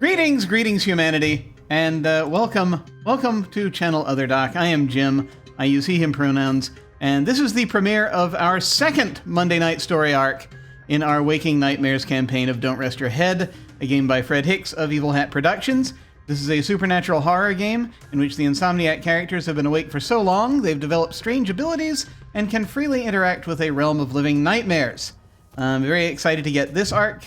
Greetings humanity, and welcome to Channel Other Doc. I am Jim, I use he, him pronouns, and this is the premiere of our second Monday night story arc in our Waking Nightmares campaign of Don't Rest Your Head, a game by Fred Hicks of Evil Hat Productions. This is a supernatural horror game in which the Insomniac characters have been awake for so long they've developed strange abilities and can freely interact with a realm of living nightmares. I'm very excited to get this arc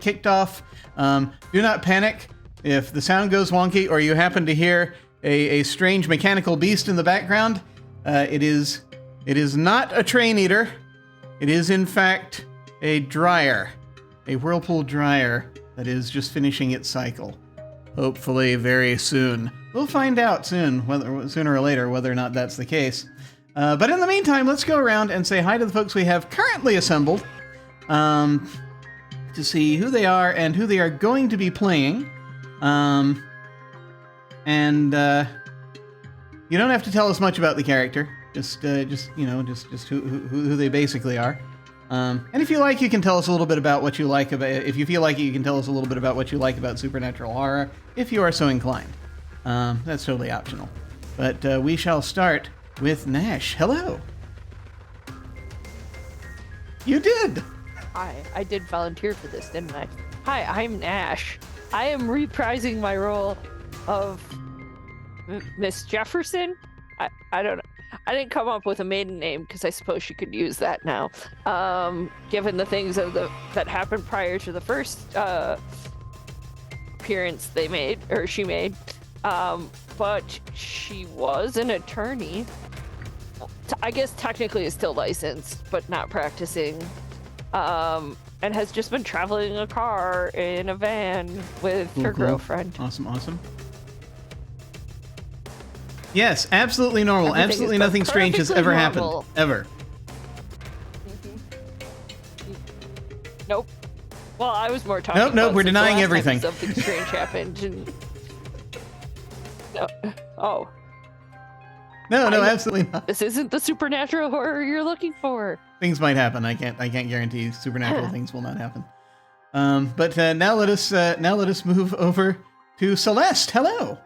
kicked off. Do not panic if the sound goes wonky or you happen to hear a strange mechanical beast in the background. It is not a train eater. It is, in fact, a dryer, a whirlpool dryer that is just finishing its cycle. Hopefully very soon. We'll find out soon, sooner or later, whether or not that's the case. But in the meantime, let's go around and say hi to the folks we have currently assembled to see who they are and who they are going to be playing. You don't have to tell us much about the character. Just who they basically are. And if you like, you can tell us a little bit about what you like about. If you feel like it, you can tell us a little bit about what you like about supernatural horror, if you are so inclined. That's totally optional. But we shall start with Nash. Hello. You did. Hi, I did volunteer for this, didn't I? Hi, I'm Nash. I am reprising my role of Miss Jefferson. I don't know. I didn't come up with a maiden name because I suppose she could use that now. Given the things that happened prior to the first appearance she made. But she was an attorney. I guess technically is still licensed, but not practicing. And has just been traveling in a car in a van with her girlfriend. Awesome. Yes, absolutely normal. Everything absolutely nothing strange has ever happened. Ever. Nope. Well, I was more talking Nope, we're denying everything. Something strange happened. And... Oh. No, absolutely not. This isn't the supernatural horror you're looking for. Things might happen. I can't guarantee supernatural things will not happen. But now let us move over to Celeste. Hello.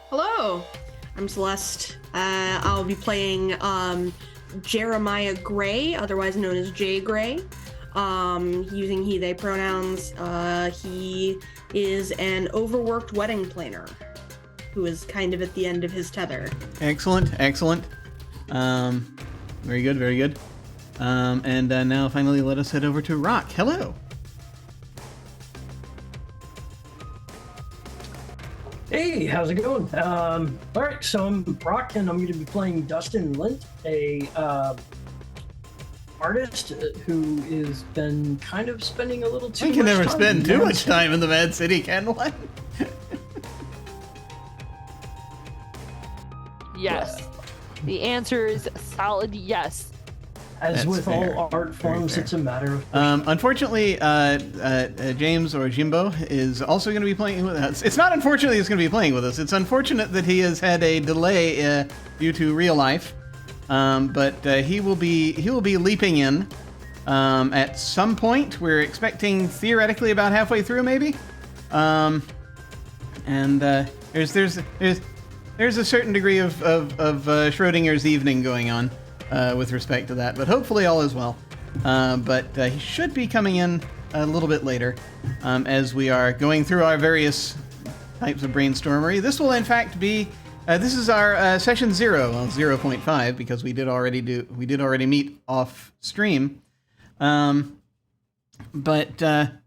Hello, I'm Celeste. I'll be playing Jeremiah Gray, otherwise known as Jay Gray, using he, they pronouns. He is an overworked wedding planner who is kind of at the end of his tether. Excellent. Very good. And now finally let us head over to Rrok. Hello. Hey, how's it going? All right, so I'm Rrok, and I'm going to be playing Dustin Lint, a artist who has been kind of spending a little too much time. We can never spend too much time in the Mad City, can one? Yes. The answer is a solid yes. As That's with fair. all art forms, it's a matter of... Unfortunately, James or Jimbeaux is also going to be playing with us. It's not unfortunately he's going to be playing with us. It's unfortunate that he has had a delay due to real life. But he will be leaping in at some point. We're expecting theoretically about halfway through, maybe. There's a certain degree of Schrodinger's evening going on with respect to that, but hopefully all is well. But he should be coming in a little bit later as we are going through our various types of brainstormery. This will in fact be this is our session 0.5 because we did already meet off stream. But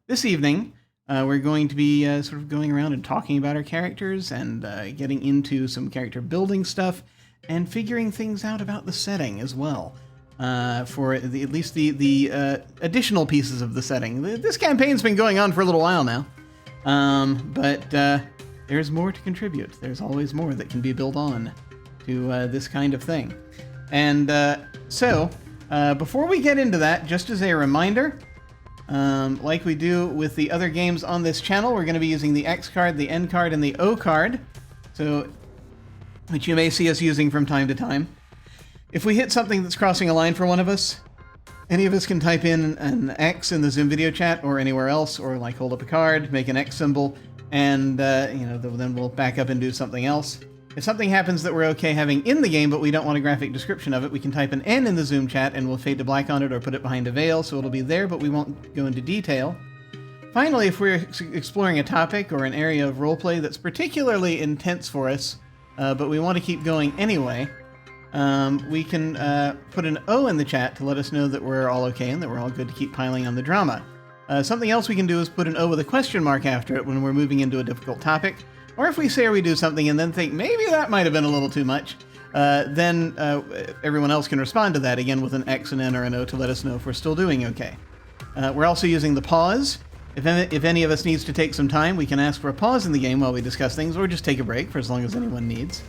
this evening we're going to be sort of going around and talking about our characters and getting into some character building stuff and figuring things out about the setting as well. For at least the additional pieces of the setting. This campaign's been going on for a little while now, but there's more to contribute. There's always more that can be built on to this kind of thing. And so, before we get into that, just as a reminder, like we do with the other games on this channel, we're going to be using the X card, the N card, and the O card, which you may see us using from time to time. If we hit something that's crossing a line for one of us, Any of us can type in an X in the Zoom video chat or anywhere else, or like hold up a card, make an X symbol, and then we'll back up and do something else. If something happens that we're okay having in the game, but we don't want a graphic description of it, we can type an N in the Zoom chat and we'll fade to black on it or put it behind a veil, so it'll be there, but we won't go into detail. Finally, if we're exploring a topic or an area of roleplay that's particularly intense for us, but we want to keep going anyway, we can put an O in the chat to let us know that we're all okay and that we're all good to keep piling on the drama. Something else we can do is put an O with a question mark after it when we're moving into a difficult topic. Or if we say or we do something and then think, maybe that might have been a little too much, then everyone else can respond to that again with an X, an N, or an O to let us know if we're still doing okay. We're also using the pause. If any of us needs to take some time, we can ask for a pause in the game while we discuss things, or just take a break for as long as anyone needs.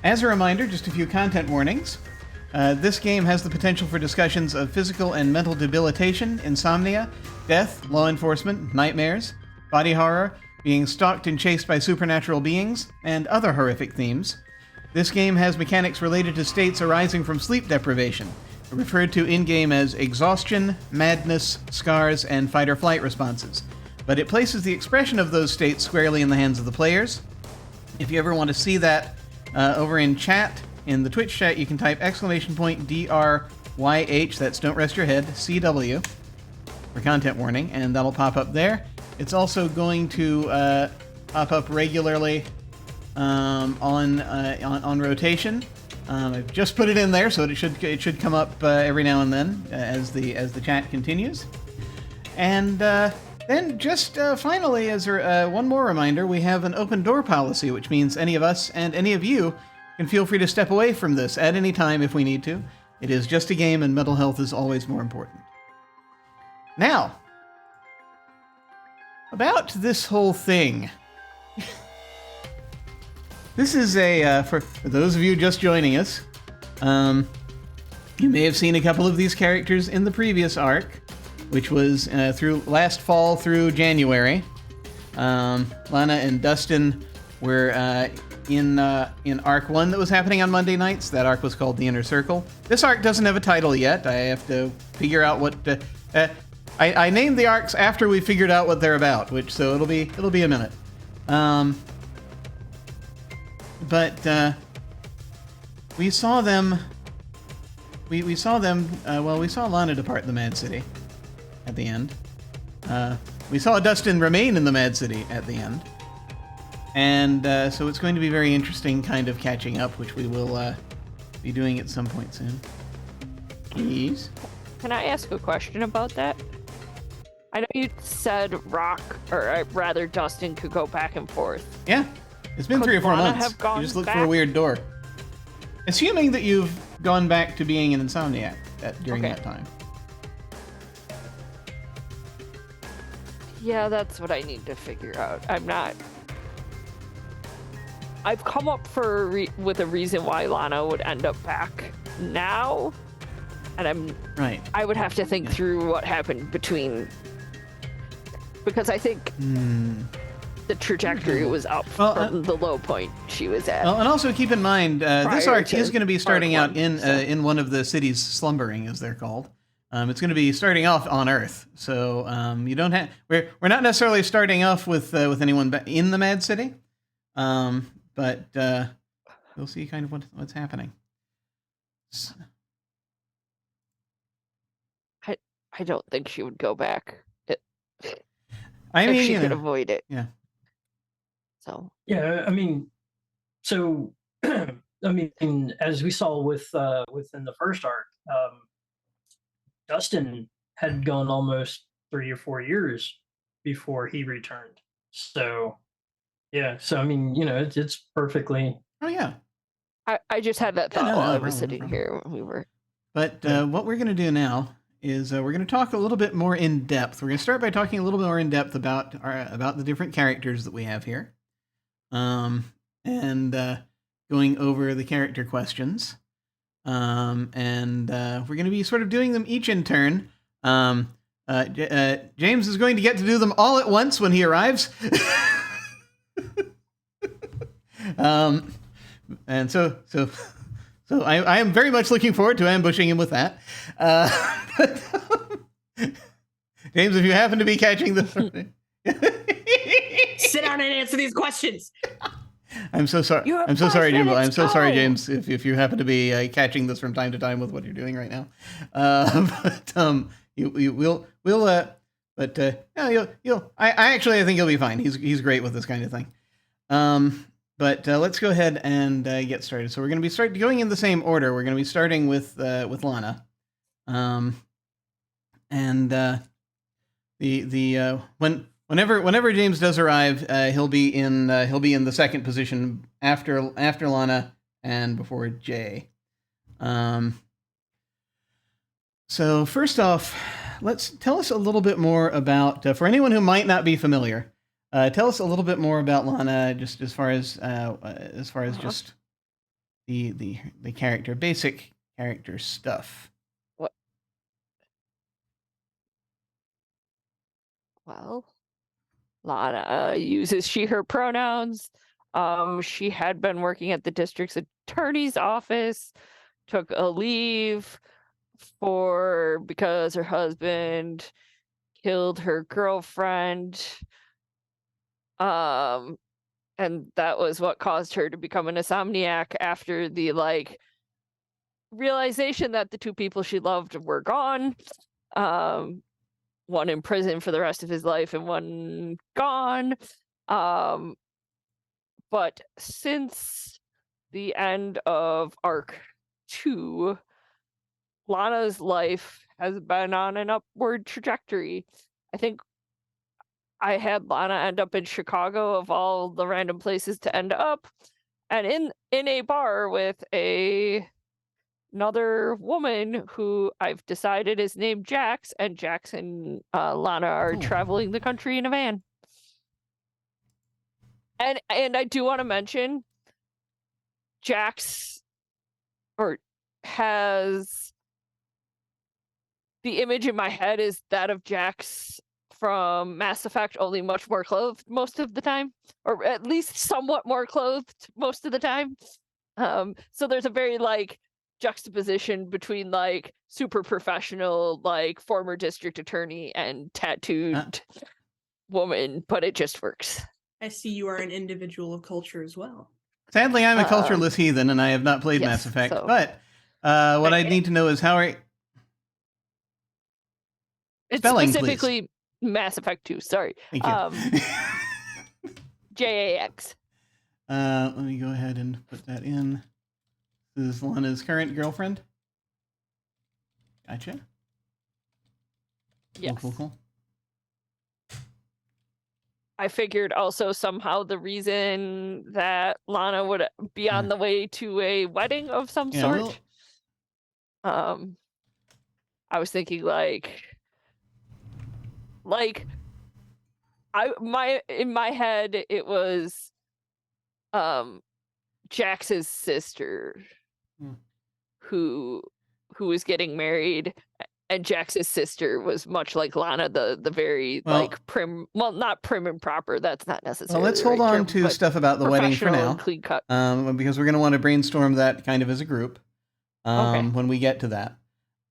As a reminder, just a few content warnings. This game has the potential for discussions of physical and mental debilitation, insomnia, death, law enforcement, nightmares, body horror, being stalked and chased by supernatural beings, and other horrific themes. This game has mechanics related to states arising from sleep deprivation, referred to in-game as exhaustion, madness, scars, and fight-or-flight responses. But it places the expression of those states squarely in the hands of the players. If you ever want to see that over in chat, in the Twitch chat, you can type !DRYH, that's Don't Rest Your Head, CW, for content warning, and that'll pop up there. It's also going to pop up regularly on rotation. I've just put it in there, so it should come up every now and then as the chat continues. And then just finally, as one more reminder, we have an open door policy, which means any of us and any of you can feel free to step away from this at any time if we need to. It is just a game, and mental health is always more important. Now, about this whole thing. This is for those of you just joining us, you may have seen a couple of these characters in the previous arc, which was through last fall through January. Lana and Dustin were in Arc 1 that was happening on Monday nights. That arc was called The Inner Circle. This arc doesn't have a title yet. I have to figure out what... I named the arcs after we figured out what they're about, so it'll be a minute. But we saw them. We saw them. We saw Lana depart the Mad City at the end. We saw Dustin remain in the Mad City at the end, and so it's going to be very interesting, kind of catching up, which we will be doing at some point soon. Please. Can I ask a question about that? I know you said Rrok, or rather Dustin, could go back and forth. Yeah, it's been 3 or 4 Lana months. have gone You just look back? for a weird door. Assuming that you've gone back to being an insomniac during Okay. that time. Yeah, that's what I need to figure out. I've come up with a reason why Lana would end up back now, and Right. I would have to think through what happened between, because I think the trajectory was up from the low point she was at. Well, and also keep in mind, this Prior arc to is going to be starting Arc out 1, in one of the cities slumbering, as they're called. It's going to be starting off on Earth, so you don't have. We're not necessarily starting off with anyone in the Mad City, but you'll see kind of what's happening. I don't think she would go back. I mean, if she could avoid it. Yeah. So. Yeah, I mean, so I mean, as we saw within the first arc, Dustin had gone almost 3 or 4 years before he returned. So, yeah. So I mean, it's perfectly. Oh yeah. I just had that thought no, while I no was problem, sitting no here when we were. But what we're going to do now is we're going to talk a little bit more in depth. We're going to start by talking a little bit more in depth about the different characters that we have here, and going over the character questions. And we're going to be sort of doing them each in turn. James is going to get to do them all at once when he arrives. And so So I am very much looking forward to ambushing him with that. But, James, if you happen to be catching this... Sit down and answer these questions. I'm so sorry. I'm so sorry, Jimbeaux. I'm so sorry, James, if you happen to be catching this from time to time with what you're doing right now. I think you'll be fine. He's great with this kind of thing. But let's go ahead and get started. So we're going to be going in the same order. We're going to be starting with Lana, whenever James does arrive, he'll be in the second position after Lana and before Jay. So first off, tell us a little bit more about for anyone who might not be familiar. Tell us a little bit more about Lana, just as far as just the character, basic character stuff. What? Well, Lana uses she/her pronouns. She had been working at the district's attorney's office, took a leave because her husband killed her girlfriend. And that was what caused her to become an insomniac after the realization that the two people she loved were gone. One in prison for the rest of his life and one gone. But since the end of Arc 2, Lana's life has been on an upward trajectory. I think I had Lana end up in Chicago, of all the random places to end up, and in a bar with another woman who I've decided is named Jax, and Jax and Lana are traveling the country in a van. And I do want to mention Jax has the image in my head is that of Jax from Mass Effect, only much more clothed most of the time, or at least somewhat more clothed most of the time. So there's a very juxtaposition between super professional former district attorney and tattooed woman, but it just works. I see you are an individual of culture as well. Sadly, I'm a cultureless heathen, and I have not played Mass Effect. So, but what I need to know is how are... It's Spelling, specifically please. Mass Effect 2. Sorry. Thank you. JAX. Let me go ahead and put that in. This is Lana's current girlfriend. Gotcha. Yes. Cool. I figured also somehow the reason that Lana would be on the way to a wedding of some sort. I was thinking in my head it was Jax's sister who was getting married, and Jax's sister was much like Lana, the very prim, well, not prim and proper, that's not necessarily. Well, let's hold on to stuff about the wedding for now, clean cut. Because we're going to want to brainstorm that kind of as a group when we get to that.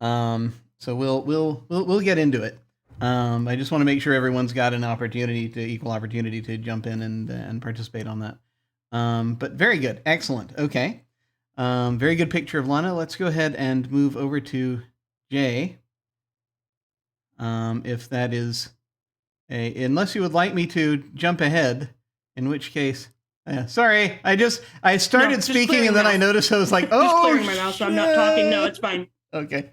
So we'll get into it. I just want to make sure everyone's got an equal opportunity to jump in and participate on that. But very good. Excellent. Okay. Very good picture of Lana. Let's go ahead and move over to Jay. If that is unless you would like me to jump ahead, in which case, sorry, I started speaking and then I noticed I was like, oh, just clearing my mouth, so I'm not talking. No, it's fine. Okay.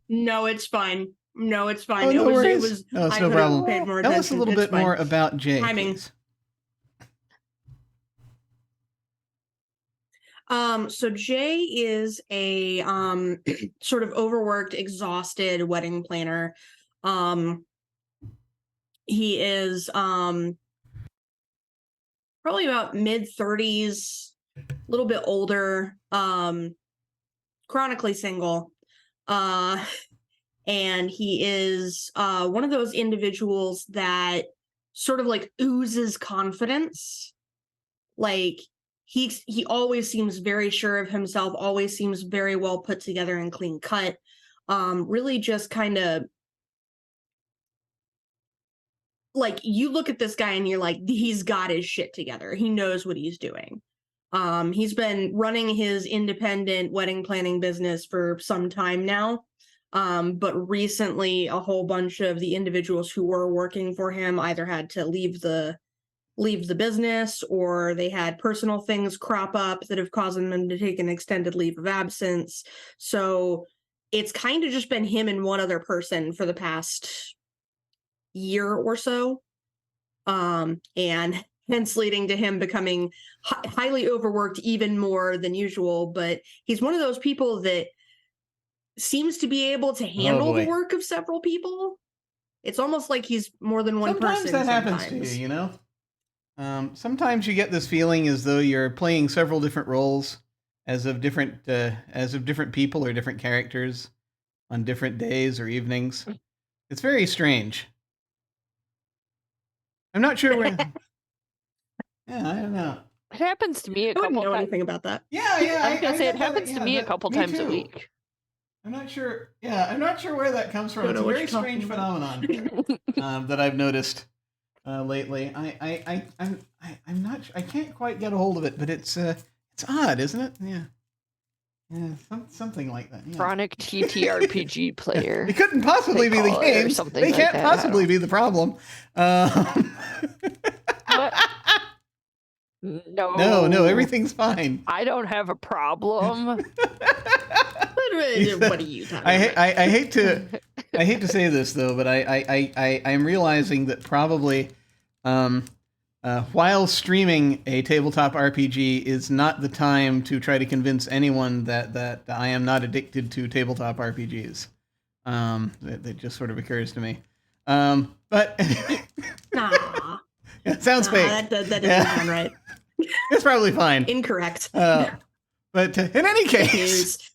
No, it's fine. Oh, it's no problem. Tell us a little bit more about Jay. Timing. Please. So Jay is a sort of overworked, exhausted wedding planner. He is probably about mid-30s, a little bit older, chronically single. And he is one of those individuals that sort of oozes confidence. he always seems very sure of himself, always seems very well put together and clean cut. Really just kind of like, you look at this guy and you're like, he's got his shit together. He knows what he's doing. He's been running his independent wedding planning business for some time now. But recently a whole bunch of the individuals who were working for him either had to leave the business, or they had personal things crop up that have caused them to take an extended leave of absence. So it's kind of just been him and one other person for the past year or so. And hence leading to him becoming highly overworked even more than usual. But he's one of those people that seems to be able to handle the work of several people. It's almost like he's more than one person. Sometimes that happens to you, you know? Sometimes you get this feeling as though you're playing several different roles as of different people or different characters on different days or evenings. It's very strange. I'm not sure where. Yeah, I don't know. It happens to me a I wouldn't couple know times. anything about that. Yeah. I was gonna say it happens to me a couple times a week. I'm not sure. Yeah, I'm not sure where that comes from. It's a very strange phenomenon that I've noticed lately. I'm not. I can't quite get a hold of it, but it's odd, isn't it? Yeah. Something like that. Yeah. Chronic TTRPG player. It couldn't possibly be the game. They can't possibly be the problem. No, everything's fine. I don't have a problem. What are you talking about? I hate to say this though, but I'm realizing that probably while streaming a tabletop RPG is not the time to try to convince anyone that I am not addicted to tabletop RPGs. That just sort of occurs to me. But Nah. It sounds fake. That doesn't sound right. It's probably fine. Incorrect. But in any case,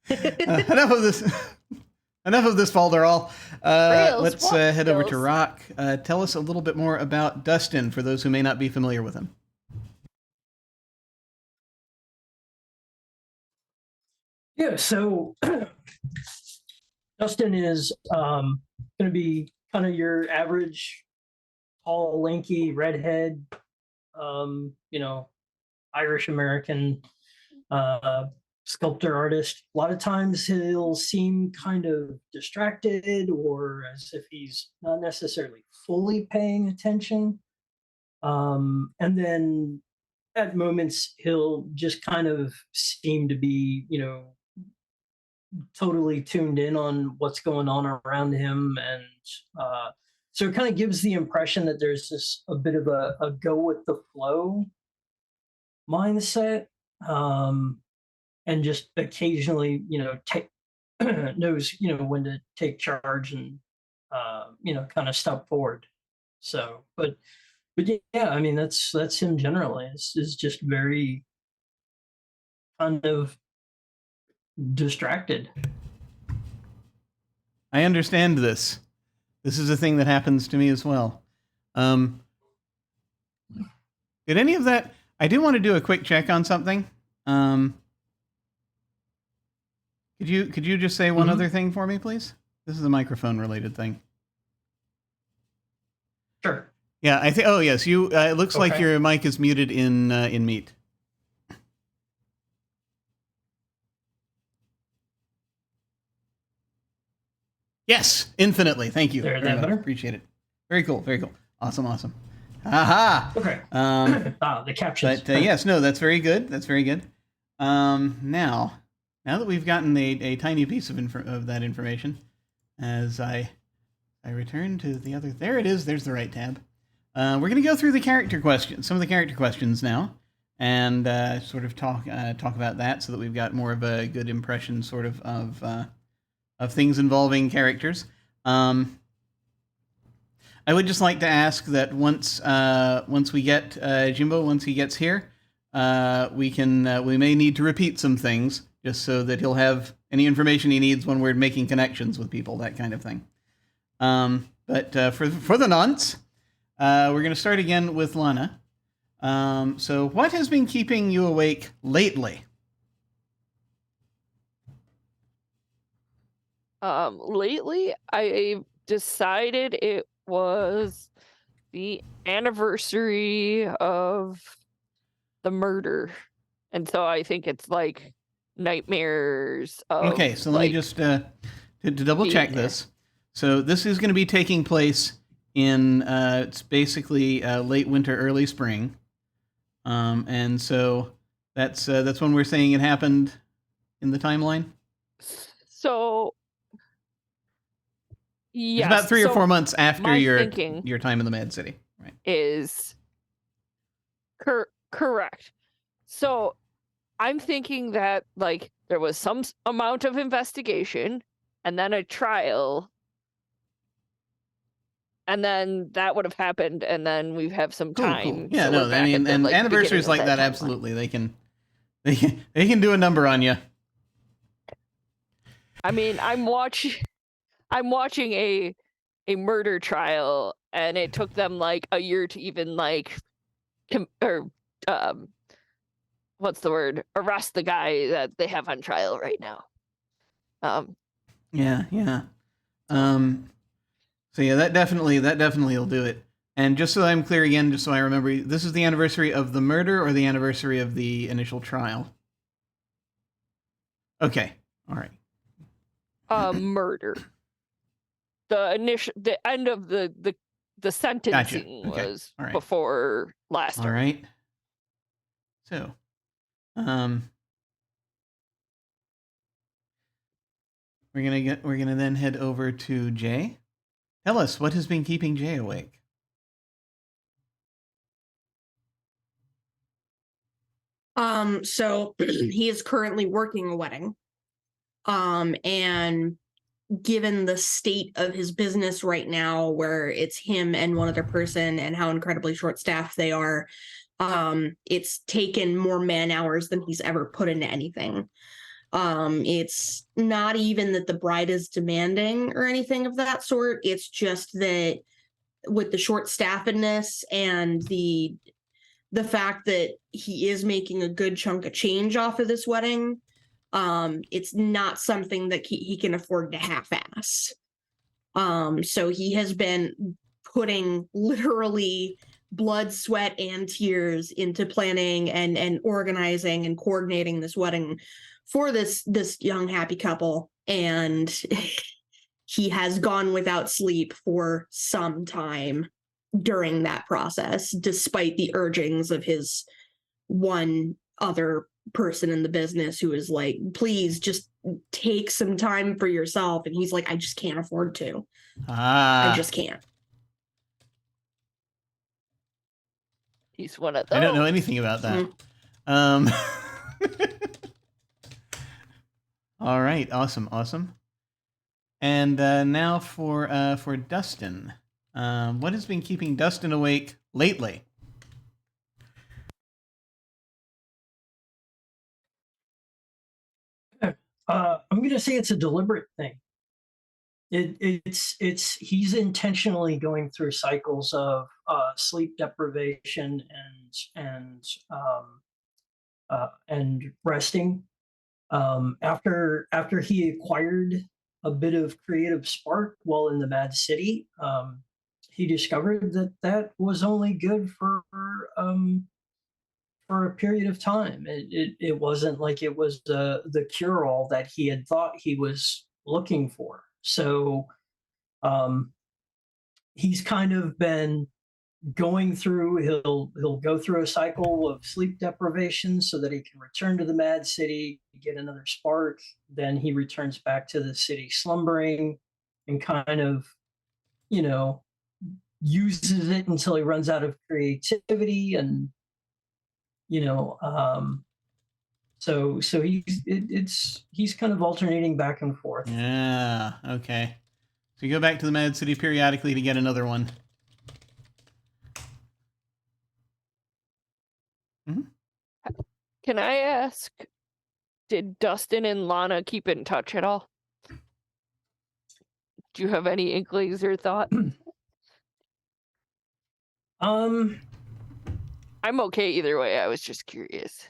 enough of this. Enough of this falderall. Let's head over to Rrok. Tell us a little bit more about Dustin for those who may not be familiar with him. Yeah, so Dustin is going to be kind of your average tall, lanky, redhead, Irish American sculptor artist. A lot of times he'll seem kind of distracted or as if he's not necessarily fully paying attention. And then at moments he'll just kind of seem to be, totally tuned in on what's going on around him. And so it kind of gives the impression that there's a bit of a go with the flow mindset. And just occasionally, knows, when to take charge and, kind of step forward. So, but yeah, I mean, that's him generally. It's just very kind of distracted. I understand this. This is a thing that happens to me as well. Did any of that? I do want to do a quick check on something. Could you just say one other thing for me, please? This is a microphone related thing. Sure. Yeah, I think. Oh yes, you. It looks like your mic is muted in Meet. Yes, infinitely. Thank you. There, very that better? Appreciate it. Very cool. Very cool. Awesome. Aha. Okay. The captions. But yes, no, that's very good. That's very good. Now that we've gotten a tiny piece of that information, as I return to the other, there it is. There's the right tab. We're going to go through the character questions, some of the character questions now, and sort of talk about that, so that we've got more of a good impression, sort of things involving characters. I would just like to ask that once we get Jimbeaux, once he gets here, we may need to repeat some things just so that he'll have any information he needs when we're making connections with people, that kind of thing. But for the nonce, we're going to start again with Lana. So what has been keeping you awake lately? Lately, I decided it was the anniversary of the murder. And so I think it's like nightmares of Okay, so let me just to double check this. So this is going to be taking place in it's basically late winter, early spring, and so that's when we're saying it happened in the timeline. So yes, It's about 3 or 4 months after your time in the Mad City, right? Is correct. So I'm thinking that like there was some amount of investigation and then a trial, and then that would have happened, and then we have some time. Cool. Yeah, so no, I mean, and anniversaries like that, absolutely, they can do a number on you. I mean, I'm watching a murder trial, and it took them like a year to even like what's the word? Arrest the guy that they have on trial right now. Yeah. So yeah, that definitely will do it. And just so I'm clear again, just so I remember, this is the anniversary of the murder or the anniversary of the initial trial? Okay, all right. Murder. The end of the sentencing was before last term. All right. So, we're gonna then head over to Jay. Tell us what has been keeping Jay awake. So he is currently working a wedding. And given the state of his business right now, where it's him and one other person and how incredibly short-staffed they are, it's taken more man hours than he's ever put into anything. It's not even that the bride is demanding or anything of that sort. It's just that with the short-staffedness and the fact that he is making a good chunk of change off of this wedding, it's not something that he can afford to half-ass. So he has been putting literally blood, sweat, and tears into planning and organizing and coordinating this wedding for this young happy couple, and he has gone without sleep for some time during that process, despite the urgings of his one other person in the business who is like, please just take some time for yourself. And he's like, I just can't afford to. I just can't. He's one of those. I don't know anything about that. All right, awesome. And now for Dustin. What has been keeping Dustin awake lately? I'm going to say it's a deliberate thing. It's he's intentionally going through cycles of sleep deprivation and resting. After he acquired a bit of creative spark while in the Mad City, he discovered that was only good for a period of time. It wasn't like it was the cure-all that he had thought he was looking for. So he's kind of been going through, he'll go through a cycle of sleep deprivation so that he can return to the Mad City, get another spark. Then he returns back to the city slumbering and kind of, uses it until he runs out of creativity, and so he's kind of alternating back and forth. Yeah, okay. So you go back to the Mad City periodically to get another one. Mm-hmm. Can I ask, did Dustin and Lana keep in touch at all? Do you have any inklings or thought? I'm okay either way. I was just curious.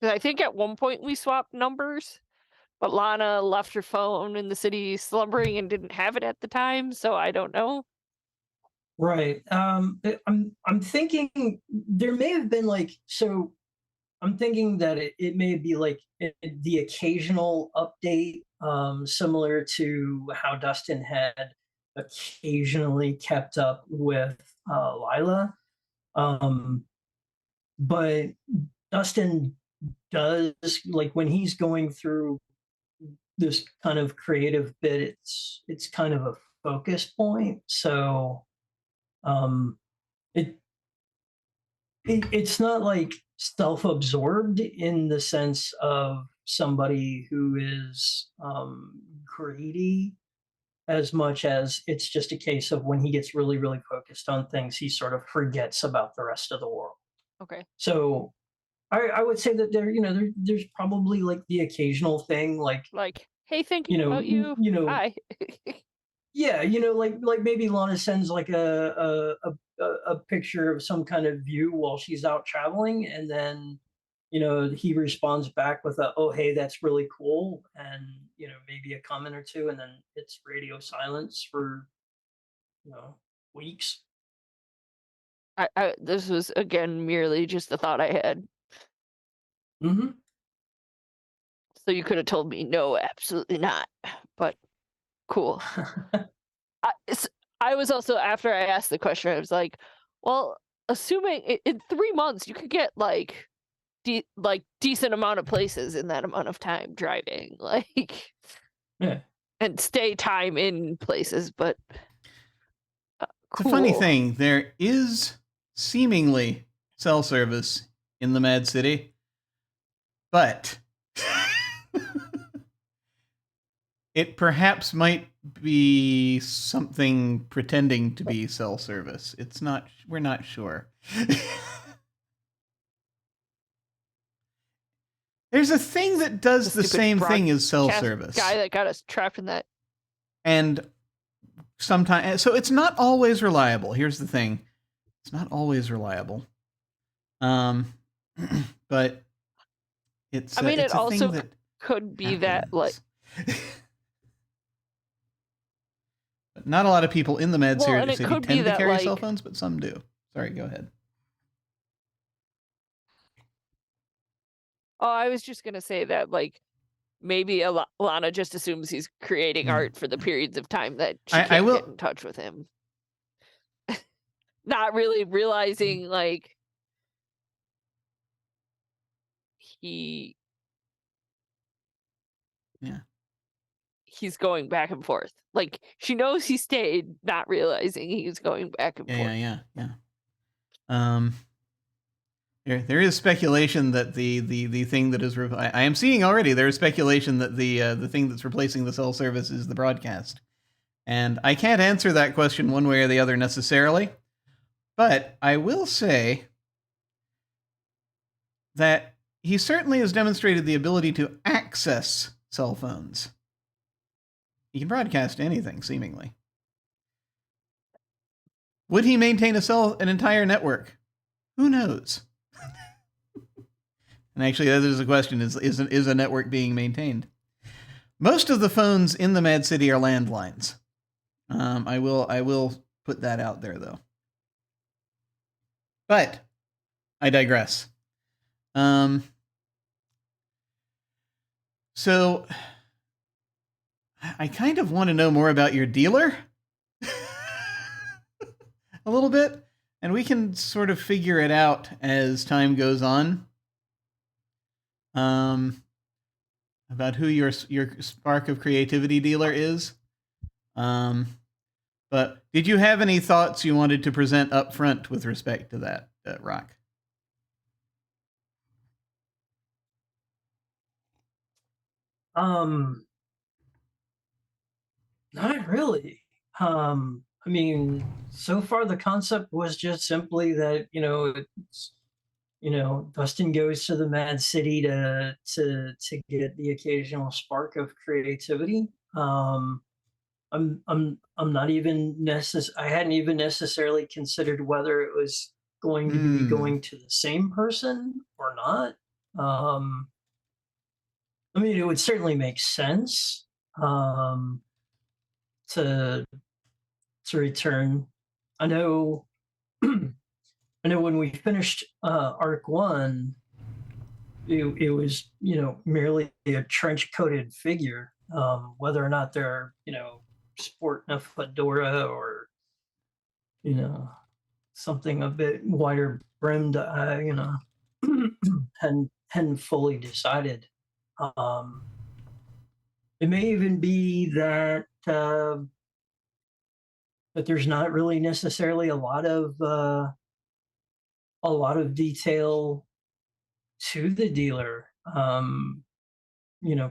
'Cause I think at one point we swapped numbers, but Lana left her phone in the city slumbering and didn't have it at the time, so I don't know. Right. I'm thinking there may have been like so. I'm thinking that it may be like the occasional update, similar to how Dustin had occasionally kept up with Lila. Um, but Dustin does like when he's going through this kind of creative bit, it's kind of a focus point. So um, it it's not like self-absorbed in the sense of somebody who is greedy as much as it's just a case of when he gets really really focused on things he sort of forgets about the rest of the world. Okay. So I would say that there's probably like the occasional thing like Like, hey, thinking about you. Hi. yeah, like maybe Lana sends like a picture of some kind of view while she's out traveling, and then he responds back with a "Oh hey, that's really cool," and maybe a comment or two, and then it's radio silence for weeks. This was again merely just a thought I had. Hmm. So you could have told me no, absolutely not. But cool. I was also, after I asked the question, I was like, well, assuming in 3 months you could get like decent amount of places in that amount of time driving, like, Yeah. and stay time in places, but It's a funny cool. thing. There is seemingly cell service in the Mad City, but it perhaps might be something pretending to be cell service. It's not. We're not sure. There's a thing that does the same thing as cell service. Guy that got us trapped in that. And sometimes, so it's not always reliable. Here's the thing. It's not always reliable. But it's, I mean, it's it also that could be happens. that, like... But not a lot of people in the Mad City tend to carry like, cell phones, but some do. Sorry, go ahead. Oh, I was just gonna say that, like, maybe Lana just assumes he's creating art for the periods of time that she can't get in touch with him. Not really realizing, like, he's going back and forth. Like, she knows he stayed, not realizing he's going back and forth. Yeah. There is speculation that the thing that is I am seeing already. There is speculation that the thing that's replacing the cell service is the broadcast, and I can't answer that question one way or the other necessarily. But I will say that he certainly has demonstrated the ability to access cell phones. He can broadcast anything, seemingly. Would he maintain an entire network? Who knows? And actually, that is a question: is a network being maintained? Most of the phones in the Mad City are landlines. I will put that out there, though. But I digress. So I kind of want to know more about your dealer. A little bit, and we can sort of figure it out as time goes on. About who your spark of creativity dealer is. But did you have any thoughts you wanted to present up front with respect to that, Rrok? Not really. I mean, so far the concept was just simply that it's Dustin goes to the Mad City to get the occasional spark of creativity. I'm not even I hadn't even necessarily considered whether it was going to be going to the same person or not. I mean, it would certainly make sense to return. I know. I know when we finished Arc 1, it was, merely a trench-coated figure. Whether or not they're, sporting a fedora or, something a bit wider brimmed, hadn't fully decided. It may even be that that there's not really necessarily a lot of detail to the dealer.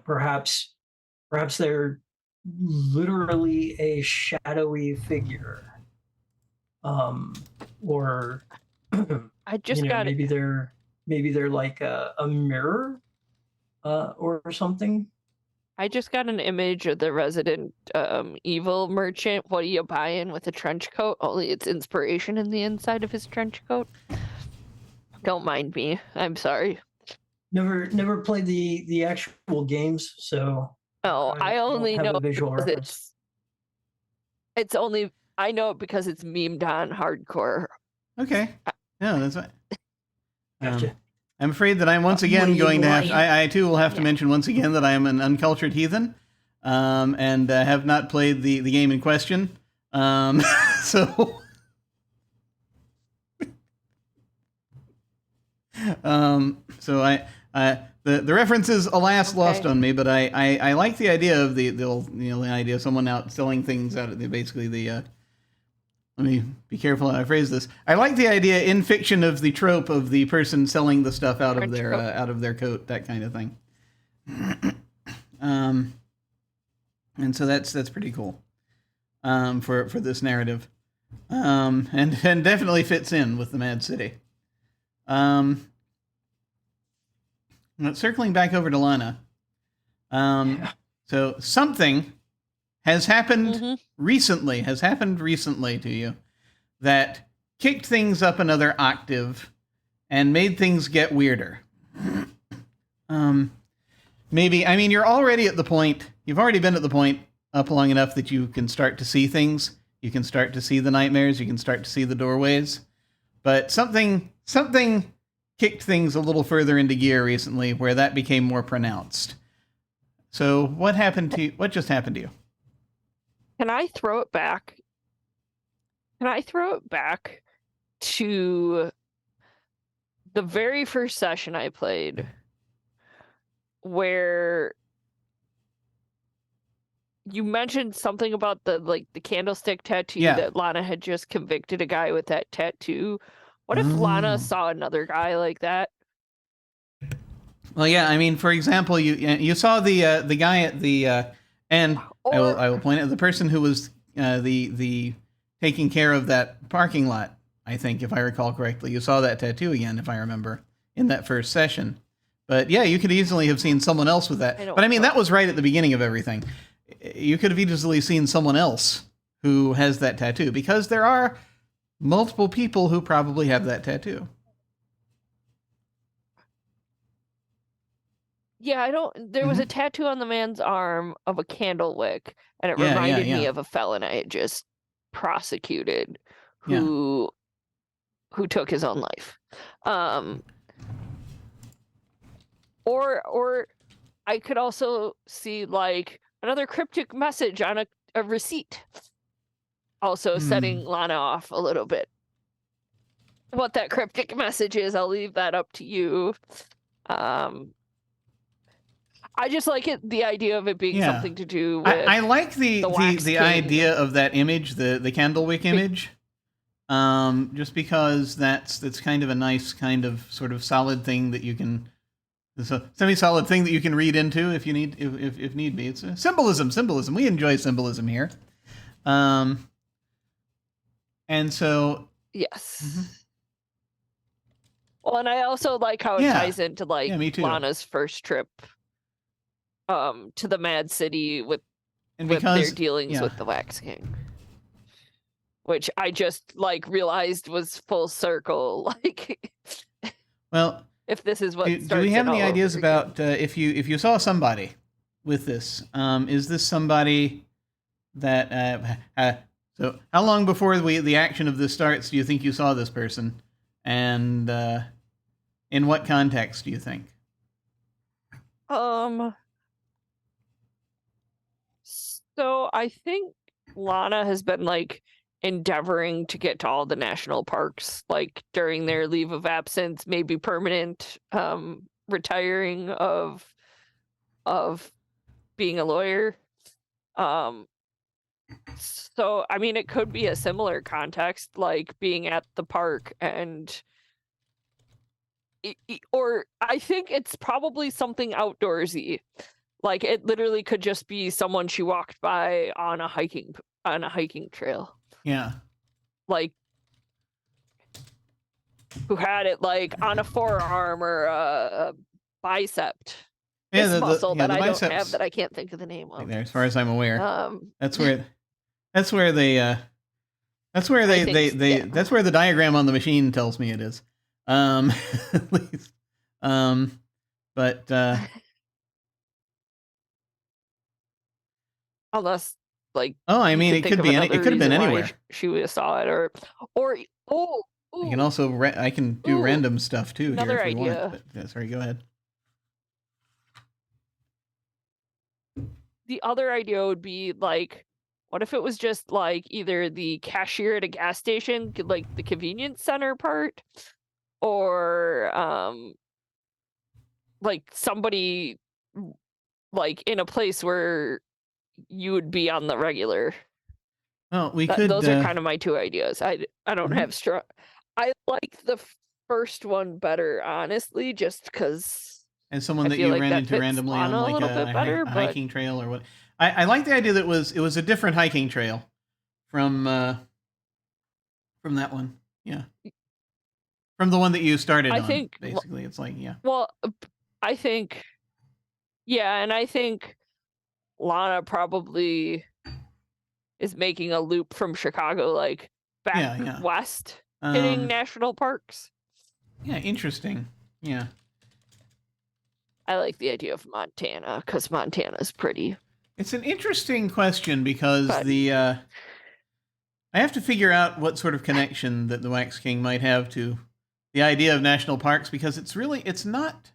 Perhaps they're literally a shadowy figure, or I just got maybe they're like a mirror, or something. I just got an image of the Resident Evil merchant. What are you buying with a trench coat? Only it's inspiration in the inside of his trench coat. Don't mind me. I'm sorry. Never played the actual games, so Oh, I only don't have know a visual because reference. it's only I know it because it's memed on hardcore. Okay. No, that's fine. Gotcha. I'm afraid that I'm once again going to have. I too will have to Yeah. mention once again that I am an uncultured heathen, and have not played the game in question. So, so the reference is alas lost on me, but I like the idea of the idea of someone out selling things out of basically the. Let me be careful how I phrase this. I like the idea in fiction of the trope of the person selling the stuff out of their coat, that kind of thing. And so that's pretty cool for this narrative, and definitely fits in with the Mad City. Now, circling back over to Lana. So something has happened recently to you that kicked things up another octave and made things get weirder. Maybe, I mean, you've already been at the point up long enough that you can start to see things. You can start to see the nightmares. You can start to see the doorways. But something kicked things a little further into gear recently where that became more pronounced. So what just happened to you? Can I throw it back? To the very first session I played, where you mentioned something about the candlestick tattoo that Lana had just convicted a guy with that tattoo. What if Lana saw another guy like that? Well, yeah, I mean, for example, you saw the guy at the end. I will point out the person who was the taking care of that parking lot. I think, if I recall correctly, you saw that tattoo again, if I remember, in that first session. But yeah, you could easily have seen someone else with that. But I mean, that was right at the beginning of everything. You could have easily seen someone else who has that tattoo, because there are multiple people who probably have that tattoo. Yeah, there was a tattoo on the man's arm of a candle wick, and it reminded me of a felon I had just prosecuted who took his own life. Or I could also see like another cryptic message on a receipt, also setting Lana off a little bit. What that cryptic message is, I'll leave that up to you. I just like the idea of it being something to do with. I like the idea of that image, the candlewick image, just because that's kind of a nice kind of sort of solid thing that you can. It's a semi-solid thing that you can read into if you need if need be. It's symbolism. We enjoy symbolism here, and so yes. Mm-hmm. Well, and I also like how it ties into like Lana's first trip to the Mad City with their dealings with the Wax King. which I just like realized was full circle. Like, Well, if this is what do we have any ideas about if you saw somebody with this? Is this somebody that so how long before the action of this starts do you think you saw this person, and in what context do you think? So I think Lana has been like endeavoring to get to all the national parks, like during their leave of absence, maybe permanent retiring of being a lawyer. So I mean, it could be a similar context, like being at the park and or I think it's probably something outdoorsy. Like it literally could just be someone she walked by on a hiking trail. Yeah. Like who had it like on a forearm or a bicep. Yeah, this muscle that I biceps, don't have that I can't think of the name of. There, as far as I'm aware, that's where the diagram on the machine tells me it is. At least. But unless like I mean it could be it could have been anywhere. She would have saw it or you can also I can do random stuff too another here if you idea. want. But, sorry, go ahead. The other idea would be like, what if it was just like either the cashier at a gas station, like the convenience center part, or like somebody like in a place where you would be on the regular. Well, those are kind of my two ideas. I don't have strong. I like the first one better, honestly, just because. As someone that you ran into randomly on like a hiking trail or what. I like the idea that it was a different hiking trail from that one. Yeah. From the one that you started on, think, basically. It's like, yeah. Well, I think, yeah, and I think Lana probably is making a loop from Chicago, like back west, hitting national parks. Yeah, interesting. Yeah. I like the idea of Montana because Montana's pretty. It's an interesting question because I have to figure out what sort of connection that the Wax King might have to the idea of national parks, because it's not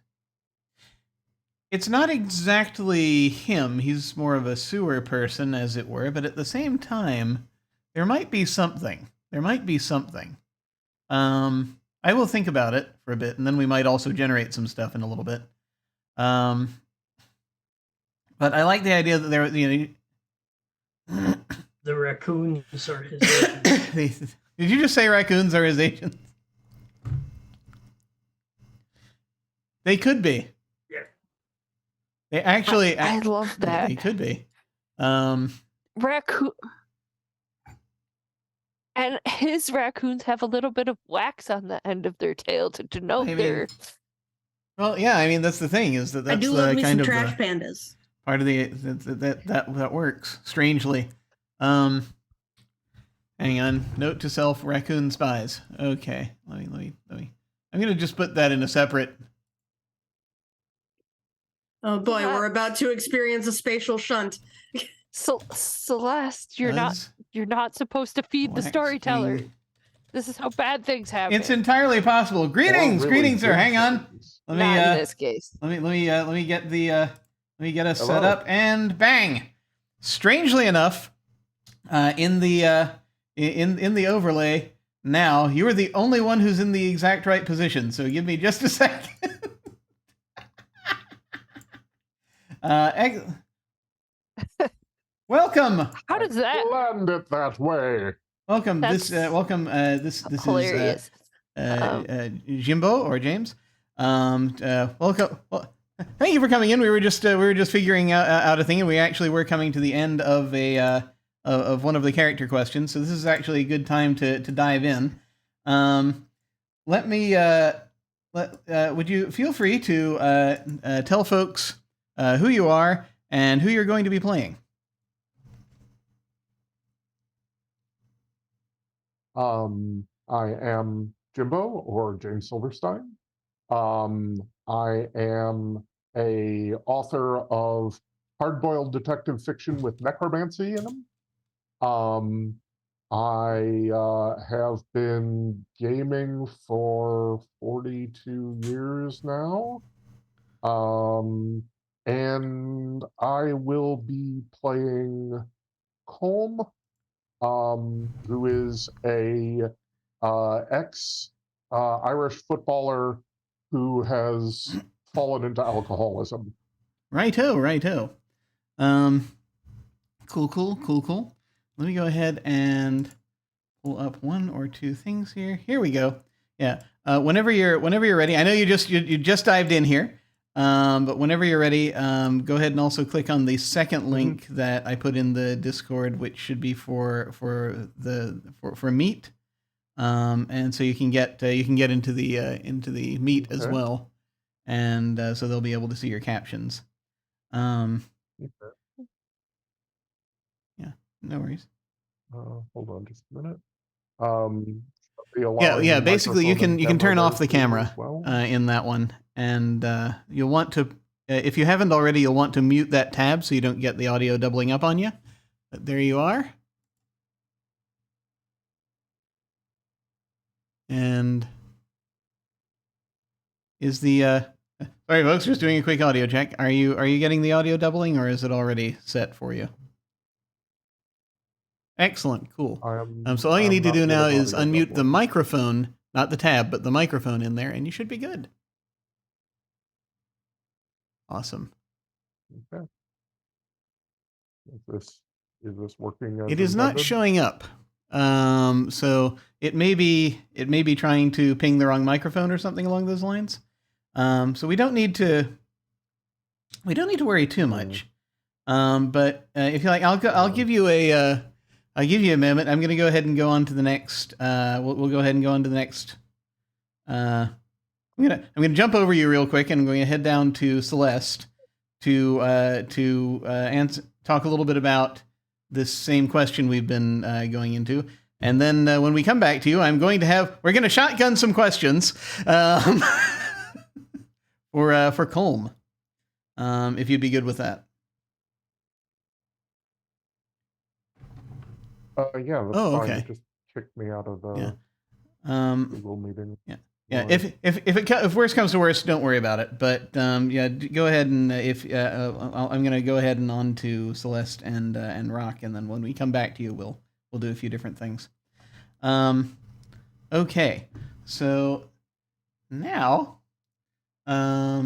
exactly him. He's more of a sewer person, as it were, but at the same time, there might be something. I will think about it for a bit, and then we might also generate some stuff in a little bit. But I like the idea that there, the raccoons are his agents. Did you just say raccoons are his agents? They could be. Yeah. They actually. I love that. They could be. Raccoon. And his raccoons have a little bit of wax on the end of their tail to denote their. Well, yeah, I mean that's the thing is that's I do love me some trash pandas. Part of that works strangely. Hang on. Note to self: raccoon spies. Okay, let me. I'm gonna just put that in a separate. Oh boy, we're about to experience a spatial shunt. So, Celeste, you're not supposed to feed the storyteller. This is how bad things happen. It's entirely possible. Greetings, sir. Hang on. Let me. Not in this case. Let me get us set up and bang. Strangely enough, in the overlay now, you are the only one who's in the exact right position. So give me just a second. Welcome. How does that land it that way? Welcome. This is hilarious. Jimbeaux or James. Welcome. Well, thank you for coming in. We were just figuring out a thing, and we actually were coming to the end of of one of the character questions. So this is actually a good time to dive in. Let me. Would you feel free to tell folks who you are and who you're going to be playing? I am Jimbeaux, or James Silverstein. I am a author of hard-boiled detective fiction with necromancy in them. I have been gaming for 42 years now. And I will be playing Colm, who is a ex Irish footballer who has fallen into alcoholism. Righto, righto. Cool. Let me go ahead and pull up one or two things here. Here we go. Yeah. Whenever you're ready. I know you just dived in here. But whenever you're ready, go ahead and also click on the second link that I put in the Discord, which should be for meet. And so you can get into the meet as well, and so they'll be able to see your captions. Yeah, no worries. Hold on just a minute. Yeah. Basically, you can turn off the camera in that one, and you'll want to, if you haven't already, you'll want to mute that tab so you don't get the audio doubling up on you. But there you are. And is the sorry folks, just doing a quick audio check. Are you getting the audio doubling, or is it already set for you? Excellent, cool. So all you need to do now is unmute the microphone, not the tab, but the microphone in there, and you should be good. Awesome. Okay. Is this working? It is not showing up. So it may be trying to ping the wrong microphone or something along those lines. So we don't need to worry too much. But if you like, I'll give you a moment. I'm going to go ahead and go on to the next. We'll go ahead and go on to the next. I'm gonna jump over you real quick, and I'm going to head down to Celeste to talk a little bit about this same question we've been going into, and then when we come back to you, we're going to shotgun some questions for Colm, if you'd be good with that. Yeah. That's fine. Okay. It just kicked me out of the Google meeting. Yeah. Yeah. If worst comes to worst, don't worry about it. But yeah, go ahead and I'm going to go ahead and on to Celeste and Rrok, and then when we come back to you, we'll do a few different things. Okay. So now, let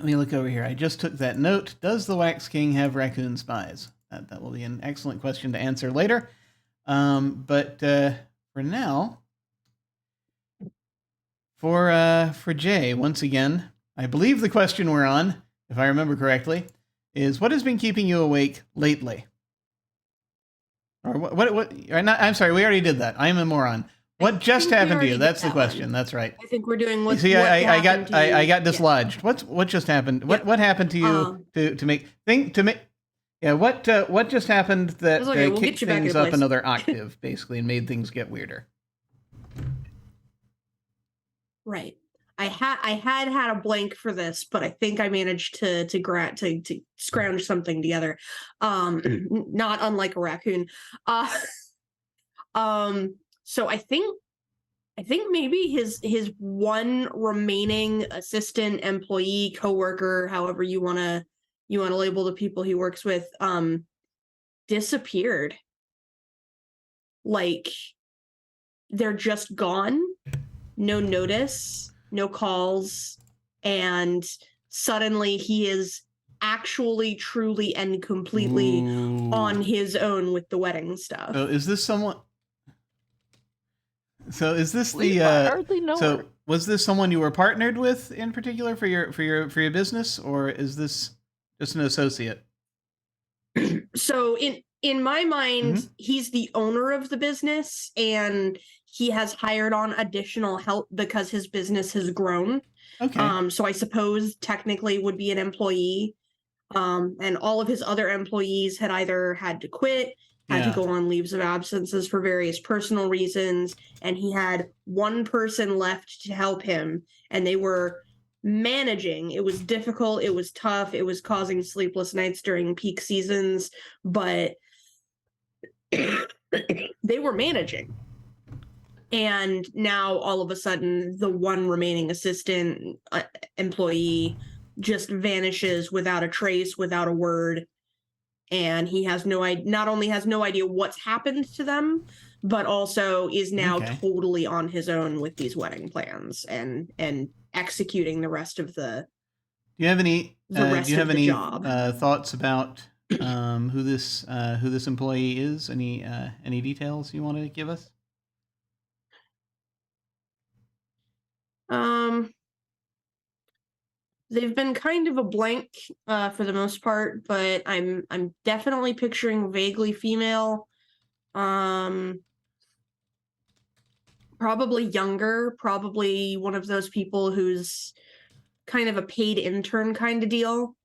me look over here. I just took that note. Does the Wax King have raccoon spies? That will be an excellent question to answer later. But for now, for Jay, once again, I believe the question we're on, if I remember correctly, is what has been keeping you awake lately? Or what? I'm sorry, we already did that. I'm a moron. What just happened to you? That's the question. That's right. I think we're doing what. See, I got dislodged. Yeah. What just happened? What happened to you to make? Yeah, what just happened that kicked things up another octave, basically, and made things get weirder? Right. I had a blank for this, but I think I managed to scrounge something together. Not unlike a raccoon. So I think maybe his one remaining assistant, employee, coworker, however you wanna label the people he works with, disappeared. Like, they're just gone, no notice, no calls, and suddenly he is actually, truly, and completely on his own with the wedding stuff. So is this someone? So is this I hardly know so her. Was this someone you were partnered with in particular for your business, or is this just an associate? So in my mind, he's the owner of the business, and he has hired on additional help because his business has grown. Okay. So I suppose technically would be an employee. And all of his other employees had either had to quit, had to Yeah. go on leaves of absences for various personal reasons, and he had one person left to help him, and they were managing. It was difficult, it was tough, it was causing sleepless nights during peak seasons, but they were managing. And now all of a sudden the one remaining assistant employee just vanishes without a trace, without a word, and he has not only has no idea what's happened to them, but also is now totally on his own with these wedding plans and executing the rest of the Do you have any job. Thoughts about who this employee is? Any details you want to give us? They've been kind of a blank for the most part, but I'm definitely picturing vaguely female. Probably younger, probably one of those people who's kind of a paid intern kind of deal.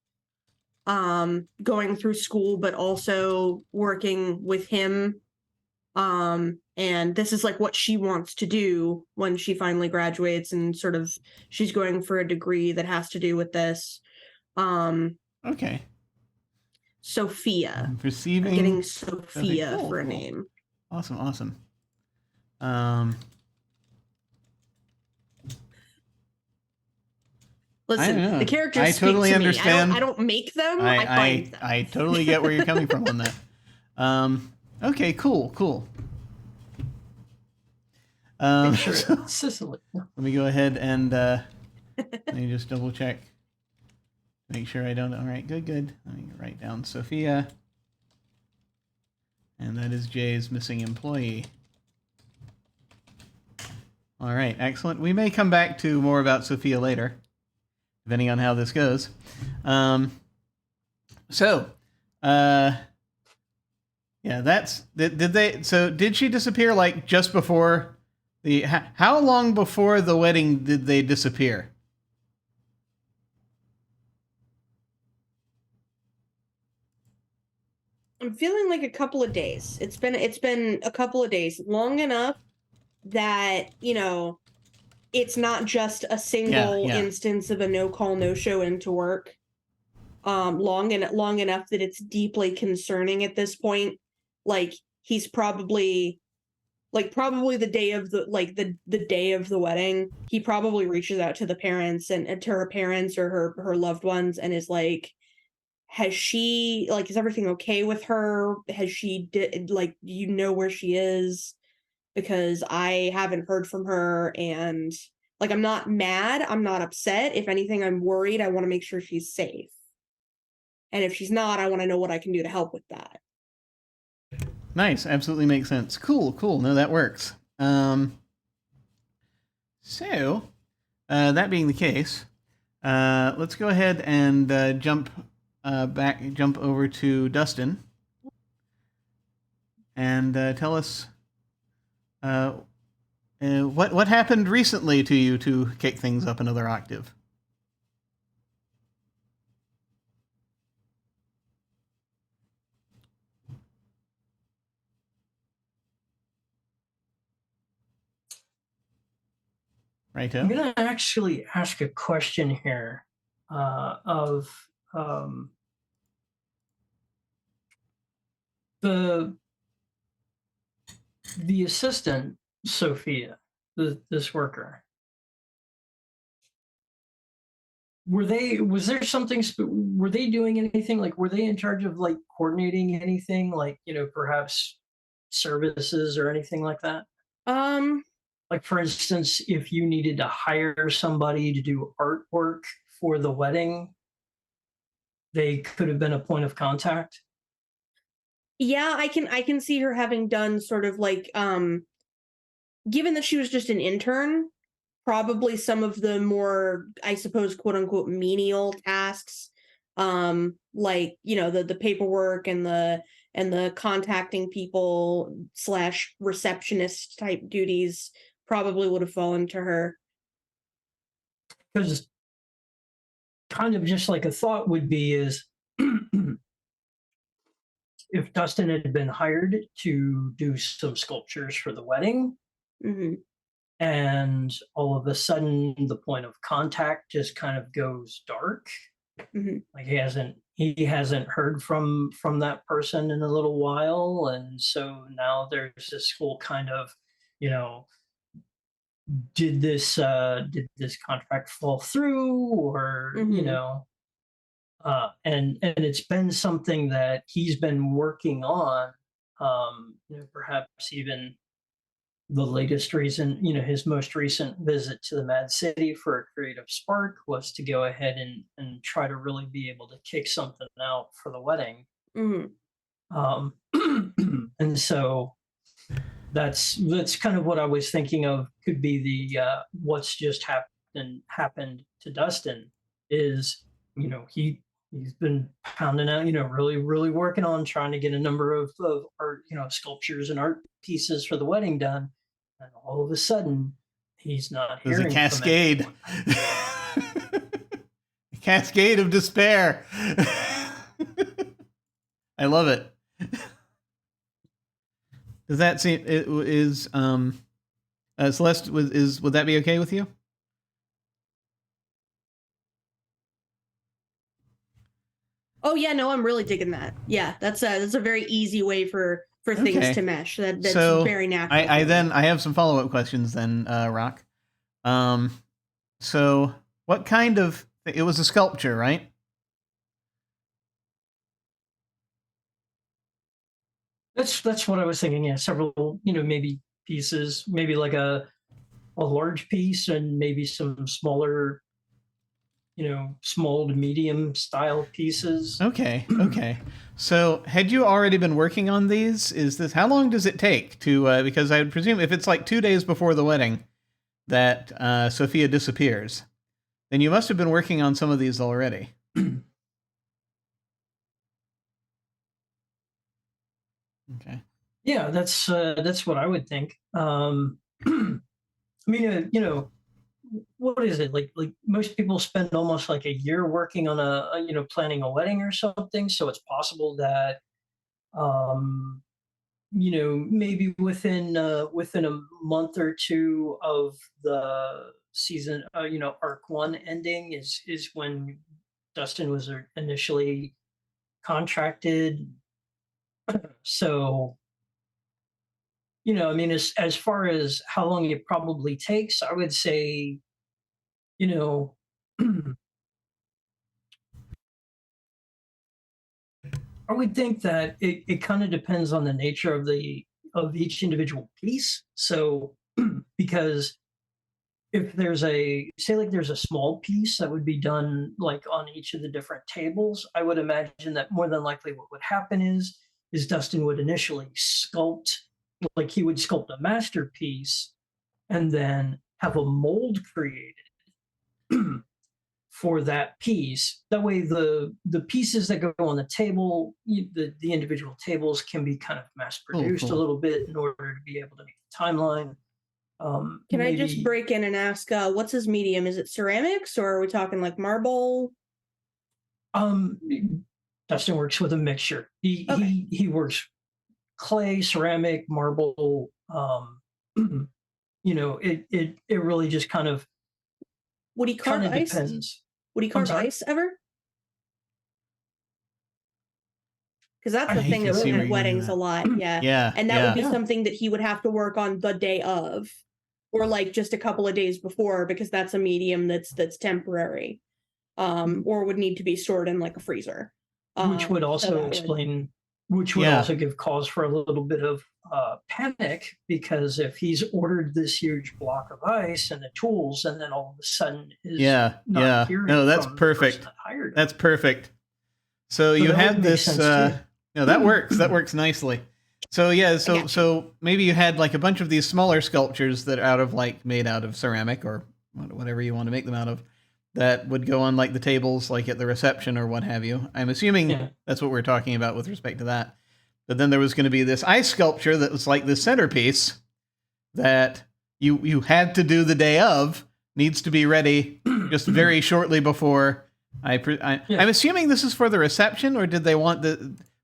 Going through school, but also working with him. And this is like what she wants to do when she finally graduates, and sort of she's going for a degree that has to do with this. Okay. Sophia. I'm perceiving. I'm getting Sophia Cool, for a cool. name. Awesome. Listen, the characters I speak totally to understand. me. I don't make them. I find them. I totally get where you're coming from on that. Okay, cool. Sure, Sicily. Let me go ahead and let me just double check. Make sure I don't. All right, good. Let me write down Sophia. And that is Jay's missing employee. All right, excellent. We may come back to more about Sophia later, depending on how this goes. Yeah, that's did she disappear like just before how long before the wedding did they disappear? I'm feeling like a couple of days. It's been a couple of days, long enough that, it's not just a single instance of a no call, no show into work. Long enough that it's deeply concerning at this point. Like he's probably the day of the day of the wedding, he probably reaches out to the parents and to her parents or her loved ones and is like, has she, is everything okay with her? Has she do you know where she is? Because I haven't heard from her, and I'm not mad, I'm not upset. If anything, I'm worried. I want to make sure she's safe. And if she's not, I want to know what I can do to help with that. Nice, absolutely makes sense. Cool. No, that works. So, that being the case, let's go ahead and jump over to Dustin, and tell us what happened recently to you to kick things up another octave. Righto. I'm going to actually ask a question here of the assistant, Sophia, this worker. Were they doing anything, were they in charge of coordinating anything, perhaps services or anything like that? For instance, if you needed to hire somebody to do artwork for the wedding, they could have been a point of contact. Yeah, I can see her having done sort of given that she was just an intern, probably some of the more, I suppose, quote unquote menial tasks, the paperwork and the contacting people / receptionist type duties probably would have fallen to her. Because kind of just like a thought would be is if Dustin had been hired to do some sculptures for the wedding, and all of a sudden the point of contact just kind of goes dark. Like he hasn't heard from that person in a little while, and so now there's this whole kind of, did this contract fall through, or and it's been something that he's been working on, perhaps even the latest reason, his most recent visit to the Mad City for a creative spark was to go ahead and try to really be able to kick something out for the wedding. And so that's kind of what I was thinking of could be the what's just happened to Dustin is, he's been pounding out, really, really working on trying to get a number of art, sculptures and art pieces for the wedding done. And all of a sudden, he's not hearing. There's a cascade. A cascade of despair. I love it. Does that seem Celeste, would that be okay with you? Oh yeah, no, I'm really digging that. Yeah, that's a very easy way for things to mesh. That's so very natural. I have some follow-up questions then, Rrok. So what kind of, it was a sculpture, right? That's what I was thinking. Yeah, several, maybe pieces, maybe like a large piece and maybe some smaller, small to medium style pieces. Okay. So had you already been working on these? How long does it take to, because I would presume if it's like 2 days before the wedding that Sophia disappears, then you must have been working on some of these already. Okay. Yeah, that's what I would think. I mean, what is it like most people spend almost like a year working on planning a wedding or something, so it's possible that maybe within a month or two of the season, arc 1 ending is when Dustin was initially contracted. So I mean, as far as how long it probably takes, I would say, I would think that it kind of depends on the nature of each individual piece. So, because if there's there's a small piece that would be done like on each of the different tables, I would imagine that more than likely what would happen is Dustin would initially sculpt. Like he would sculpt a masterpiece and then have a mold created for that piece. That way the pieces that go on the table, the individual tables can be kind of mass produced a little bit in order to be able to meet the timeline. Can I just break in and ask, what's his medium? Is it ceramics or are we talking like marble? Dustin works with a mixture. He works clay, ceramic, marble. It really just kind of. Would he carve ice? Depends. Would he carve ice ever? Because that's the thing at weddings a lot. Yeah. Yeah. And that would be something that he would have to work on the day of, or like just a couple of days before, because that's a medium that's temporary, or would need to be stored in like a freezer. Which would also explain. Which would also give cause for a little bit of panic, because if he's ordered this huge block of ice and the tools, and then all of a sudden is not hearing that's from perfect. That's perfect. So you have this. That works. That works nicely. So so maybe you had like a bunch of these smaller sculptures that are made out of ceramic or whatever you want to make them out of, that would go on like the tables, like at the reception or what have you. I'm assuming that's what we're talking about with respect to that. But then there was going to be this ice sculpture that was like the centerpiece that you had to do the day of, needs to be ready just very shortly before. I'm assuming this is for the reception, or did they want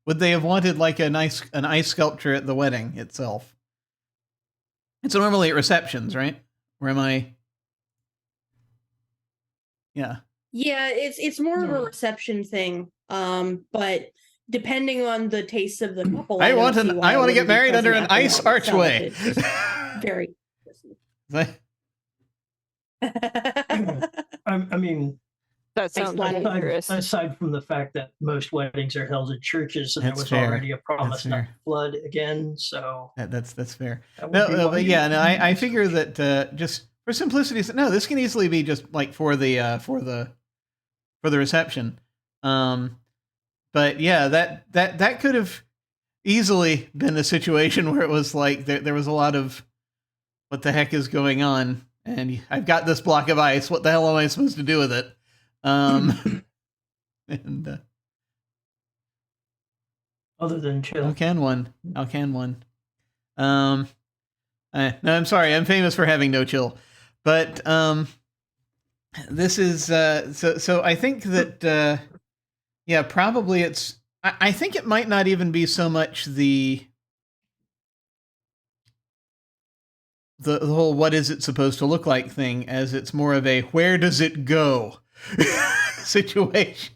Would they have wanted like an ice sculpture at the wedding itself? It's normally at receptions, right? Or am I? Yeah. Yeah, it's more of a reception thing. But depending on the tastes of the couple, I don't want see why I it want to wouldn't get be married under present an at the ice wedding itself. archway. It's just very. I mean, That sounds Ice latte. dangerous. aside from the fact that most weddings are held in churches, and there That's was fair. already a promise That's not fair. to flood again, so That's fair. that would be No, why but you- yeah, no, I figure that just for simplicity's no, this can easily be just like for the reception. But yeah, that could have easily been a situation where it was like there was a lot of what the heck is going on, and I've got this block of ice. What the hell am I supposed to do with it? And other than chill. how can one? No, I'm sorry. I'm famous for having no chill, but this is so. I think that yeah, probably it's. I think it might not even be so much the whole what is it supposed to look like thing as it's more of a where does it go situation.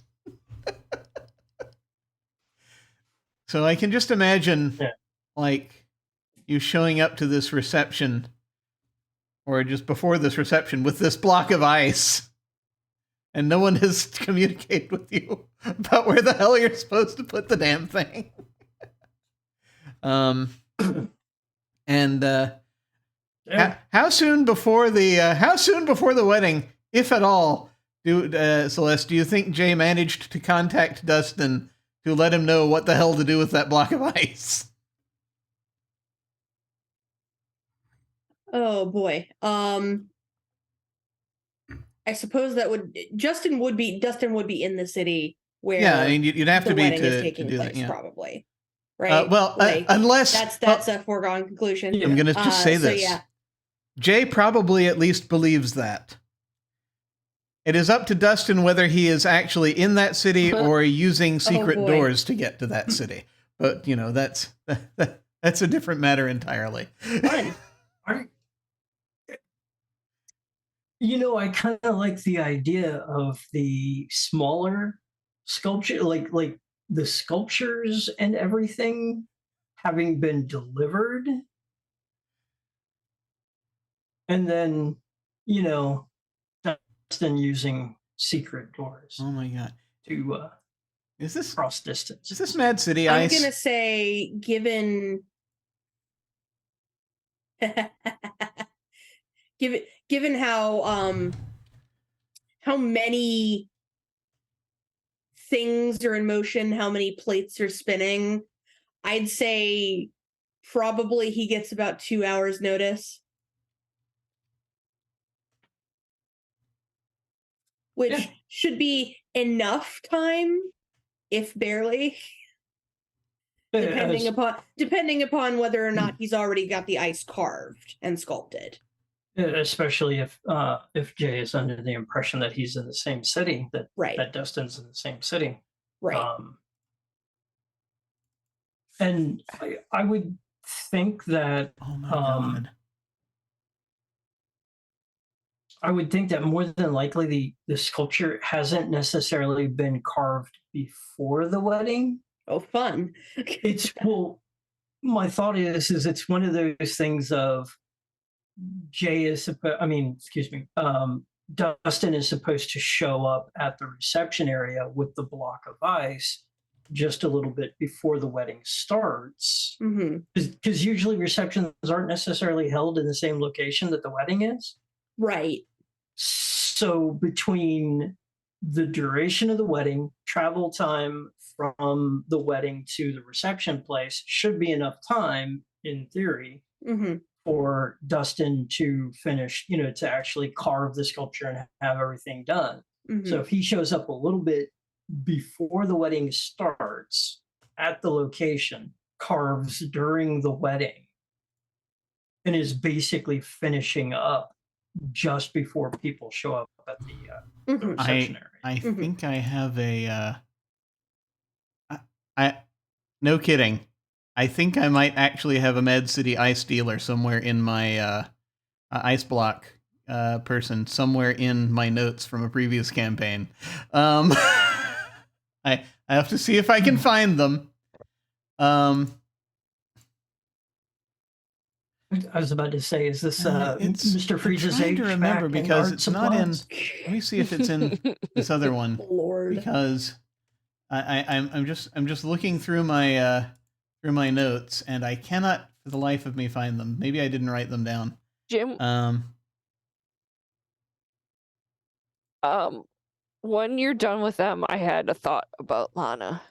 So I can just imagine, like, you showing up to this reception, or just before this reception, with this block of ice, and no one has communicated with you about where the hell you're supposed to put the damn thing. How soon before the wedding, if at all, Celeste, do you think Jay managed to contact Dustin to let him know what the hell to do with that block of ice? Oh boy. I suppose that Dustin would be in the city where Yeah, I mean, you'd have the to be wedding is to taking do place, that. Yeah. probably. Right. Unless that's a foregone conclusion. I'm gonna just say this. So yeah. Jay probably at least believes that. It is up to Dustin whether he is actually in that city or using secret doors to get to that city. But, you know, that's a different matter entirely. Fun. You know, I kind of like the idea of the smaller sculpture, like the sculptures and everything having been delivered. And then, you know, Dustin using secret doors Oh my god. to Is this cross distance. Is this Mad City I'm Ice? gonna say, given how many things are in motion, how many plates are spinning, I'd say probably he gets about 2 hours notice. Which should be enough time, if barely. Depending upon whether or not he's already got the ice carved and sculpted. Especially if Jay is under the impression that he's in the same city, that Dustin's in the same city. Right. And I would think that Oh my god. I would think that more than likely the sculpture hasn't necessarily been carved before the wedding. Oh, fun. My thought is it's one of those things of Dustin is supposed to show up at the reception area with the block of ice just a little bit before the wedding starts. Because usually receptions aren't necessarily held in the same location that the wedding is. Right. So between the duration of the wedding, travel time from the wedding to the reception place should be enough time, in theory, for Dustin to finish, to actually carve the sculpture and have everything done. So if he shows up a little bit before the wedding starts at the location, carves during the wedding, and is basically finishing up just before people show up at the reception area. I think I have a No kidding. I think I might actually have a Mad City ice dealer somewhere in my ice block person somewhere in my notes from a previous campaign. I have to see if I can find them. I was about to say, is this Mr. Freeze's I'm trying to remember because it's not in. Supplies? Let me see if it's in this other one Lord. because I'm just looking through my notes and I cannot for the life of me find them. Maybe I didn't write them down. Jim, when you're done with them, I had a thought about Lana,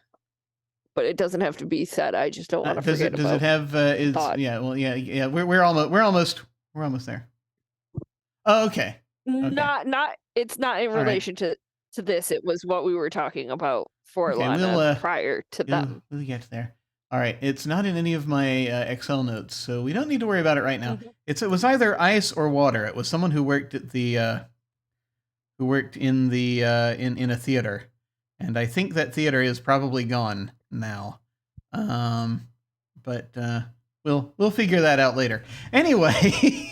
but it doesn't have to be said. I just don't want to forget does it have? thought. Yeah. Well, yeah. We're almost there. Oh, okay. Not. It's not in All right. relation to this. It was what we were talking about for Okay, Lana prior to them. We'll get there. All right. It's not in any of my Excel notes, so we don't need to worry about it right now. Mhm. It was either ice or water. It was someone who worked at the who worked in the in a theater, and I think that theater is probably gone now. But we'll figure that out later. Anyway,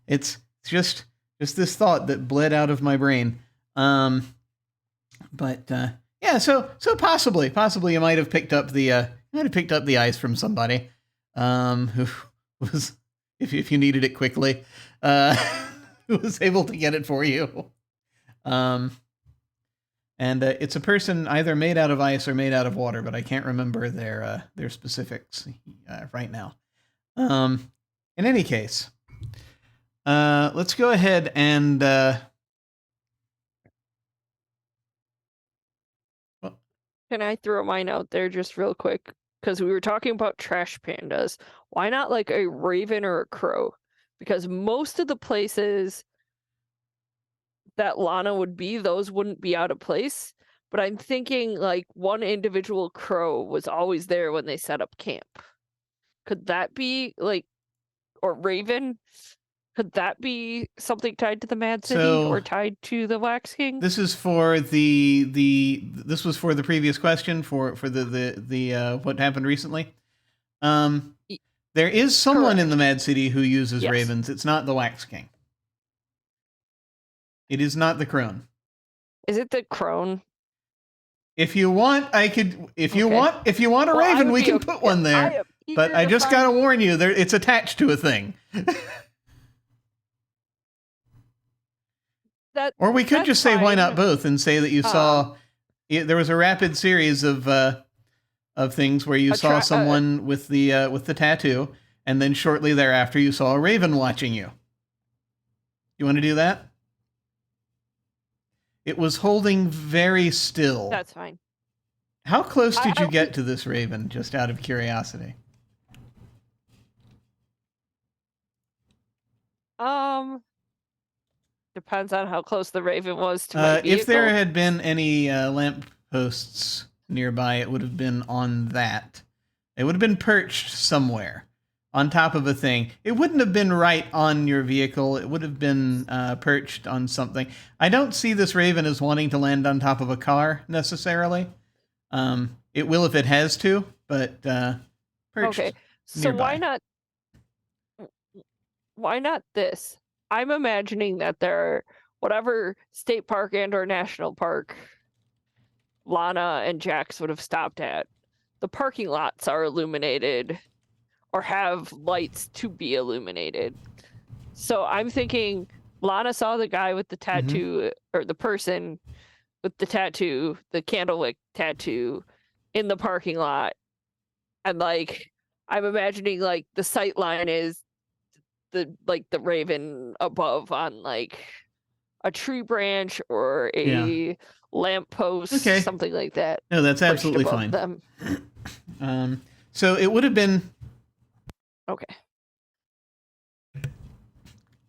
it's just this thought that bled out of my brain. But yeah, so possibly you might have picked up the ice from somebody who was, if you needed it quickly, who was able to get it for you. And it's a person either made out of ice or made out of water, but I can't remember their specifics right now. In any case, let's go ahead and Can I throw mine out there just real quick? Because we were talking about trash pandas. Why not like a raven or a crow? Because most of the places that Lana would be, those wouldn't be out of place. But I'm thinking like one individual crow was always there when they set up camp. Could that be like, or raven? Could that be something tied to the Mad City or tied to the Wax King? This is for this was for the previous question for the what happened recently. There is someone in the Mad City who uses ravens. It's not the Wax King. It is not the crone. Is it the crone? If you want, I could. If you want a raven, we can put one there. But I just gotta warn you, it's attached to a thing. Or we could just say why not both and say that you saw there was a rapid series of things where you saw someone with the tattoo, and then shortly thereafter you saw a raven watching you. You want to do that? It was holding very still. That's fine. How close did you get to this raven, just out of curiosity? Depends on how close the raven was to my vehicle. If there had been any lamp posts nearby, it would have been on that. It would have been perched somewhere on top of a thing. It wouldn't have been right on your vehicle. It would have been perched on something. I don't see this raven as wanting to land on top of a car necessarily. It will if it has to, but perched okay. So nearby. why not this? I'm imagining that there, whatever state park and or national park Lana and Jax would have stopped at, the parking lots are illuminated or have lights to be illuminated. So I'm thinking Lana saw the guy with the tattoo, or the person with the tattoo, the candlewick tattoo, in the parking lot. And like, I'm imagining like the sight line is the raven above on like a tree branch or a lamppost, something like that. No, that's absolutely fine. Them. So it would have been okay.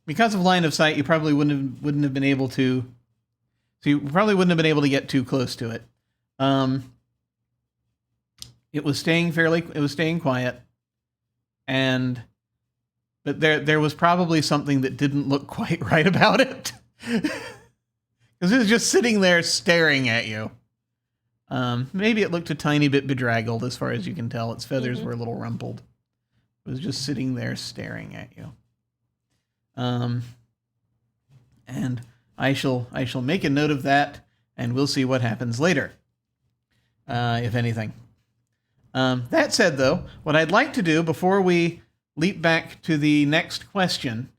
Because of line of sight, you probably wouldn't have been able to. So you probably wouldn't have been able to get too close to it. It was staying quiet, but there was probably something that didn't look quite right about it, because it was just sitting there staring at you. Maybe it looked a tiny bit bedraggled as far as you can tell. Its feathers Mhm. were a little rumpled. It was just sitting there staring at you. And I shall make a note of that, and we'll see what happens later, if anything. That said, though, what I'd like to do before we leap back to the next question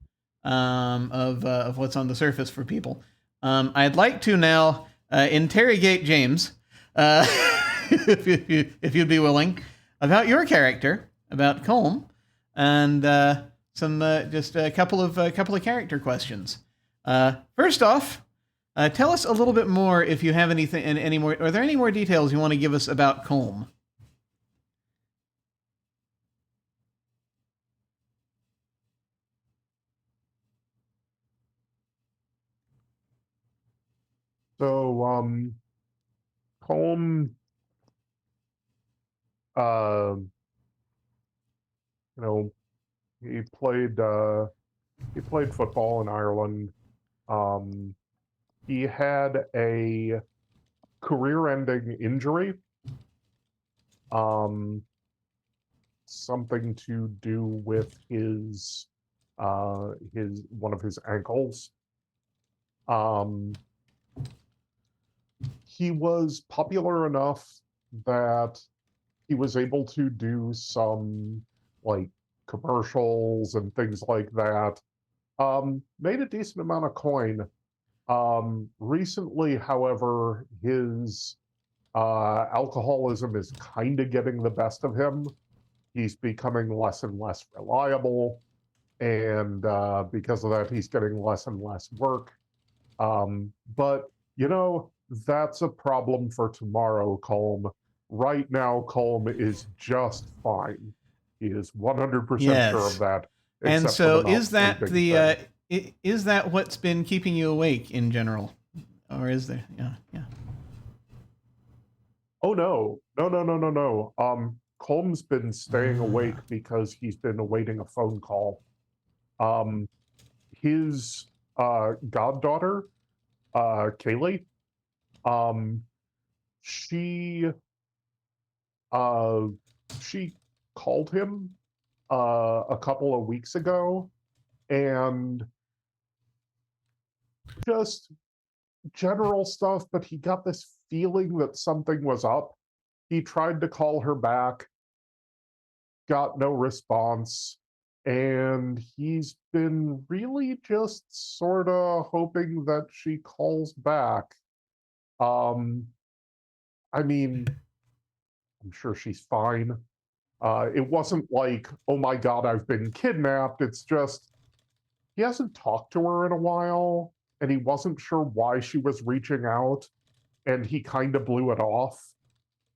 of what's on the surface for people, I'd like to now interrogate James, if you'd be willing, about your character, about Colm, and some just a couple of character questions. First off, tell us a little bit more if you have anything, any more. Are there any more details you want to give us about Colm? So, Colm, uh, you know, he played football in Ireland. He had a career-ending injury, something to do with his one of his ankles. He was popular enough that he was able to do some like commercials and things like that. Made a decent amount of coin. Recently, however, his alcoholism is kind of getting the best of him. He's becoming less and less reliable, and because of that, he's getting less and less work. But that's a problem for tomorrow, Colm. Right now, Colm is just fine. He is 100% sure of that. And except for so, the not is that sleeping the thing. is that what's been keeping you awake in general, or is there? Yeah. Oh no. No. Colm's been staying awake because he's been awaiting a phone call. His goddaughter, Kaylee, she she called him a couple of weeks ago, and just general stuff, but he got this feeling that something was up. He tried to call her back, got no response, and he's been really just sort of hoping that she calls back. I mean, I'm sure she's fine. It wasn't like, oh my God, I've been kidnapped. It's just, he hasn't talked to her in a while, and he wasn't sure why she was reaching out, and he kind of blew it off.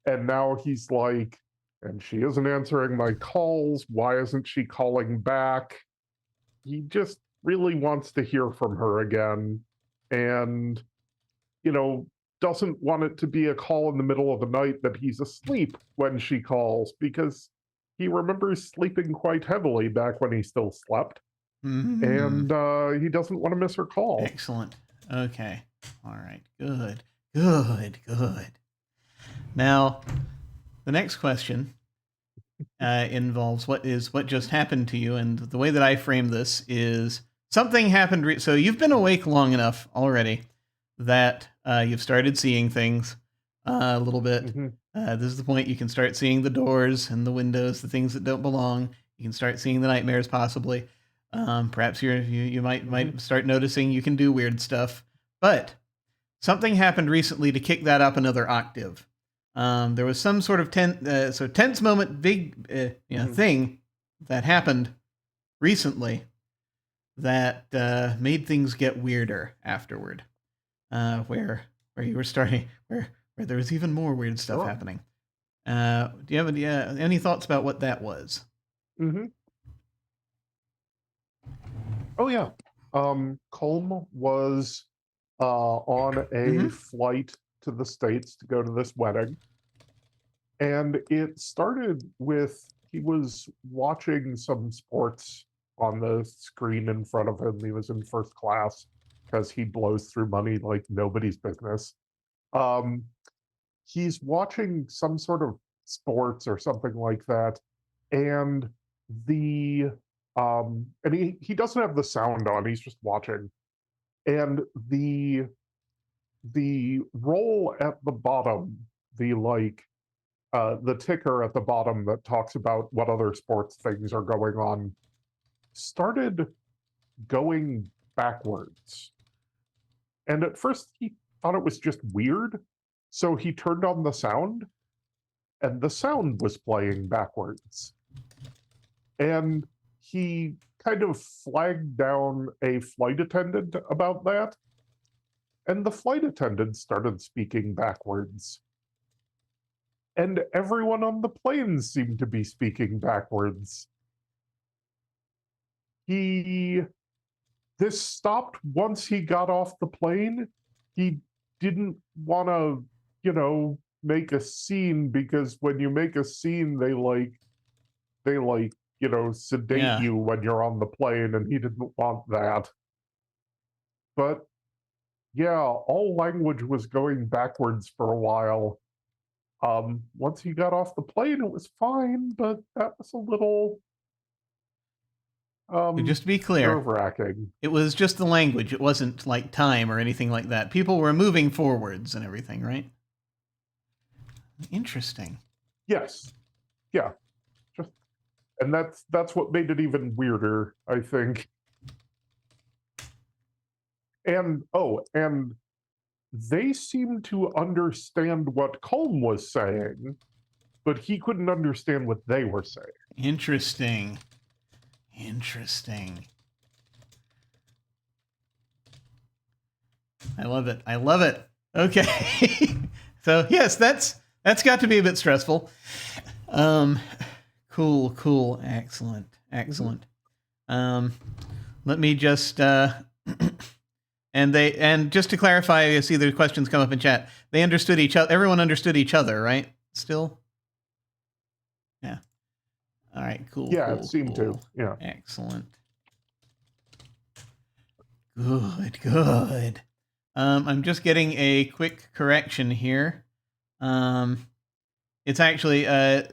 And now he's like, and she isn't answering my calls. Why isn't she calling back? He just really wants to hear from her again. And, doesn't want it to be a call in the middle of the night that he's asleep when she calls, because he remembers sleeping quite heavily back when he still slept. And he doesn't want to miss her call. Excellent. Okay. All right. Good. Now, the next question involves what just happened to you, and the way that I frame this is something happened. So you've been awake long enough already that you've started seeing things a little bit. Mm-hmm. This is the point you can start seeing the doors and the windows, the things that don't belong. You can start seeing the nightmares, possibly. Perhaps you might start noticing you can do weird stuff. But something happened recently to kick that up another octave. There was some sort of tense moment, big thing that happened recently that made things get weirder afterward. Where you were starting, where there was even more weird stuff happening. Do you have any thoughts about what that was? Mm-hmm. Oh yeah. Colm was on a flight to the States to go to this wedding. And it started with, he was watching some sports on the screen in front of him. He was in first class because he blows through money like nobody's business. he's watching some sort of sports or something like that, and he doesn't have the sound on, he's just watching. And the roll at the bottom, the ticker at the bottom that talks about what other sports things are going on, started going backwards. And at first he thought it was just weird, so he turned on the sound, and the sound was playing backwards. And he kind of flagged down a flight attendant about that, and the flight attendant started speaking backwards. And everyone on the plane seemed to be speaking backwards. This stopped once he got off the plane. He didn't want to, make a scene, because when you make a scene, they sedate you when you're on the plane, and he didn't want that. But yeah, all language was going backwards for a while. Once he got off the plane, it was fine, but that was a little just to be clear, nerve-wracking. It was just the language. It wasn't like time or anything like that. People were moving forwards and everything, right? Interesting. Yes. Yeah. And that's what made it even weirder, I think. And they seemed to understand what Colm was saying, but he couldn't understand what they were saying. Interesting. I love it. Okay. So yes, that's got to be a bit stressful. Cool. Excellent. Let me just and just to clarify, I see the questions come up in chat. They understood each other. Everyone understood each other, right? Still? Yeah. All right, cool. Yeah, cool, it seemed cool. to. Yeah. Excellent. Good. I'm just getting a quick correction here. It's actually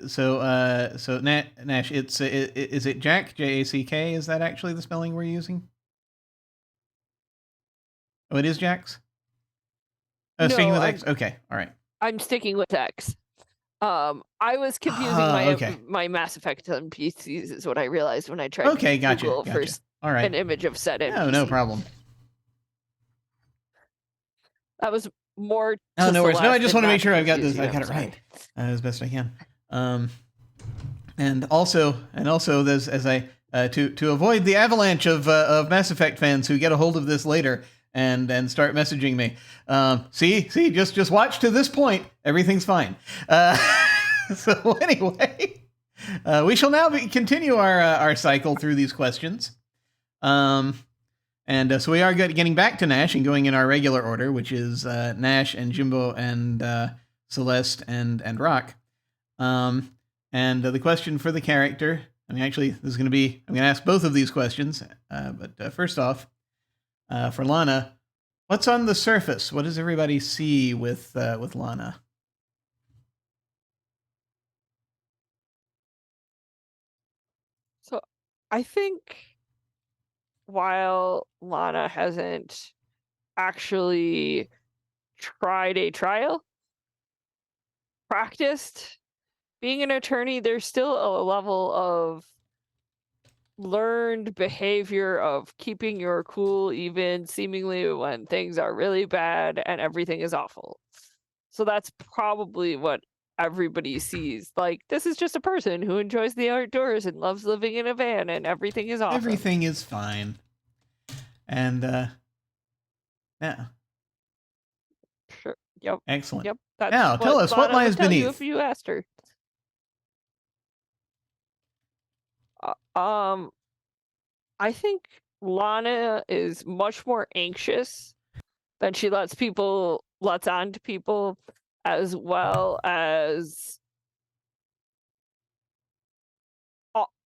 so Nash. Is it Jack, J-A-C-K? Is that actually the spelling we're using? Oh, it is Jack's. Oh, No, sticking with X. Okay, all right. I'm sticking with X. I was confusing my Mass Effect NPCs is what I realized when I tried to Google gotcha. first All right. an image of said NPC. No problem. That was more. Oh, no worries. No, I just want to make sure I've got this. I got it right as best I can. And also, there's as I to avoid the avalanche of Mass Effect fans who get a hold of this later and start messaging me. See, just watch to this point. Everything's fine. So anyway, we shall now continue our cycle through these questions. And so we are getting back to Nash and going in our regular order, which is Nash and Jimbeaux and Celeste and Rrok. And the question for the character, actually, this is going to be, I'm going to ask both of these questions. But first off, for Lana, what's on the surface? What does everybody see with Lana? So I think while Lana hasn't actually tried a trial, practiced being an attorney, there's still a level of learned behavior of keeping your cool even seemingly when things are really bad and everything is awful. So that's probably what everybody sees. Like, this is just a person who enjoys the outdoors and loves living in a van and everything is awesome. Everything is fine. And yeah. Sure. Yep. Excellent. Yep. That's now, tell us what lies beneath. If you asked her. I think Lana is much more anxious than she lets on to people, as well as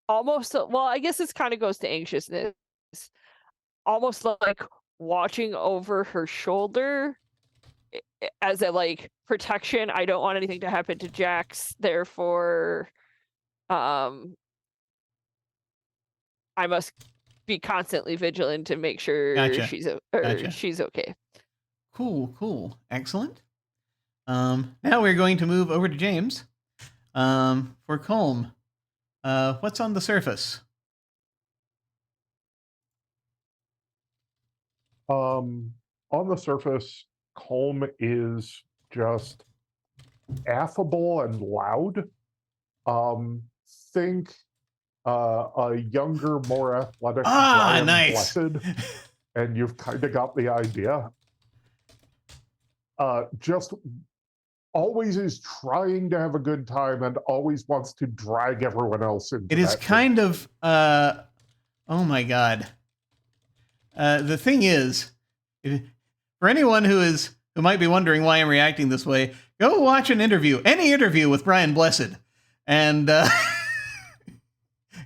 almost, well, I guess this kind of goes to anxiousness, almost like watching over her shoulder as a like protection. I don't want anything to happen to Jax. Therefore, I must be constantly vigilant to make sure Gotcha. she's okay. Cool. Excellent. Now we're going to move over to James. For Colm, what's on the surface? On the surface, Colm is just affable and loud. Think a younger, more athletic Brian nice. Blessed, and you've kind of got the idea. Just always is trying to have a good time and always wants to drag everyone else into it. Is kind of, oh my God. The thing is, for anyone who might be wondering why I'm reacting this way, go watch any interview with Brian Blessed, and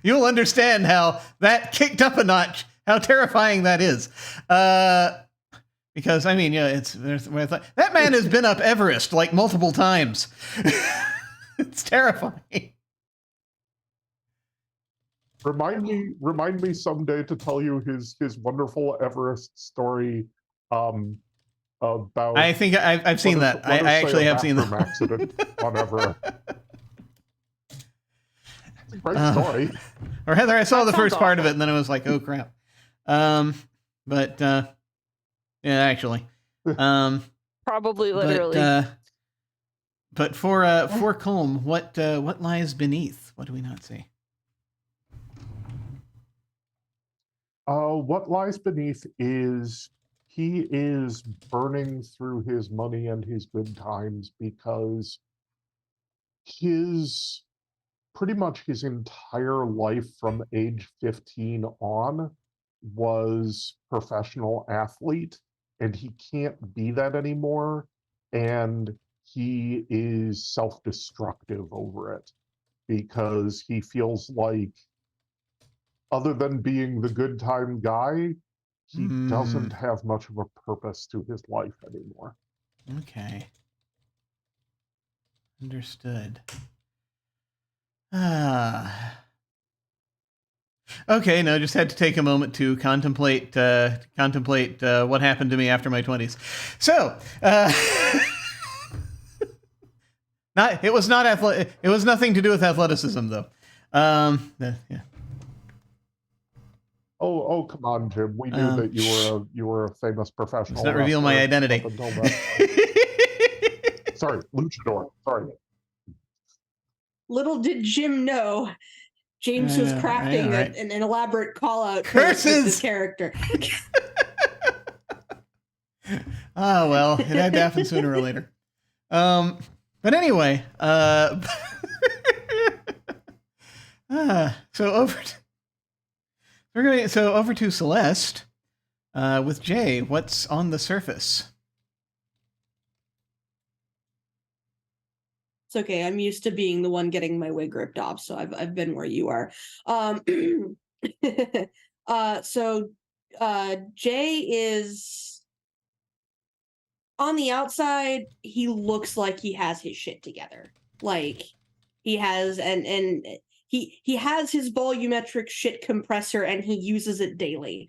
you'll understand how that kicked up a notch, how terrifying that is. Because I mean, that man has been up Everest like multiple times. It's terrifying. Remind me someday to tell you his wonderful Everest story about. I think I've seen that. I actually have seen that accident on Everest. It's a great story. Or rather, I saw the first part of it, and then I was like, "Oh crap!" But yeah, actually, probably literally. But for Colm, what lies beneath? What do we not see? What lies beneath is he is burning through his money and his good times because pretty much his entire life from age 15 on was professional athlete, and he can't be that anymore, and he is self-destructive over it because he feels like, other than being the good time guy, he doesn't have much of a purpose to his life anymore. Okay. Understood. Okay, no, just had to take a moment to contemplate what happened to me after my 20s. So, it was nothing to do with athleticism, though. Yeah. Oh, come on, Jim. We knew that you were a famous professional. Let's not reveal my identity. Sorry, luchador. Sorry. Little did Jim know, James was crafting an elaborate call out curses with this character. Well, it had to happen sooner or later. But anyway, so over to Celeste with Jay. What's on the surface? It's okay. I'm used to being the one getting my wig ripped off, so I've been where you are. Jay is on the outside. He looks like he has his shit together. Like he has he has his volumetric shit compressor and he uses it daily.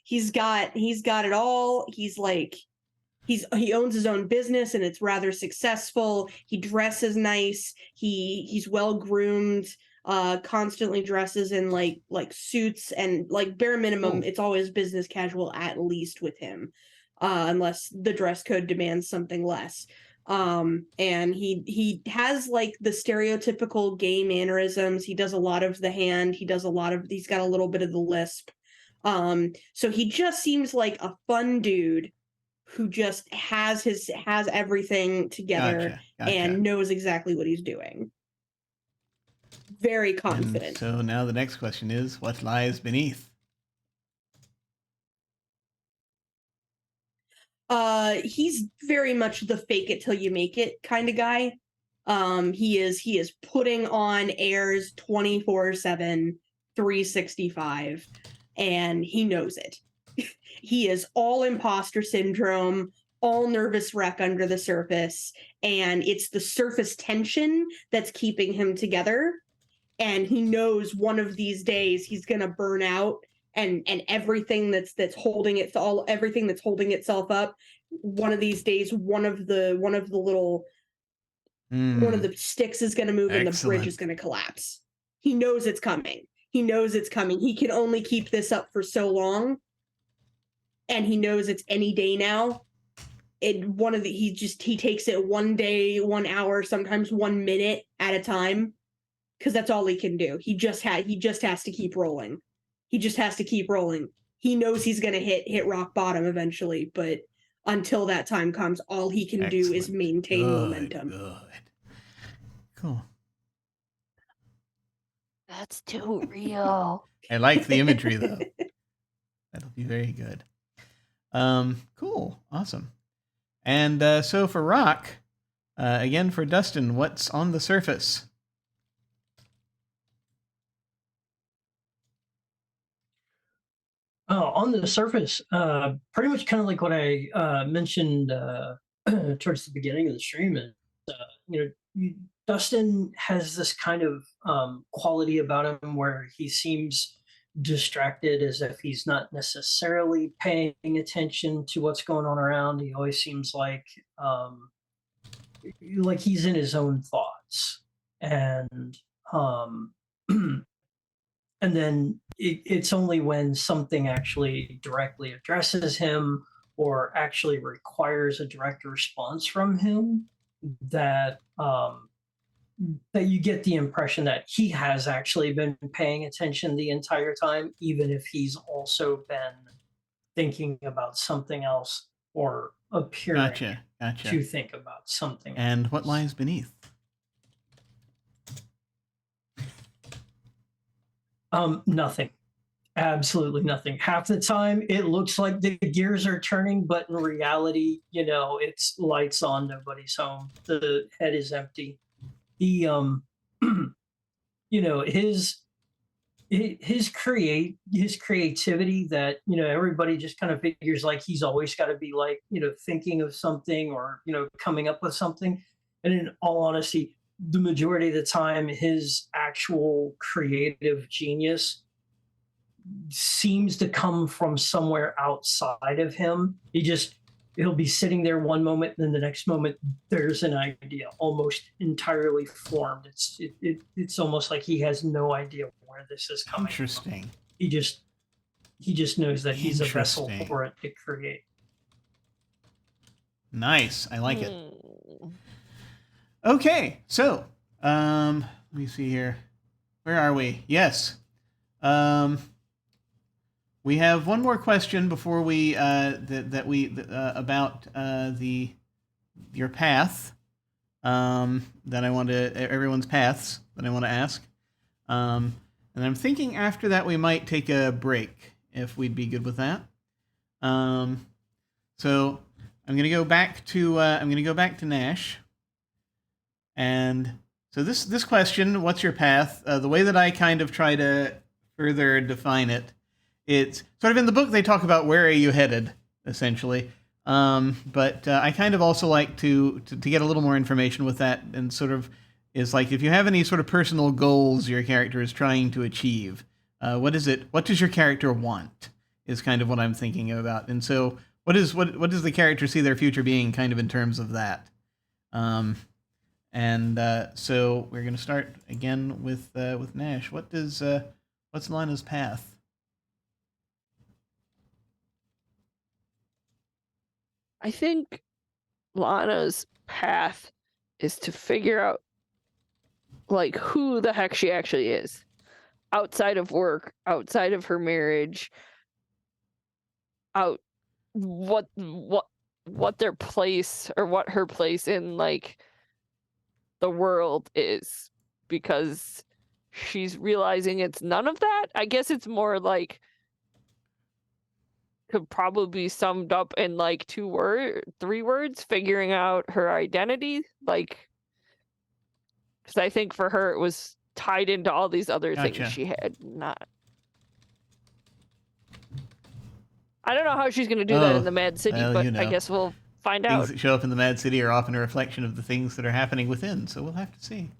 He's got it all. He's like he owns his own business and it's rather successful. He dresses nice. He's well groomed. Constantly dresses in like suits and like bare minimum. It's always business casual at least with him, unless the dress code demands something less. And he has like the stereotypical gay mannerisms. He does a lot of the hand. He's got a little bit of the lisp. So he just seems like a fun dude who just has everything together. Gotcha. And knows exactly what he's doing. Very confident. And so now the next question is, what lies beneath? He's very much the fake it till you make it kind of guy. He is putting on airs 24/7, 365, and he knows it. He is all imposter syndrome, all nervous wreck under the surface, and it's the surface tension that's keeping him together. And he knows one of these days he's gonna burn out, and everything that's holding it all, everything that's holding itself up. One of these days, one of the little one of the sticks is gonna move, and the bridge is gonna collapse. He knows it's coming. He knows it's coming. He can only keep this up for so long, and he knows it's any day now. He takes it one day, 1 hour, sometimes 1 minute at a time, because that's all he can do. He just has to keep rolling. He just has to keep rolling. He knows he's gonna hit rock bottom eventually, but until that time comes, all he can do is maintain momentum. Good. Cool. That's too real. I like the imagery though. That'll be very good. Cool. Awesome. And so for Rrok, again for Dustin, what's on the surface? On the surface, pretty much kind of like what I mentioned towards the beginning of the stream. And Dustin has this kind of quality about him where he seems distracted, as if he's not necessarily paying attention to what's going on around. He always seems like he's in his own thoughts, and and then it's only when something actually directly addresses him or actually requires a direct response from him that that you get the impression that he has actually been paying attention the entire time, even if he's also been thinking about something else or appearing to think about something And else. what lies beneath? Nothing. Absolutely nothing. Half the time it looks like the gears are turning, but in reality, it's lights on, nobody's home. The head is empty. He his creativity that everybody just kind of figures like he's always got to be like thinking of something or coming up with something, and in all honesty, the majority of the time his actual creative genius seems to come from somewhere outside of him. He'll be sitting there one moment, and then the next moment there's an idea almost entirely formed. It's almost like he has no idea where this is coming Interesting. from. He just knows that he's a vessel for it to create. Nice. I like it. Okay, so let me see here. Where are we? Yes. We have one more question before we about your path that I want to everyone's paths that I want to ask, and I'm thinking after that we might take a break if we'd be good with that. So I'm gonna go back to Nash, and so this question, what's your path? The way that I kind of try to further define it. It's sort of in the book they talk about where are you headed, essentially. But I kind of also like to get a little more information with that, and sort of is like if you have any sort of personal goals your character is trying to achieve, what does your character want is kind of what I'm thinking about. And so what does the character see their future being kind of in terms of that? So we're going to start again with Nash. What's Lana's path? I think Lana's path is to figure out like who the heck she actually is outside of work, outside of her marriage, what their place or what her place in like the world is, because she's realizing it's none of that. I guess it's more like could probably be summed up in like 3 words, figuring out her identity, like, because I think for her it was tied into all these other things she had not. I don't know how she's going to do that in the Mad City, but I guess we'll find things out. that show up in the Mad City are often a reflection of the things that are happening within. So we'll have to see.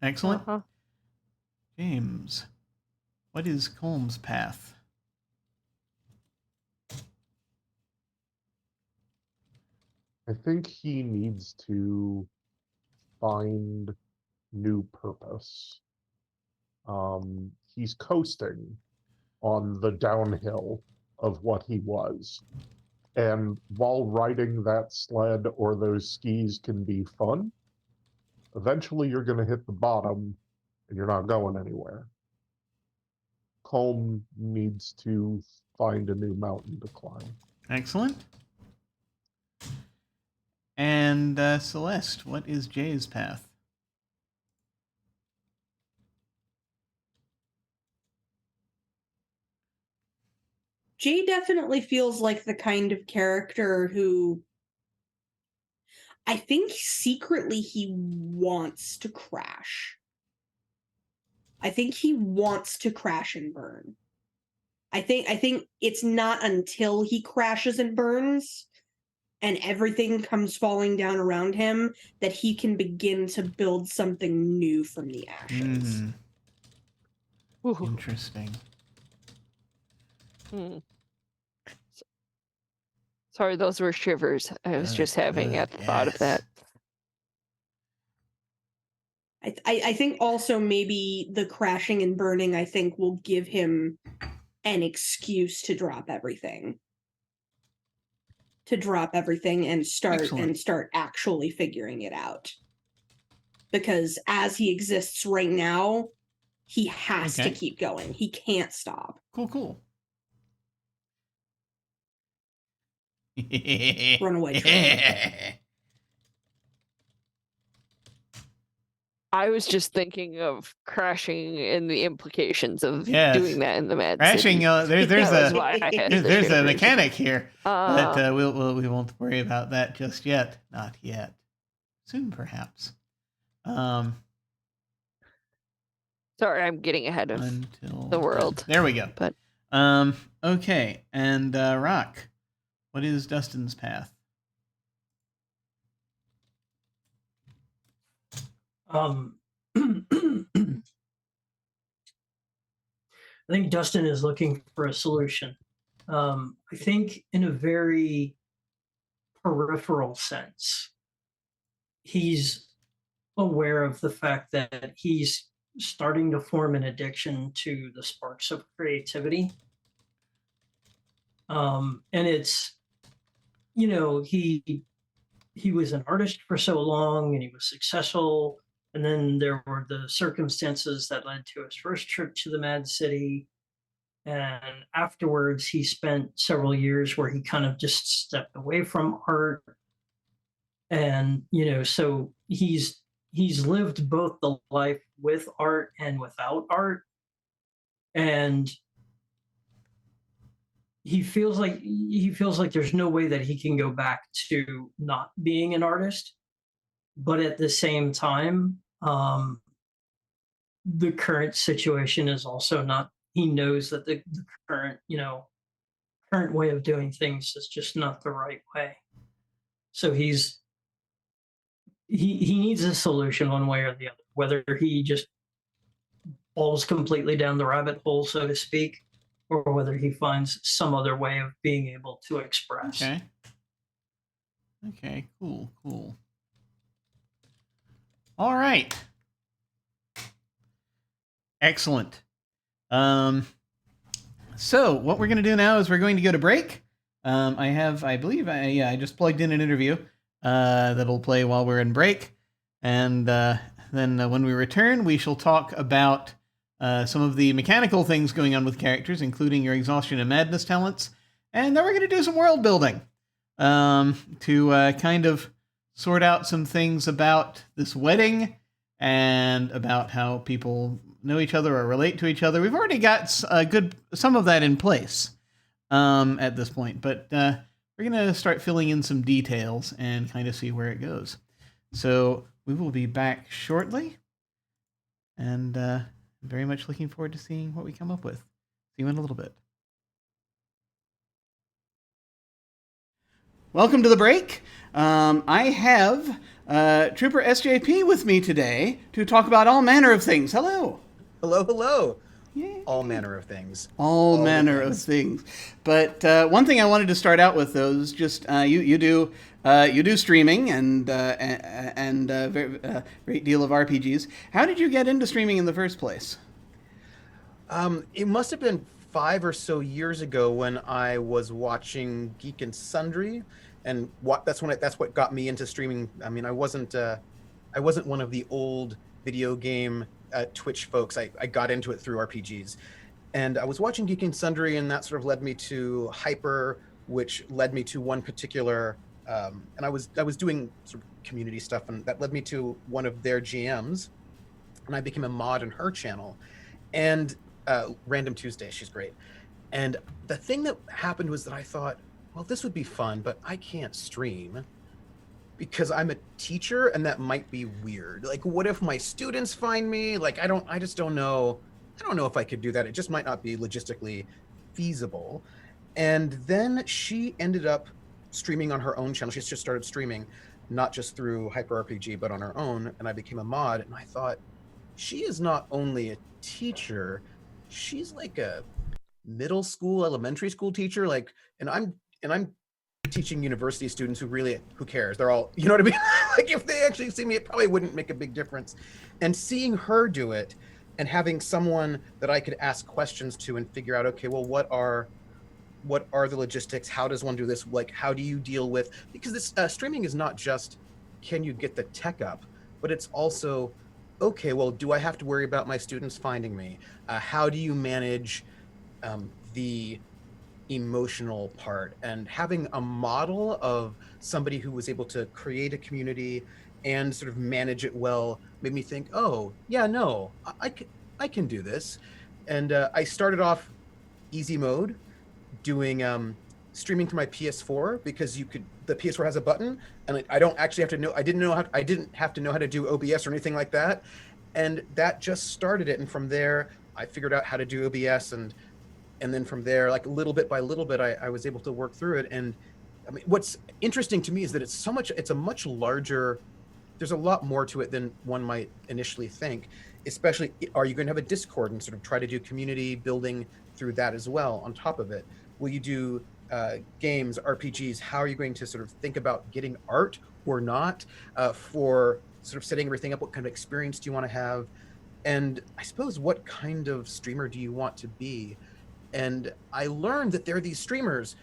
Excellent. Uh-huh. James, what is Colm's path? I think he needs to find new purpose. He's coasting on the downhill of what he was. And while riding that sled or those skis can be fun, eventually you're going to hit the bottom and you're not going anywhere. Colm needs to find a new mountain to climb. Excellent. And Celeste, what is Jay's path? Jay definitely feels like the kind of character who I think secretly he wants to crash. I think he wants to crash and burn. I think it's not until he crashes and burns and everything comes falling down around him that he can begin to build something new from the ashes. Ooh. Interesting. Sorry, those were shivers. I was just having at the thought of that. I think also maybe the crashing and burning, I think, will give him an excuse to drop everything. And start actually figuring it out. Because as he exists right now, he has to keep going. He can't stop. Cool. Runaway train. I was just thinking of crashing and the implications of doing that in the Mad Crashing, City. there's a mechanic here, but we won't worry about that just yet. Not yet. Soon, perhaps. Sorry, I'm getting ahead of the world. There we go. But okay, and Rrok, what is Dustin's path? I think Dustin is looking for a solution. I think in a very peripheral sense, he's aware of the fact that he's starting to form an addiction to the sparks of creativity. And it's, he was an artist for so long and he was successful. And then there were the circumstances that led to his first trip to the Mad City. And afterwards, he spent several years where he kind of just stepped away from art. And, so he's lived both the life with art and without art. And he feels like there's no way that he can go back to not being an artist. But at the same time, the current situation is also not, he knows that the current way of doing things is just not the right way. So he needs a solution one way or the other, whether he just falls completely down the rabbit hole, so to speak, or whether he finds some other way of being able to express. Okay, cool. All right. Excellent. So what we're going to do now is we're going to go to break. I just plugged in an interview that'll play while we're in break. And then when we return, we shall talk about some of the mechanical things going on with characters, including your exhaustion and madness talents. And then we're going to do some world building to kind of sort out some things about this wedding and about how people know each other or relate to each other. We've already got some of that in place at this point, but we're going to start filling in some details and kind of see where it goes. So we will be back shortly, and very much looking forward to seeing what we come up with. See you in a little bit. welcome to the break. I have Trooper SJP with me today to talk about all manner of things. Hello. Hello, hello. Yay. All manner of things. All manner of things. But one thing I wanted to start out with, though, is just you do streaming and a great deal of RPGs. How did you get into streaming in the first place? It must have been 5 or so years ago when I was watching Geek and Sundry, and that's what got me into streaming. I mean, I wasn't one of the old video game Twitch folks. I got into it through RPGs, and I was watching Geek and Sundry, and that sort of led me to Hyper, which led me to one particular. And I was doing sort of community stuff, and that led me to one of their GMs, and I became a mod in her channel, and Random Tuesday, she's great. And the thing that happened was that I thought, well, this would be fun, but I can't stream because I'm a teacher, and that might be weird. Like, what if my students find me? Like, I just don't know. I don't know if I could do that. It just might not be logistically feasible. And then she ended up streaming on her own channel. She's just started streaming, not just through Hyper RPG, but on her own. And I became a mod, and I thought, she is not only a teacher, she's like a middle school, elementary school teacher. Like, and I'm teaching university students who cares? They're all, you know what I mean? Like, if they actually see me, it probably wouldn't make a big difference. And seeing her do it and having someone that I could ask questions to and figure out, okay, well, what are the logistics? How does one do this? Like, how do you deal with, because this streaming is not just, can you get the tech up, but it's also, okay, well, do I have to worry about my students finding me? How do you manage the emotional part? And having a model of somebody who was able to create a community and sort of manage it well made me think, oh, yeah, no, I can do this. And I started off easy mode, doing streaming through my PS4, because the PS4 has a button, and I don't actually have to know. I didn't have to know how to do OBS or anything like that, and that just started it. And from there, I figured out how to do OBS, and then from there, like little bit by little bit, I was able to work through it. And I mean, what's interesting to me is that it's a much larger. There's a lot more to it than one might initially think. Especially, are you going to have a Discord and sort of try to do community building through that as well on top of it? Will you do games, RPGs? How are you going to sort of think about getting art or not for sort of setting everything up? What kind of experience do you want to have? And I suppose, what kind of streamer do you want to be? And I learned that there are these streamers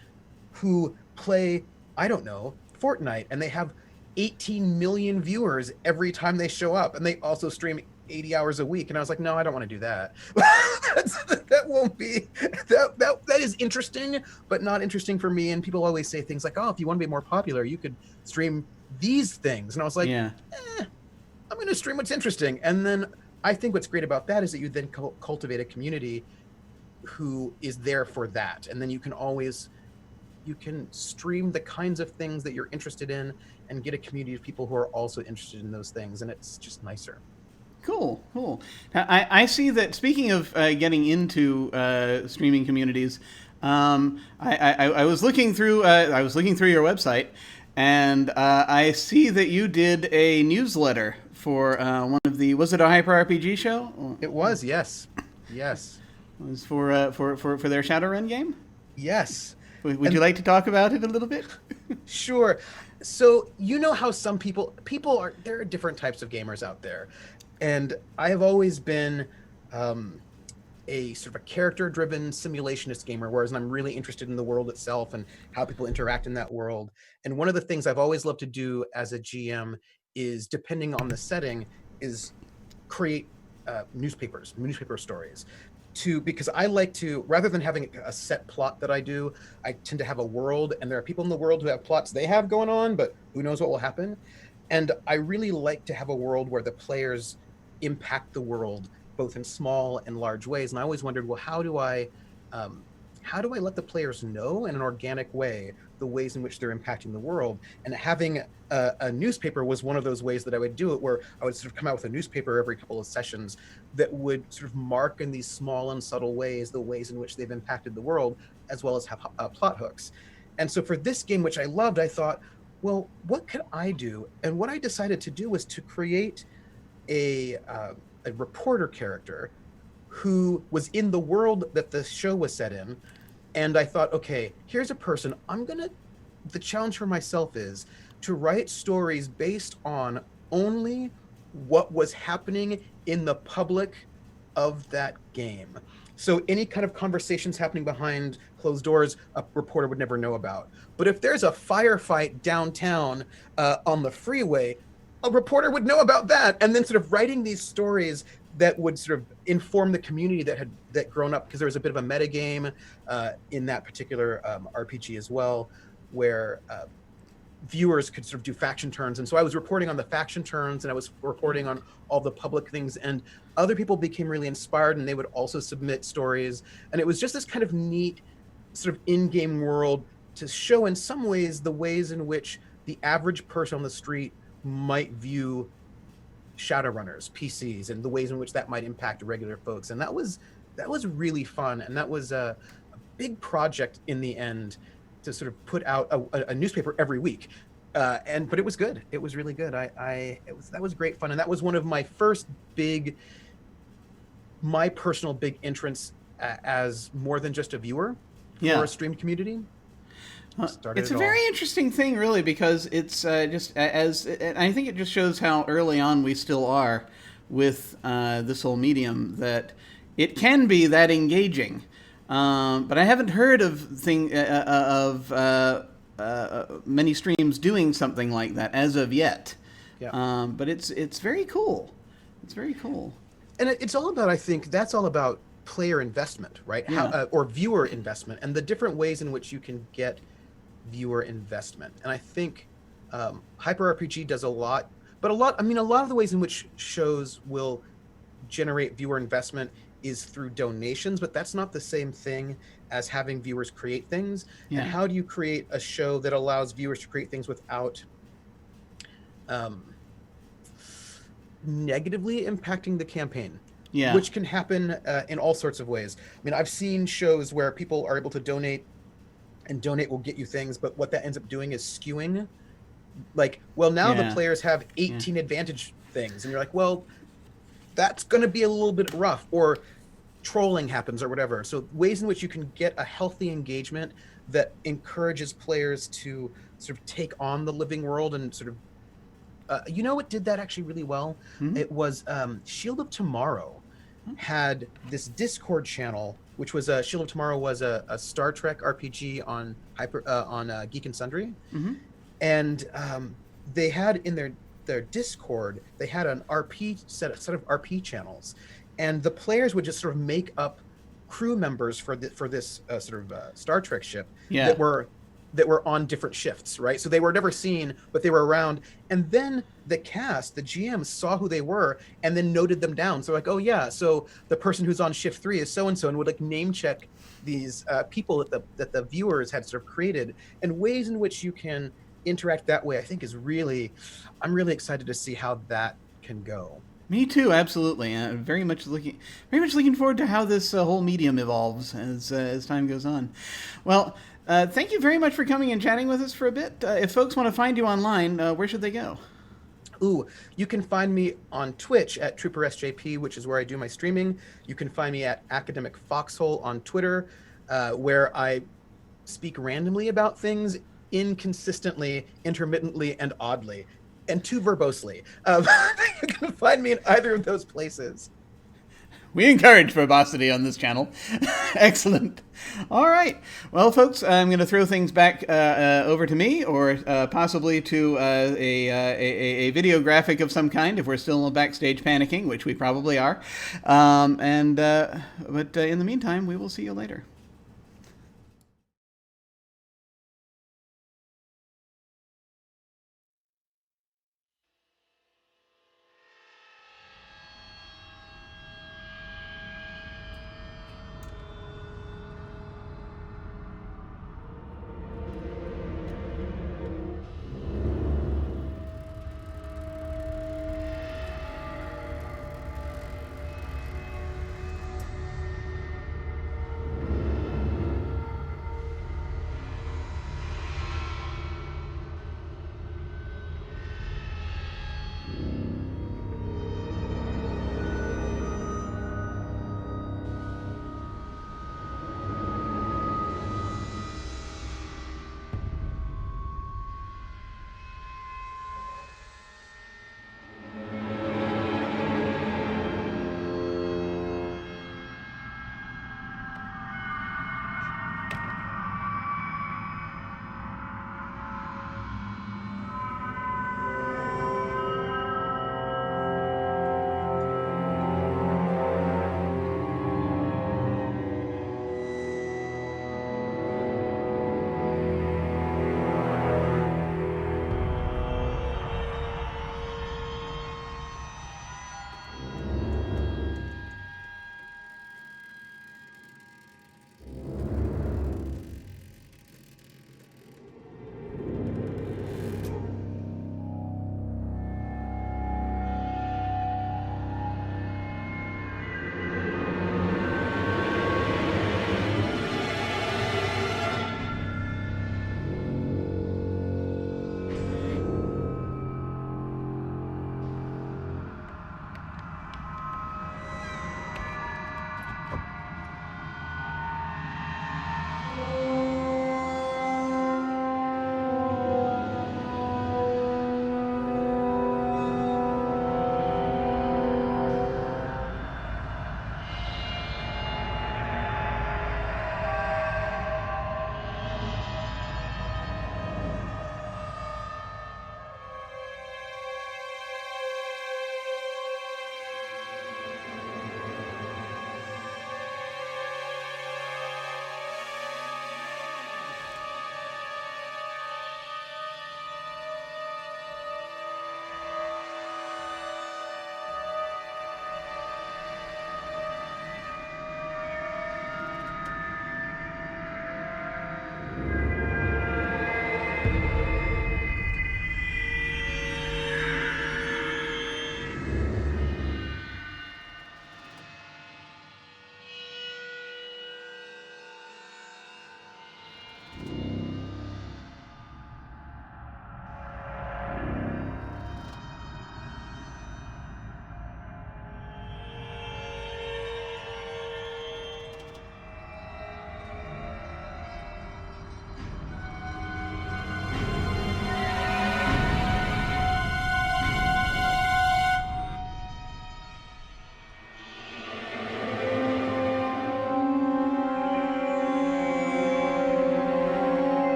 who play, I don't know, Fortnite, and they have 18 million viewers every time they show up, and they also stream 80 hours a week. And I was like, no, I don't want to do that. That won't be, that is interesting, but not interesting for me. And people always say things like, oh, if you want to be more popular, you could stream these things. And I was like, yeah, I'm going to stream what's interesting. And then I think what's great about that is that you then cultivate a community who is there for that. And then you can stream the kinds of things that you're interested in and get a community of people who are also interested in those things. And it's just nicer. Cool. Now, I see that, speaking of getting into streaming communities, I was looking through your website, and I see that you did a newsletter for one of the, was it a Hyper RPG show? It was, yes. It was for their Shadowrun game? Yes. Would you like to talk about it a little bit? Sure. So, you know how some people are, there are different types of gamers out there. And I have always been a sort of a character-driven simulationist gamer, whereas I'm really interested in the world itself and how people interact in that world. And one of the things I've always loved to do as a GM is, depending on the setting, is create newspaper stories. Because I like to, rather than having a set plot that I do, I tend to have a world, and there are people in the world who have plots they have going on, but who knows what will happen. And I really like to have a world where the players impact the world both in small and large ways. And I always wondered, well, how do I let the players know in an organic way the ways in which they're impacting the world? And having a newspaper was one of those ways that I would do it, where I would sort of come out with a newspaper every couple of sessions that would sort of mark in these small and subtle ways the ways in which they've impacted the world, as well as have plot hooks. And so for this game, which I loved, I thought, well, what could I do? And what I decided to do was to create a reporter character who was in the world that the show was set in. And I thought, okay, here's a person. The challenge for myself is to write stories based on only what was happening in the public of that game. So any kind of conversations happening behind closed doors, a reporter would never know about. But if there's a firefight downtown on the freeway, a reporter would know about that. And then sort of writing these stories that would sort of inform the community that grown up, because there was a bit of a metagame in that particular RPG as well, where viewers could sort of do faction turns. And so I was reporting on the faction turns, and I was reporting on all the public things, and other people became really inspired, and they would also submit stories. And it was just this kind of neat sort of in-game world to show in some ways the ways in which the average person on the street might view Shadowrunners, PCs, and the ways in which that might impact regular folks. And that was really fun. And that was a big project in the end, to sort of put out a newspaper every week. But it was good. It was really good. That was great fun. And that was one of my first my personal big entrance as more than just a viewer for a streamed community. It's a very interesting thing, really, because it's just and I think it just shows how early on we still are with this whole medium, that it can be that engaging. But I haven't heard of many streams doing something like that as of yet. Yeah. But it's very cool. It's very cool. And it's all about, I think, that's all about player investment, right? Yeah. Or viewer investment, and the different ways in which you can get viewer investment. And I think Hyper RPG does a lot, but a lot of the ways in which shows will generate viewer investment is through donations, but that's not the same thing as having viewers create things. Yeah. And how do you create a show that allows viewers to create things without negatively impacting the campaign? Yeah. Which can happen in all sorts of ways. I mean, I've seen shows where people are able to donate, and donate will get you things, but what that ends up doing is skewing. Like, well, now the players have 18 advantage things, and you're like, well, that's going to be a little bit rough, or trolling happens or whatever. So ways in which you can get a healthy engagement that encourages players to sort of take on the living world and sort of, what did that actually really well? Mm-hmm. It was Shield of Tomorrow had this Discord channel, which was Shield of Tomorrow was a Star Trek RPG on Geek and Sundry. Mm-hmm. And they had in their Discord, they had an RP set of RP channels, and the players would just sort of make up crew members for this sort of Star Trek ship that were on different shifts, right? So they were never seen, but they were around. And then the cast, the GMs, saw who they were and then noted them down. So like, oh yeah, so the person who's on shift 3 is so-and-so, and would like name check these people that the viewers had sort of created. And ways in which you can interact that way, I think I'm really excited to see how that can go. Me too, absolutely. Very much looking forward to how this whole medium evolves as time goes on. Well, thank you very much for coming and chatting with us for a bit. If folks want to find you online, where should they go? Ooh, you can find me on Twitch at TrooperSJP, which is where I do my streaming. You can find me at Academic Foxhole on Twitter, where I speak randomly about things, inconsistently, intermittently, and oddly, and too verbosely. You can find me in either of those places. We encourage verbosity on this channel. Excellent. All right. Well, folks, I'm going to throw things back over to me, or possibly to a video graphic of some kind, if we're still backstage panicking, which we probably are. But in the meantime, we will see you later.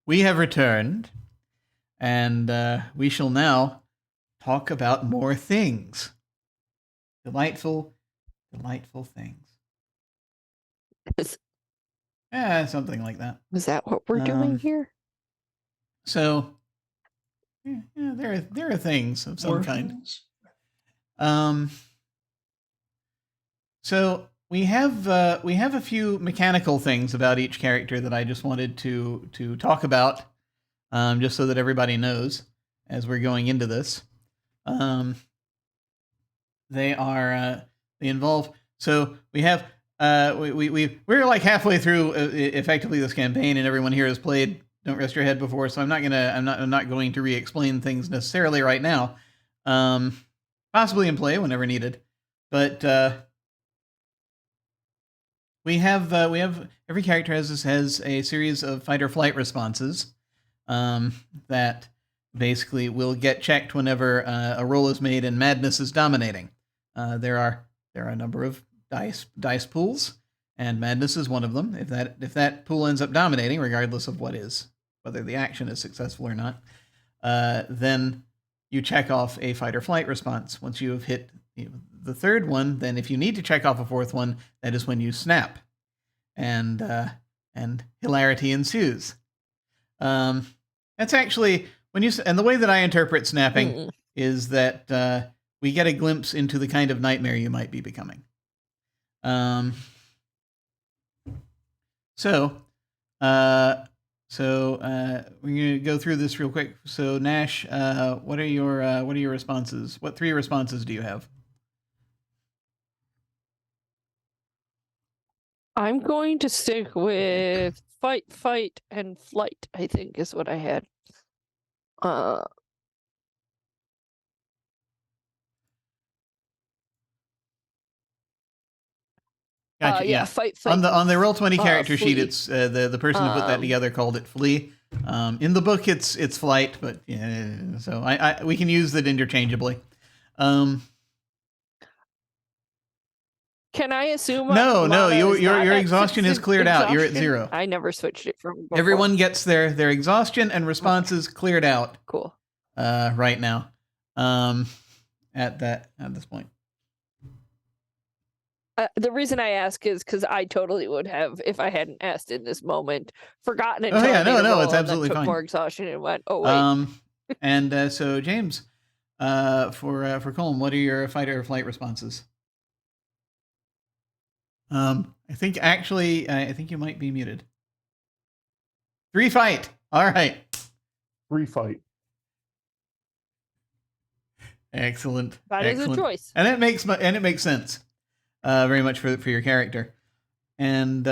we have returned, and we shall now talk about more things. Delightful, delightful things. Yeah, something like that. Is that what we're doing here? So, yeah, there are things of some kind. Orphans? So we have a few mechanical things about each character that I just wanted to talk about, just so that everybody knows as we're going into this. They involve. So we have we're like halfway through effectively this campaign, and everyone here has played Don't Rest Your Head before, so I'm not going to re-explain things necessarily right now. Possibly in play whenever needed, but we have every character has a series of fight or flight responses that basically will get checked whenever a roll is made and madness is dominating. There are a number of dice pools, and madness is one of them. If that pool ends up dominating, regardless of whether the action is successful or not, then you check off a fight or flight response. Once you have hit the third one, then if you need to check off a fourth one, that is when you snap, and hilarity ensues. That's actually and the way that I interpret snapping is that we get a glimpse into the kind of nightmare you might be becoming. So we're gonna go through this real quick. So Nash, what are your responses? What 3 responses do you have? I'm going to stick with fight, and flight, I think is what I had. Gotcha. Yeah. Fight. On the Roll20 character sheet, flee. it's the person who put that together called it flee. In the book, it's flight, but yeah, so we can use it interchangeably. Can I assume? No, Lana your is not at exhaustion is 6 cleared out. You're at exhaustion? 0. I never switched it from before. Everyone gets their exhaustion and responses cleared out. Cool. Right now, at this point. The reason I ask is because I totally would have, if I hadn't asked in this moment, forgotten it. Oh yeah, no, it's absolutely took fine. More exhaustion and went, oh wait. And so James, for Colm, what are your fight or flight responses? I think you might be muted. 3 fight. All right. 3 fight. Excellent. That is a choice. And it makes sense. Very much for your character. And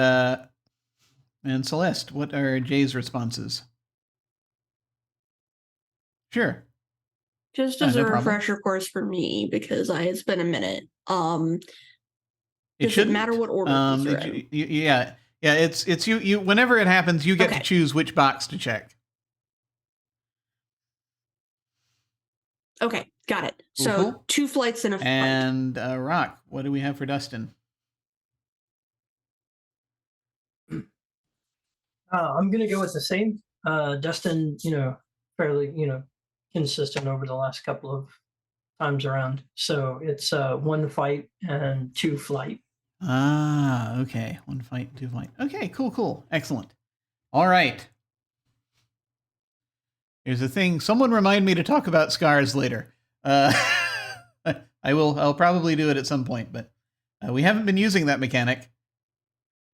Celeste, what are Jay's responses? Sure. Just as no a problem. refresher course for me, because it's been a minute. It Does it shouldn't matter what order these are in? Yeah. It's you. Whenever it happens, you get to choose which box to check. Okay, got it. So 2 flights and a fight. And Rrok, what do we have for Dustin? I'm gonna go with the same. Dustin, fairly, consistent over the last couple of times around. So it's 1 fight and 2 flight. Ah, okay. 1 fight, 2 flight. Okay, cool. Excellent. All right. Here's the thing. Someone remind me to talk about scars later. I'll probably do it at some point, but we haven't been using that mechanic.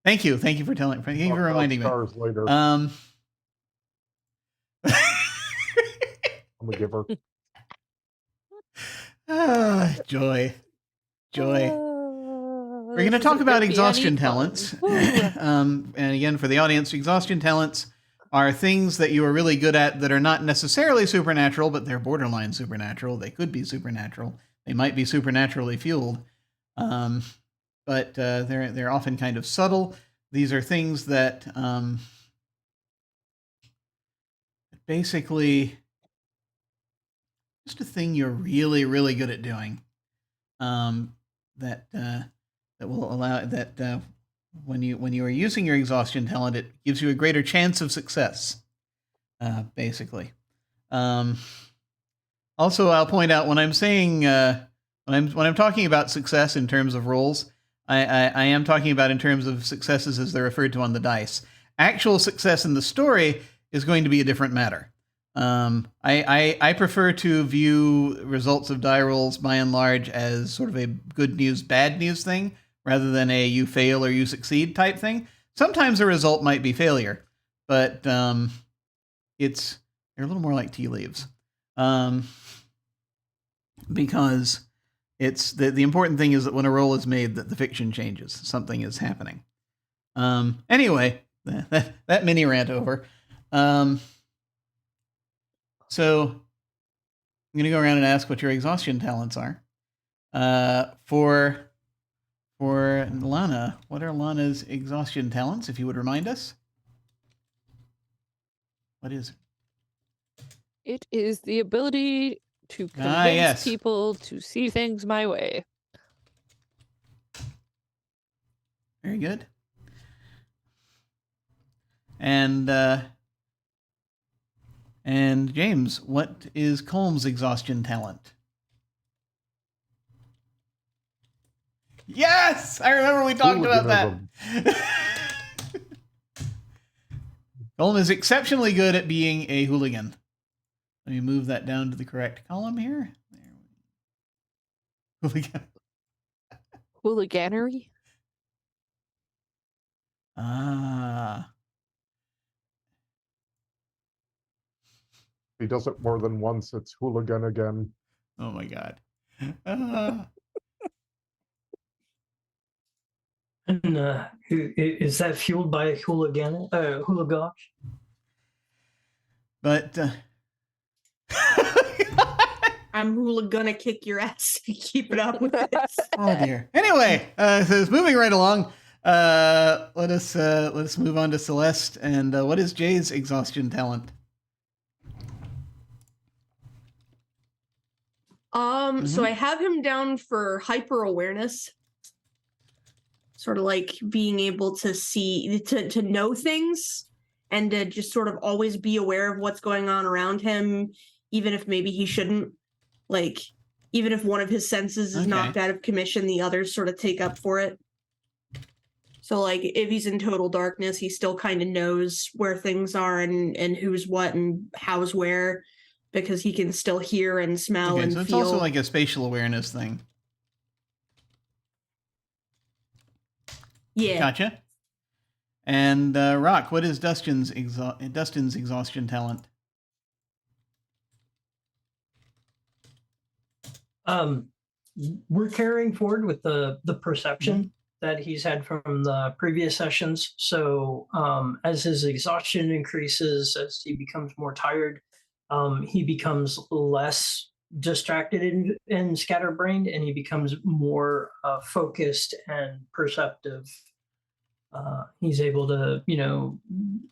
Thank you for reminding me. Scars later. I'm a giver. Joy. We're going to talk about exhaustion talents. And again, for the audience, exhaustion talents are things that you are really good at that are not necessarily supernatural, but they're borderline supernatural. They could be supernatural. They might be supernaturally fueled. But they're often kind of subtle. These are things that basically just a thing you're really, really good at doing. That will allow that when you are using your exhaustion talent, it gives you a greater chance of success. basically. Also, I'll point out when I'm saying when I'm talking about success in terms of rolls, I am talking about in terms of successes as they're referred to on the dice. Actual success in the story is going to be a different matter. I prefer to view results of die rolls by and large as sort of a good news, bad news thing, rather than a you fail or you succeed type thing. Sometimes a result might be failure, but they're a little more like tea leaves. Because it's the important thing is that when a roll is made, that the fiction changes. Something is happening. Anyway, that mini rant over. So I'm going to go around and ask what your exhaustion talents are. For Lana, what are Lana's exhaustion talents, if you would remind us? What is it? It is the ability to convince yes. people to see things my way. Very good. And James, what is Colm's exhaustion talent? Yes! I remember we talked about that. Colm is exceptionally good at being a hooligan. Let me move that down to the correct column here. Hooligan. Hooliganery? Ah. He does it more than once, it's hooligan again. Oh my god. And is that fueled by hooligan? But I'm gonna kick your ass if you keep it up with this. oh dear. Anyway, so it's moving right along. Let us move on to Celeste. And what is Jay's exhaustion talent? So I have him down for hyper awareness. Sort of like being able to see, to know things, and to just sort of always be aware of what's going on around him, even if maybe he shouldn't. Like, even if one of his senses is knocked out of commission, the others sort of take up for it. So, like, if he's in total darkness, he still kind of knows where things are and who's what and how's where, because he can still hear and smell and so it's feel. also like a spatial awareness thing. Yeah. Gotcha. And Rrok, what is Dustin's exhaustion talent? We're carrying forward with the perception that he's had from the previous sessions. So as his exhaustion increases, as he becomes more tired, he becomes less distracted and scatterbrained, and he becomes more focused and perceptive. He's able to,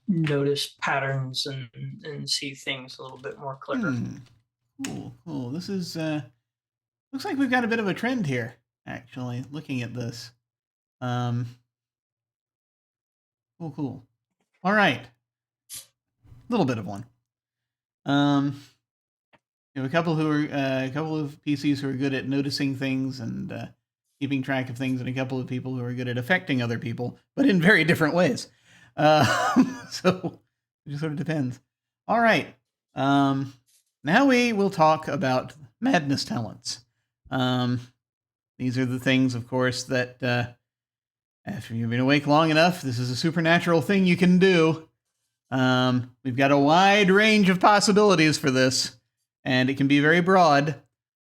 notice patterns and see things a little bit more clearer. Cool. This is looks like we've got a bit of a trend here, actually, looking at this. Cool. All right. A little bit of one. You have a couple of PCs who are good at noticing things and keeping track of things, and a couple of people who are good at affecting other people, but in very different ways. So it just sort of depends. All right. Now we will talk about madness talents. These are the things, of course, that after you've been awake long enough, this is a supernatural thing you can do. We've got a wide range of possibilities for this, and it can be very broad.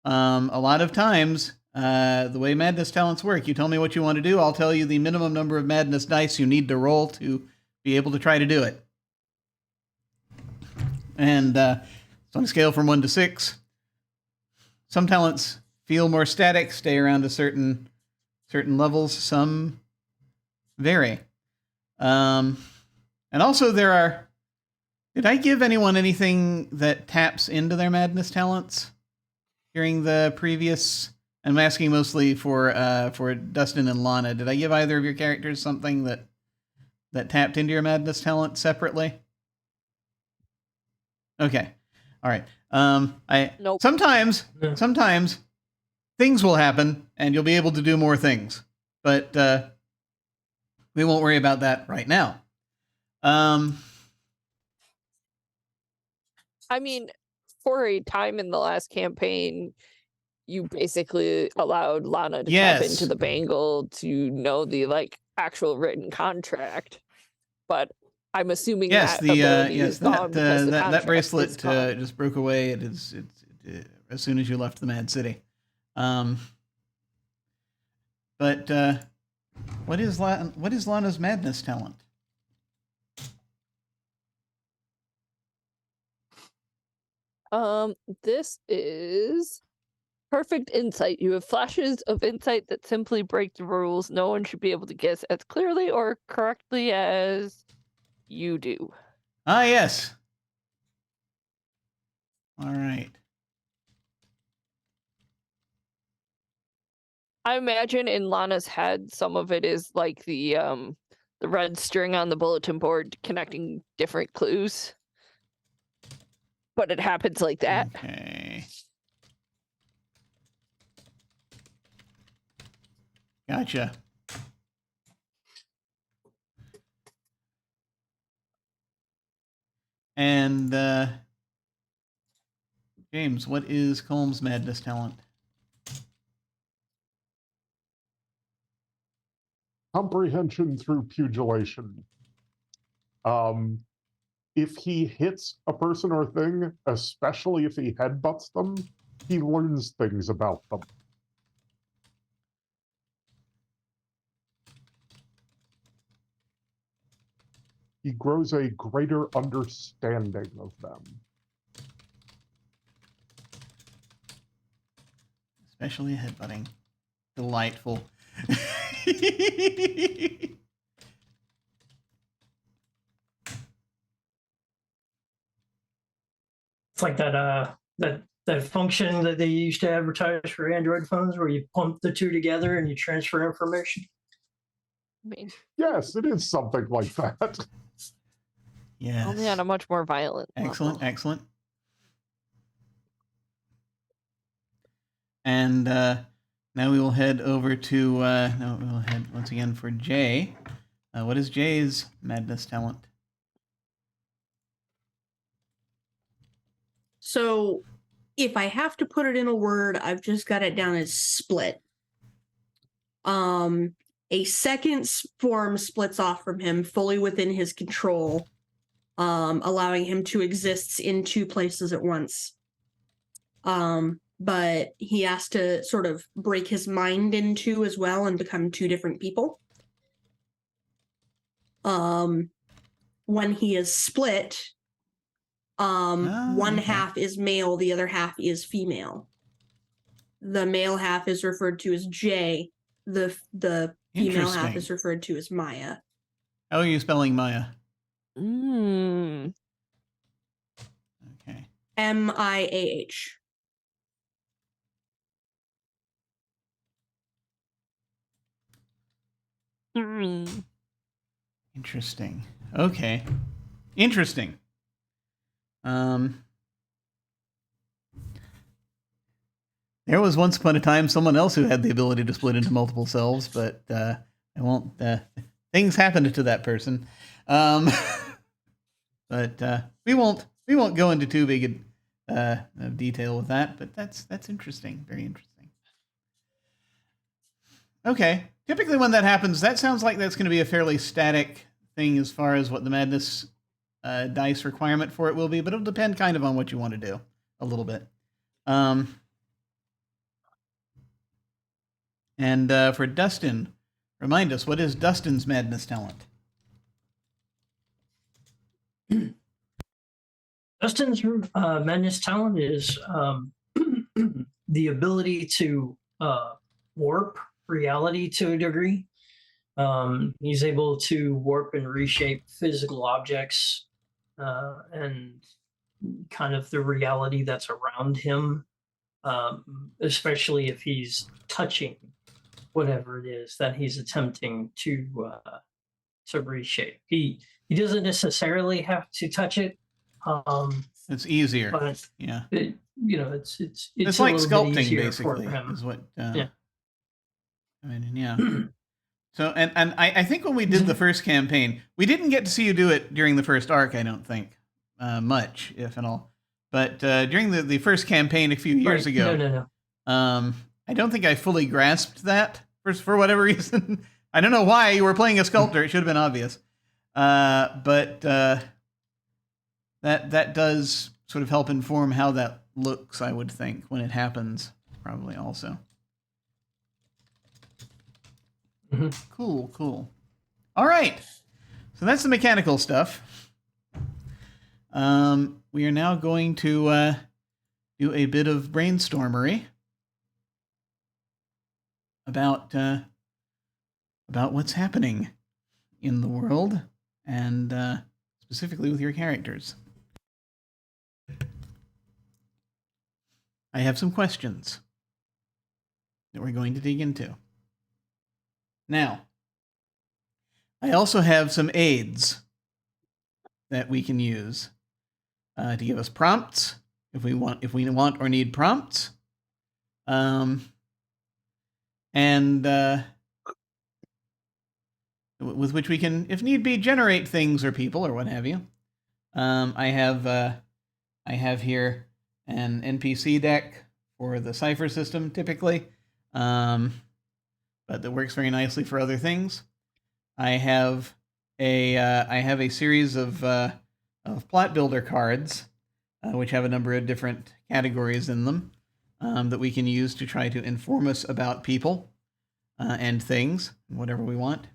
A lot of times, the way madness talents work, you tell me what you want to do, I'll tell you the minimum number of madness dice you need to roll to be able to try to do it. And it's on a scale from 1 to 6. Some talents feel more static, stay around a certain levels. Some vary. And also there are... Did I give anyone anything that taps into their madness talents during the previous... I'm asking mostly for Dustin and Lana. Did I give either of your characters something that tapped into your madness talent separately? Okay. All right. Nope. Sometimes things will happen and you'll be able to do more things, but we won't worry about that right now. I mean, for a time in the last campaign, you basically allowed Lana to tap into the bangle to know the actual written contract. But I'm assuming that ability is gone because the that contract bracelet is gone. just broke away. It as soon as you left the Mad City. But what is Lana's madness talent? This is perfect insight. You have flashes of insight that simply break the rules. No one should be able to guess as clearly or correctly as you do. Ah, yes. All right. I imagine in Lana's head, some of it is like the red string on the bulletin board connecting different clues. But it happens like that. Okay. Gotcha. And James, what is Colm's madness talent? Comprehension through pugilation. If he hits a person or thing, especially if he headbutts them, he learns things about them. He grows a greater understanding of them. Especially headbutting. Delightful. It's like that function that they used to advertise for Android phones where you pump the two together and you transfer information. I mean, yes, it is something like that. Yes. Only on a much more violent level. Excellent. And now we will head over to we'll head once again for Jay. What is Jay's madness talent? So, if I have to put it in a word, I've just got it down as split. A second form splits off from him, fully within his control, allowing him to exist in two places at once. But he has to sort of break his mind in two as well and become two different people. When he is split, one half is male, the other half is female. The male half is referred to as J. The female half is referred to as Maya. How are you spelling Maya? Okay. Miah. Interesting. Okay. Interesting. There was once upon a time someone else who had the ability to split into multiple selves, but I won't. Things happened to that person, but we won't go into too big of detail with that. But that's interesting. Very interesting. Okay. Typically, when that happens, that sounds like that's going to be a fairly static thing as far as what the madness dice requirement for it will be, but it'll depend kind of on what you want to do a little bit. And for Dustin, remind us, what is Dustin's madness talent? Dustin's madness talent is the ability to warp reality to a degree. He's able to warp and reshape physical objects and kind of the reality that's around him, especially if he's touching whatever it is that he's attempting to reshape. He doesn't necessarily have to touch it. It's easier. But Yeah. it's like a little bit sculpting, easier basically, for him. is what. Yeah. I mean, yeah. So, and I think when we did the first campaign, we didn't get to see you do it during the first arc, I don't think, much, if at all. But during the first campaign a few years ago, No. I don't think I fully grasped that for whatever reason. I don't know why you were playing a sculptor. It should have been obvious. But that does sort of help inform how that looks, I would think, when it happens, probably also. Cool. All right. So that's the mechanical stuff. We are now going to do a bit of brainstormery about what's happening in the world and specifically with your characters. I have some questions that we're going to dig into. Now, I also have some aids that we can use to give us prompts if we want or need prompts, and with which we can, if need be, generate things or people or what have you. I have here an NPC deck for the cipher system, typically. But that works very nicely for other things. I have a series of plot builder cards, which have a number of different categories in them that we can use to try to inform us about people and things, whatever we want.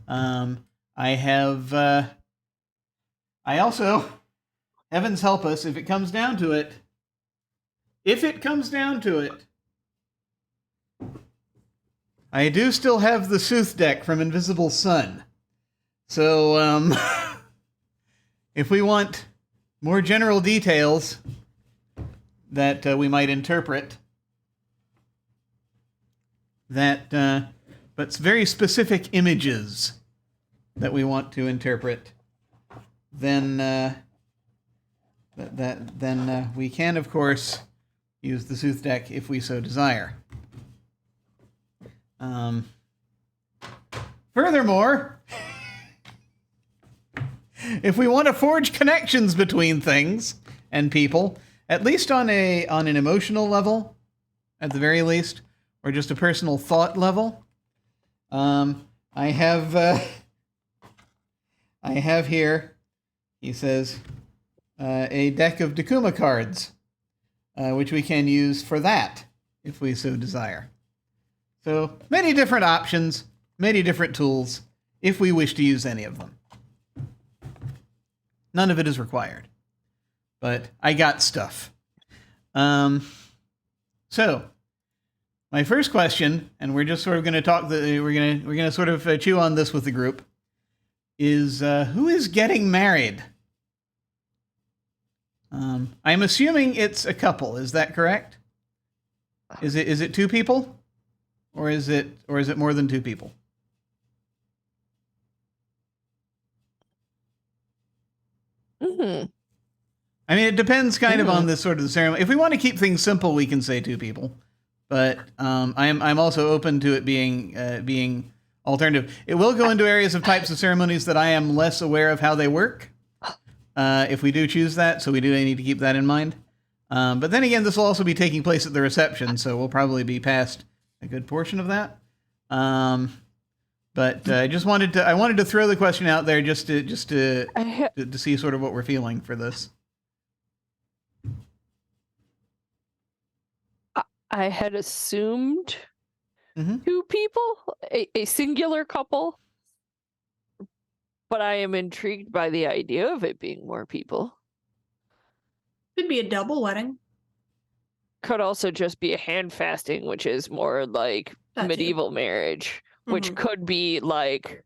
I also, heavens help us, if it comes down to it, I do still have the Sooth deck from Invisible Sun. So, if we want more general details that we might interpret, but very specific images that we want to interpret, then we can, of course, use the Sooth deck if we so desire. Furthermore, if we want to forge connections between things and people, at least on an emotional level, at the very least, or just a personal thought level, I have here, he says, a deck of Dakuma cards, which we can use for that, if we so desire. So, many different options, many different tools, if we wish to use any of them. None of it is required. But I got stuff. So, my first question, and we're just sort of going to talk, we're going to sort of chew on this with the group, is who is getting married? I'm assuming it's a couple, is that correct? Is it two people? Or is it more than two people? Mm-hmm. I mean, it depends kind of on the sort of the ceremony. If we want to keep things simple, we can say two people. But I'm also open to it being alternative. It will go into areas of types of ceremonies that I am less aware of how they work. If we do choose that, so we do need to keep that in mind. But then again, this will also be taking place at the reception, so we'll probably be past a good portion of that. But I wanted to throw the question out there just to see sort of what we're feeling for this. I had assumed two people, a singular couple, but I am intrigued by the idea of it being more people. Could be a double wedding. Could also just be a hand fasting, which is more like That too. medieval marriage, which could be like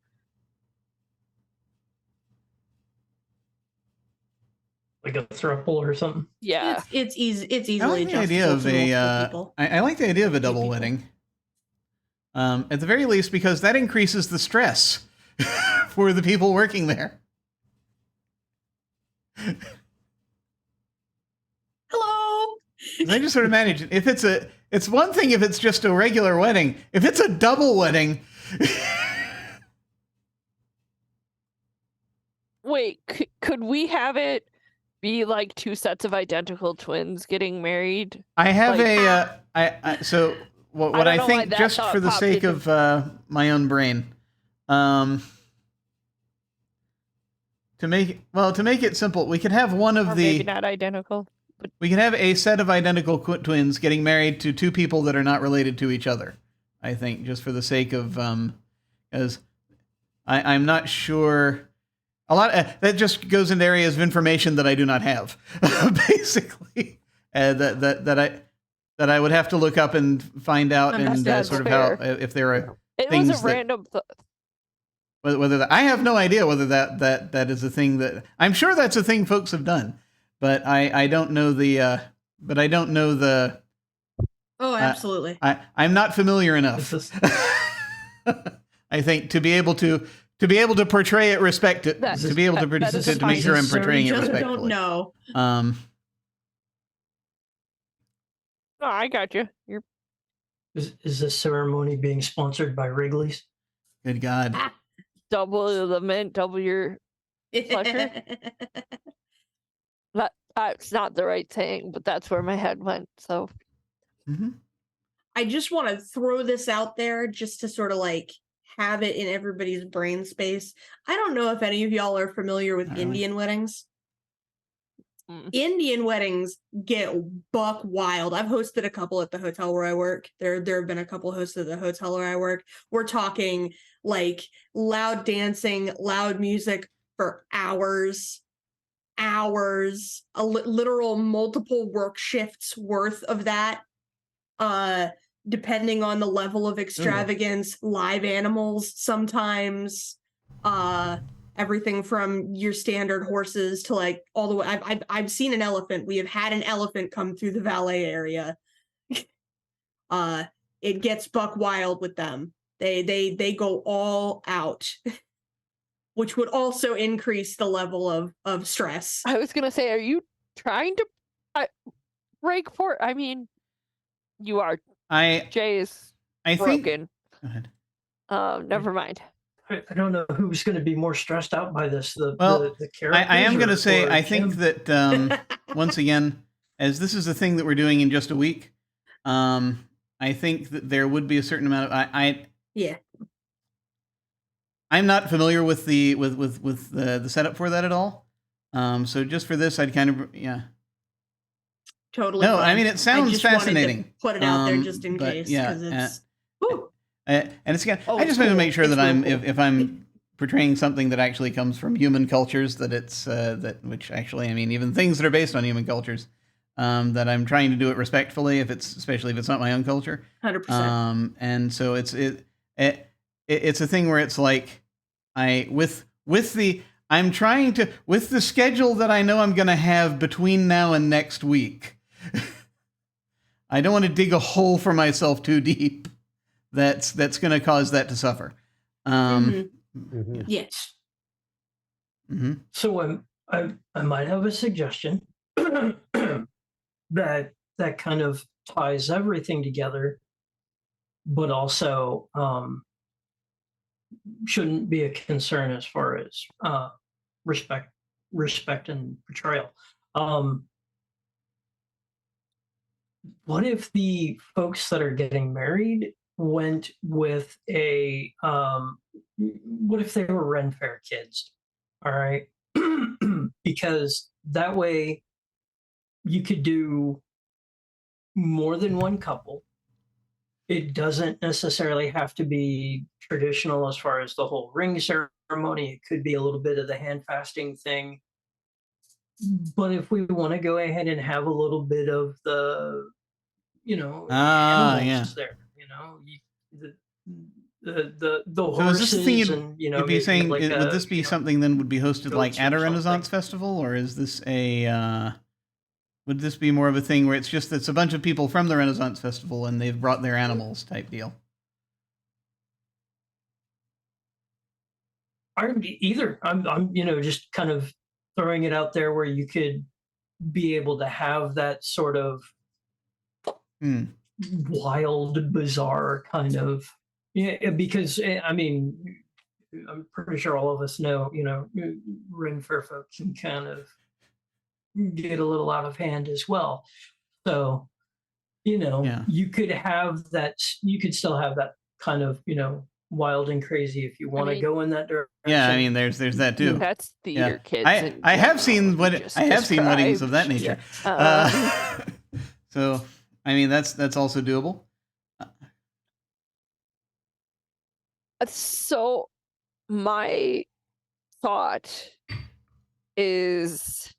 Like a throuple or something. Yeah. It's easy. It's I easily like the idea of people. I like the idea of a double wedding. At the very least, because that increases the stress for the people working there. I just sort of imagine if it's one thing if it's just a regular wedding. If it's a double wedding. Wait, could we have it be like two sets of identical twins getting married? I have Like- so what I don't I know why think, that just thought for the popped sake into- of my own brain, to make it simple, we could have one of Or the maybe not identical. we can have a set of identical twins getting married to two people that are not related to each other. I think, just for the sake of, because I'm not sure. A lot that just goes into areas of information that I do not have, basically, that I would have to look up and find out, and That's sort of fair. how, if there are It things was a that- random. whether that, I have no idea whether that is a thing that I'm sure that's a thing folks have done, but I don't know the Oh, absolutely. I'm not familiar enough. This is- I think to be able to portray it That is to be able to make sure I'm fine. portraying it Just respectfully. don't know. Oh, I got you. You're Is this ceremony being sponsored by Wrigley's? Good God. double the mint, double your. Pleasure? That's not the right thing, but that's where my head went. So Hmm. I just want to throw this out there just to sort of like have it in everybody's brain space. I don't know if any of y'all are familiar with Not really. Indian weddings. Mm. Indian weddings get buck wild. I've hosted a couple at the hotel where I work. There have been a couple hosted at the hotel where I work. We're talking like loud dancing, loud music for hours, literal multiple work shifts worth of that. Depending on the level of extravagance, live animals sometimes, everything from your standard horses to like all the way. I've seen an elephant. We have had an elephant come through the valet area. It gets buck wild with them. They go all out, which would also increase the level of stress. I was gonna say, are you trying to break port? I mean, you are. Jay is I think. broken. Go ahead. Never mind. I don't know who's going to be more stressed out by this. The characters. I am going to say, or I think Jim? that once again, as this is the thing that we're doing in just a week, I think that there would be a certain amount of Yeah. I'm not familiar with the setup for that at all. So just for this, I'd kind of Totally. No, I fine. mean, it sounds just wanted to fascinating. put it out there just in But case, yeah, because it's. Woo! and it's again, Oh, I just it's want to cool. make sure It's that I'm real cool. if I'm portraying something that actually comes from human cultures, that it's which actually, I mean, even things that are based on human cultures, that I'm trying to do it respectfully, especially if it's not my own culture. 100%. And so it's a thing where it's like with the schedule that I know I'm going to have between now and next week. I don't want to dig a hole for myself too deep. That's going to cause that to suffer. Mhm. Mhm. Yes. Mhm. So I might have a suggestion that kind of ties everything together, but also shouldn't be a concern as far as respect and portrayal. What if the folks that are getting married went with a what if they were Ren Fair kids? All right. Because that way you could do more than one couple. It doesn't necessarily have to be traditional as far as the whole ring ceremony. It could be a little bit of the hand fasting thing. But if we want to go ahead and have a little bit of the, animals there, the So horses, is this the thing and you'd be saying? like Would this be something then would be hosted like goats at a or Renaissance something. festival, or is this would this be more of a thing where it's a bunch of people from the Renaissance festival and they've brought their animals type deal? Either. I'm just kind of throwing it out there where you could be able to have that sort of wild, bizarre kind of. Yeah, because I mean, I'm pretty sure all of us know, Ren Fairfolk can kind of get a little out of hand as well. So, Yeah. you could have that. You could still have that kind of, wild and crazy if you want to mean- go in that direction. Yeah, I mean, there's that too. That's theater kids. I have seen what I have seen weddings of that nature. So, I mean, that's also doable. So, my thought is,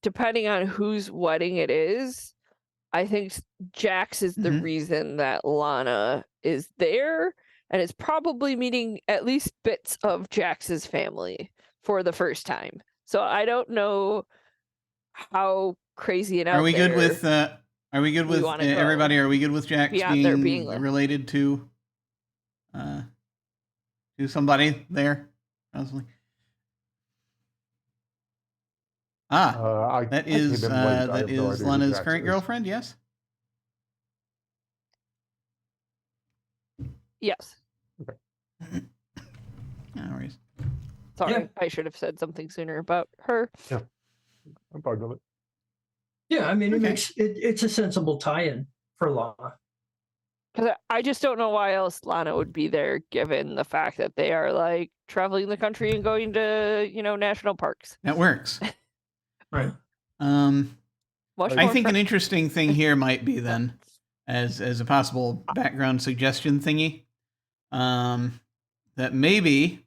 depending on whose wedding it is, I think Jax is the reason that Lana is there, and is probably meeting at least bits of Jax's family for the first time. So I don't know how crazy and out Are we there good with everybody? Are we good with Jax beyond there being being related to somebody there? Possibly. I That came is in late. I have no Lana's idea who Jax current is. girlfriend. Yes. Yes. No worries. Sorry, Yeah. I should have said something sooner about her. I'm fine with it. Yeah, I mean, Okay. it's a sensible tie-in for Lana. Because I just don't know why else Lana would be there, given the fact that they are like traveling the country and going to, national parks. That works. Right. I think an interesting thing here might be then, as a possible background suggestion thingy, that maybe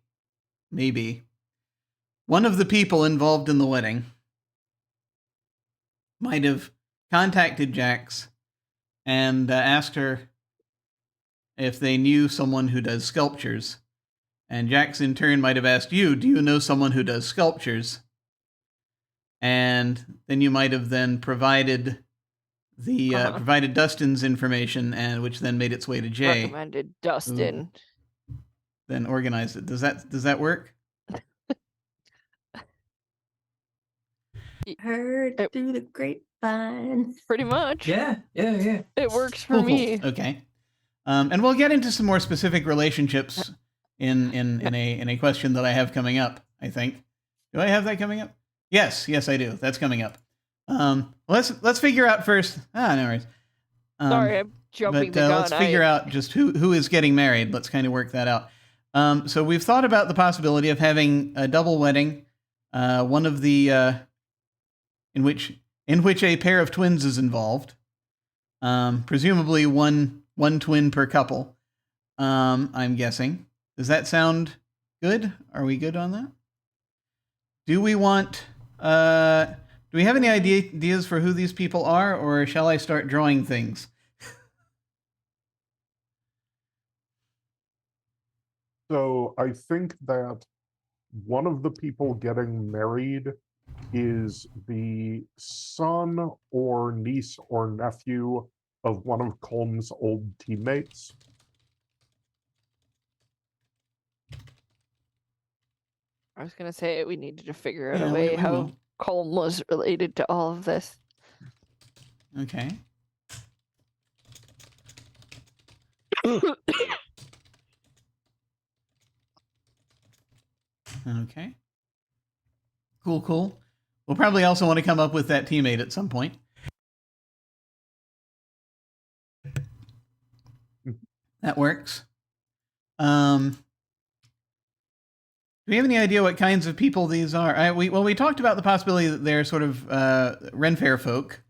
one of the people involved in the wedding might have contacted Jax and asked her if they knew someone who does sculptures. And Jax in turn might have asked you, do you know someone who does sculptures? And then you might have then provided provided Dustin's information, and which then made its way to Jay. Recommended Dustin. Then organized it. Does that work? Heard through the grapevine. Pretty much. Yeah. It works for me. Okay. And we'll get into some more specific relationships in a question that I have coming up, I think. Do I have that coming up? Yes, I do. That's coming up. Let's figure out first. No worries. Sorry, I'm jumping the gun. Let's figure out just who is getting married. Let's kind of work that out. So we've thought about the possibility of having a double wedding, one of the in which a pair of twins is involved, presumably one twin per couple. I'm guessing. Does that sound good? Are we good on that? Do we want? Do we have any ideas for who these people are, or shall I start drawing things? So I think that one of the people getting married is the son or niece or nephew of one of Colm's old teammates. I was going to say we needed to figure out Yeah, a way we how will. Colm was related to all of this. Okay. Okay. Cool. We'll probably also want to come up with that teammate at some point. That works. Do we have any idea what kinds of people these are? We talked about the possibility that they're sort of Ren Fair folk.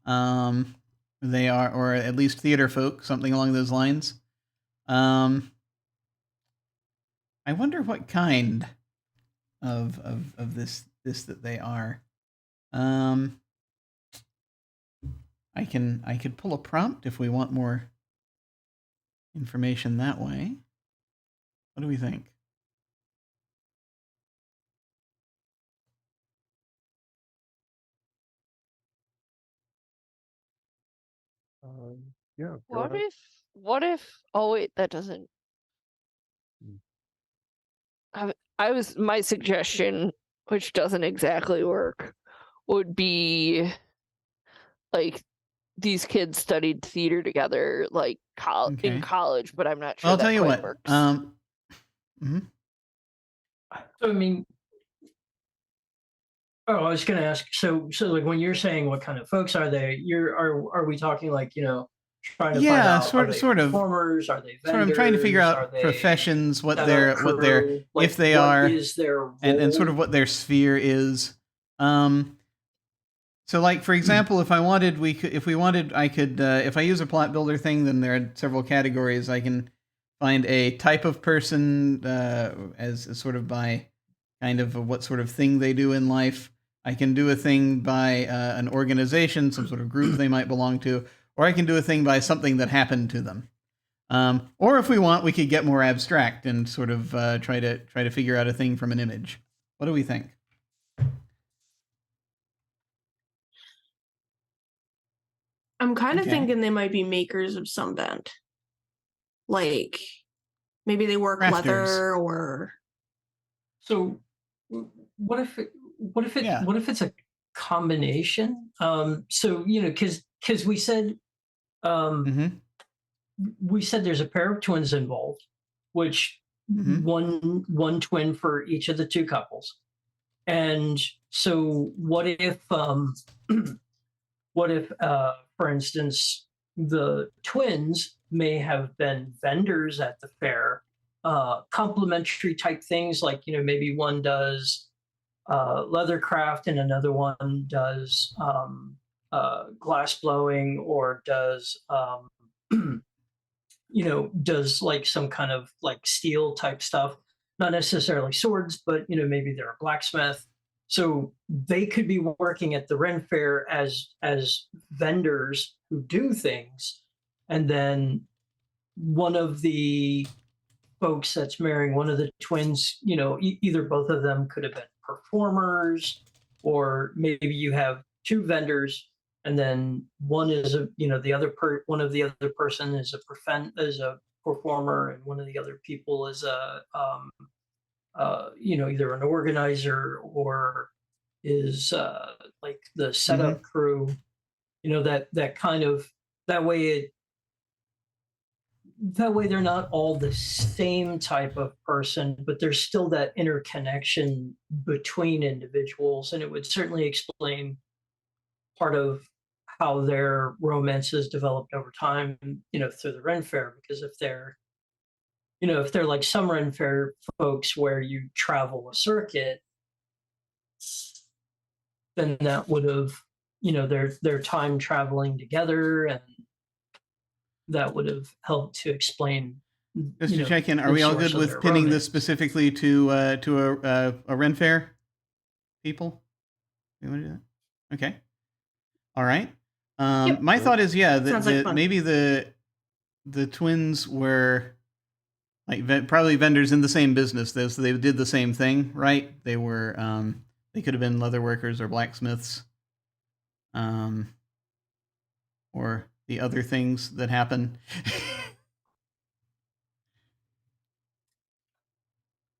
They are, or at least theater folk, something along those lines. I wonder what kind of this that they are. I could pull a prompt if we want more information that way. What do we think? Yeah. What if, oh wait, that doesn't. My suggestion, which doesn't exactly work, would be like these kids studied theater together, like Okay. in college, but I'm not sure. I'll that tell you quite what. works. Mhm. So I mean, oh, I was going to ask. So like when you're saying what kind of folks are they? Are we talking like trying to find Yeah, out are they sort of. performers? Are they vendors? Sort of trying to figure Are out they professions, what setup they're crew? Like, if they what are, is their role? and sort of what their sphere is. So like for example, if I wanted, I could if I use a plot builder thing, then there are several categories. I can find a type of person as sort of by kind of what sort of thing they do in life. I can do a thing by an organization, some sort of group they might belong to, or I can do a thing by something that happened to them. Or if we want, we could get more abstract and sort of try to figure out a thing from an image. What do we think? I'm kind of Okay. thinking they might be makers of some bent. Like maybe they work Crafters. leather or. So what if it's a combination? So because we said we said there's a pair of twins involved, which one twin for each of the two couples. And so what if for instance the twins may have been vendors at the fair, complementary type things, like maybe one does leather craft and another one does glass blowing, or does does like some kind of like steel type stuff, not necessarily swords, but maybe they're a blacksmith. So they could be working at the Ren Fair as vendors who do things, and then one of the folks that's marrying one of the twins, either both of them could have been performers, or maybe you have two vendors, and then one is one of the other person is a performer, and one of the other people is a either an organizer or is like the setup crew. That kind of, that way they're not all the same type of person, but there's still that interconnection between individuals, and it would certainly explain part of how their romances developed over time, through the Ren Fair. Because if they're like some Ren Fair folks where you travel a circuit, then that would have, their time traveling together, and that would have helped to explain. Just to check in, are we all good with pinning this specifically to a Ren Fair people? You want to do that? Okay. All right. Yep. My thought is, like maybe the twins were like probably vendors in the same business, though, so they did the same thing, right? They were they could have been leather workers or blacksmiths, or the other things that happen.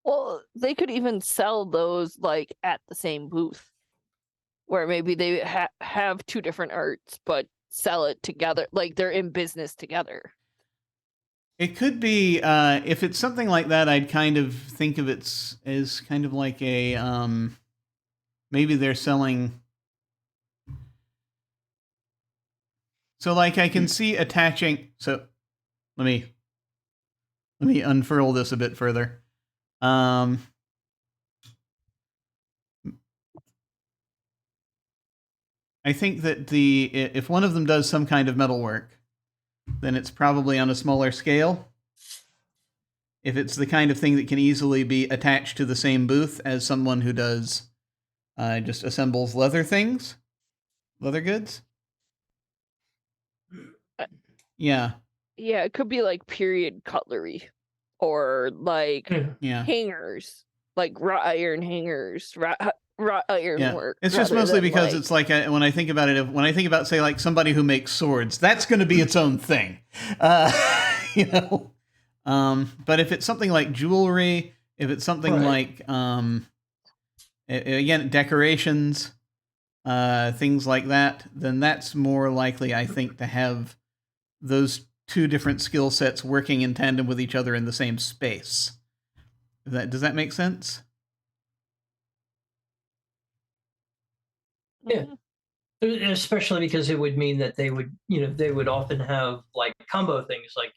Well, they could even sell those like at the same booth, where maybe they have two different arts but sell it together, like they're in business together. It could be, if it's something like that, I'd kind of think of it as kind of like a, maybe they're selling. So like I can see attaching, so let me unfurl this a bit further. I think that if one of them does some kind of metalwork, then it's probably on a smaller scale. If it's the kind of thing that can easily be attached to the same booth as someone who does just assembles leather goods. Yeah. Yeah, it could be like period cutlery, or like hangers, like wrought iron hangers, wrought iron work. It's just mostly because it's like when I think about it, when I think about, say, like somebody who makes swords, that's going to be its own thing, But if it's something like jewelry, if it's something like again, decorations, things like that, then that's more likely, I think, to have those two different skill sets working in tandem with each other in the same space. Does that make sense? Yeah. Especially because it would mean that they would often have like combo things, like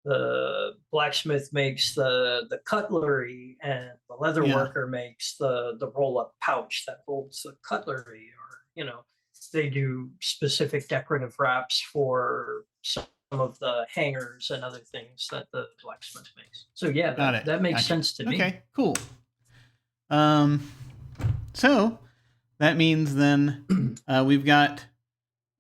the blacksmith makes the cutlery and the leather worker makes the roll up pouch that holds the cutlery, or they do specific decorative wraps for some of the hangers and other things that the blacksmith makes. So yeah, that makes sense to me. Okay, cool. So that means then we've got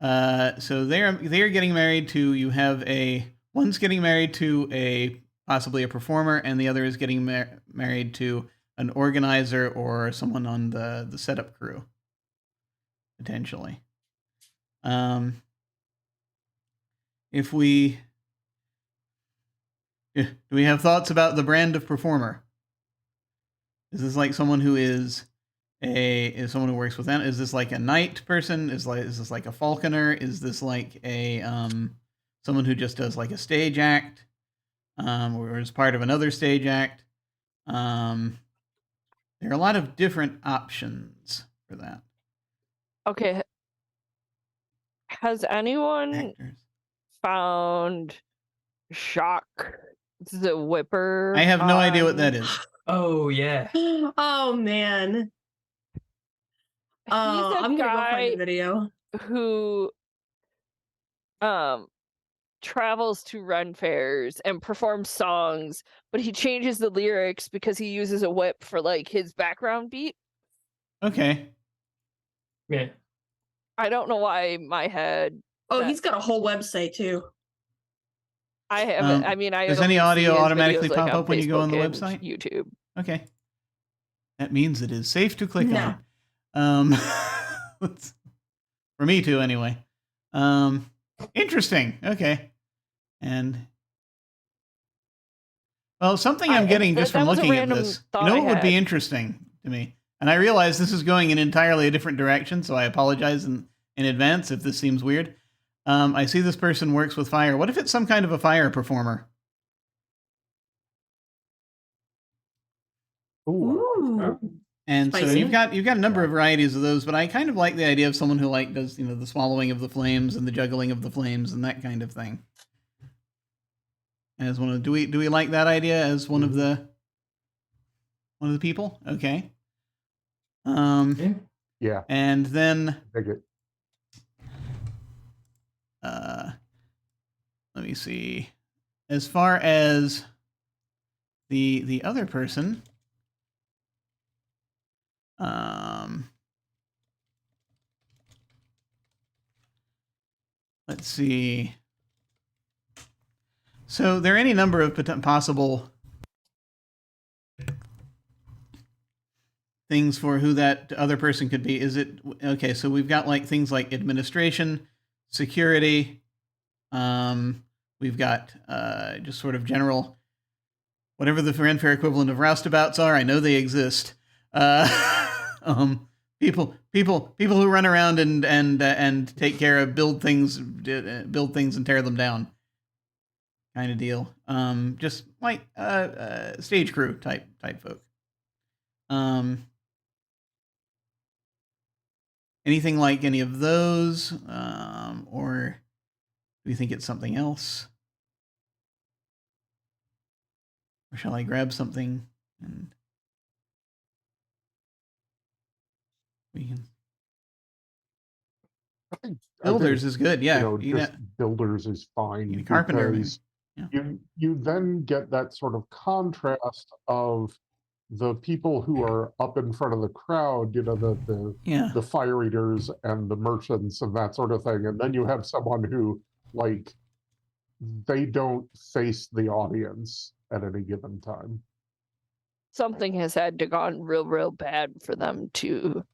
so they're getting married to, one's getting married to possibly a performer, and the other is getting married to an organizer or someone on the setup crew, potentially. Do we have thoughts about the brand of performer? Is this like someone who is someone who works with them? Is this like a knight person? Is this like a falconer? Is this like a someone who just does like a stage act, or is part of another stage act? There are a lot of different options for that. Okay. Has anyone found Jacques the Whipper? I have no idea what that is. Oh yeah. Oh man. I'm gonna go find the video. Who travels to run fairs and performs songs, but he changes the lyrics because he uses a whip for like his background beat. Okay. Yeah. I don't know why in my head. Oh, he's got a whole website too. I haven't. I mean, does any audio automatically pop like up when you go on the website? YouTube. Okay. That means it is safe to click on. For me too, anyway. Interesting. Okay. And well, something I'm getting just from looking at this. You know what would be interesting to me? And I realize this is going in entirely a different direction, so I apologize in advance if this seems weird. I see this person works with fire. What if it's some kind of a fire performer? Ooh. And Spicy. so you've got a number of varieties of those, but I kind of like the idea of someone who like does the swallowing of the flames and the juggling of the flames and that kind of thing. As one of do we like that idea as one of the people? Okay. Yeah. And then let me see. As far as the other person, let's see. So there are any number of possible things for who that other person could be. Is it okay? So we've got like things like administration, security. We've got just sort of general, whatever the fanfare equivalent of roustabouts are. I know they exist. People who run around and take care of build things and tear them down, kind of deal. Just like stage crew type folk. Anything like any of those, or do you think it's something else? Or shall I grab something and we can... Builders is good, yeah. Just builders is fine. Carpenter. Because you then get that sort of contrast of the people who are up in front of the crowd, the fire eaters and the merchants and that sort of thing. And then you have someone who, like, they don't face the audience at any given time. Something has had to gone real bad for them to...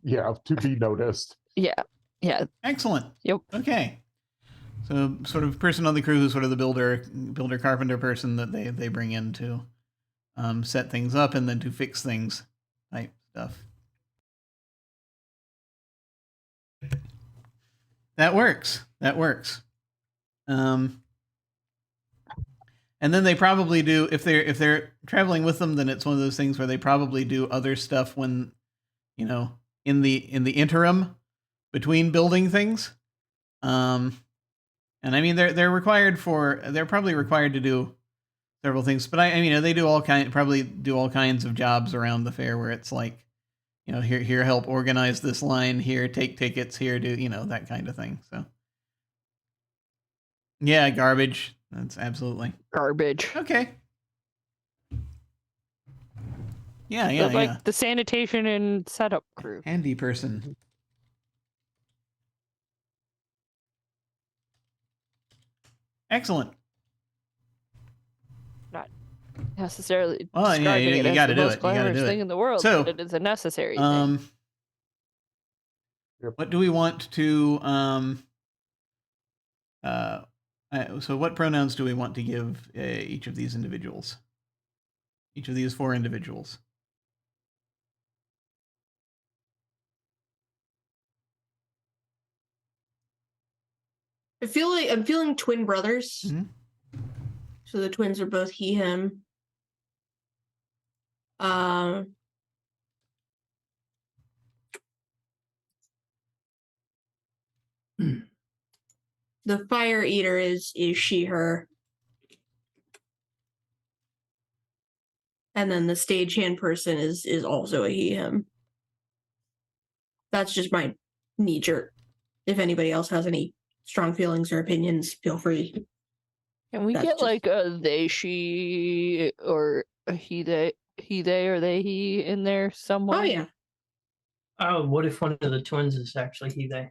Yeah, to be noticed. Yeah. Excellent. Yep. Okay. So sort of person on the crew who's sort of the builder carpenter person that they bring in to set things up and then to fix things type stuff. That works. That works. And then they probably do, if they're traveling with them, then it's one of those things where they probably do other stuff when, in the interim between building things. And I mean they're probably required to do several things, but I mean they probably do all kinds of jobs around the fair where it's like, here help organize this line, here take tickets, here do that kind of thing. So yeah, garbage. That's absolutely Garbage. okay. Yeah, So, like the sanitation and setup crew. Handy person. Excellent. Not necessarily Well, yeah, describing you it as gotta the do most it. You gotta glamorous do thing it. in the world, So, but it is a necessary thing. What do we want to so what pronouns do we want to give each of these individuals? Each of these 4 individuals. I'm feeling twin brothers. Mhm. So the twins are both he, him. The fire eater is she, her. And then the stagehand person is also a he, him. That's just my knee jerk. If anybody else has any strong feelings or opinions, feel free. Can we get like a they, she, or a he, they, or they, he in there somewhere? Oh, yeah. Oh, what if one of the twins is actually he, they?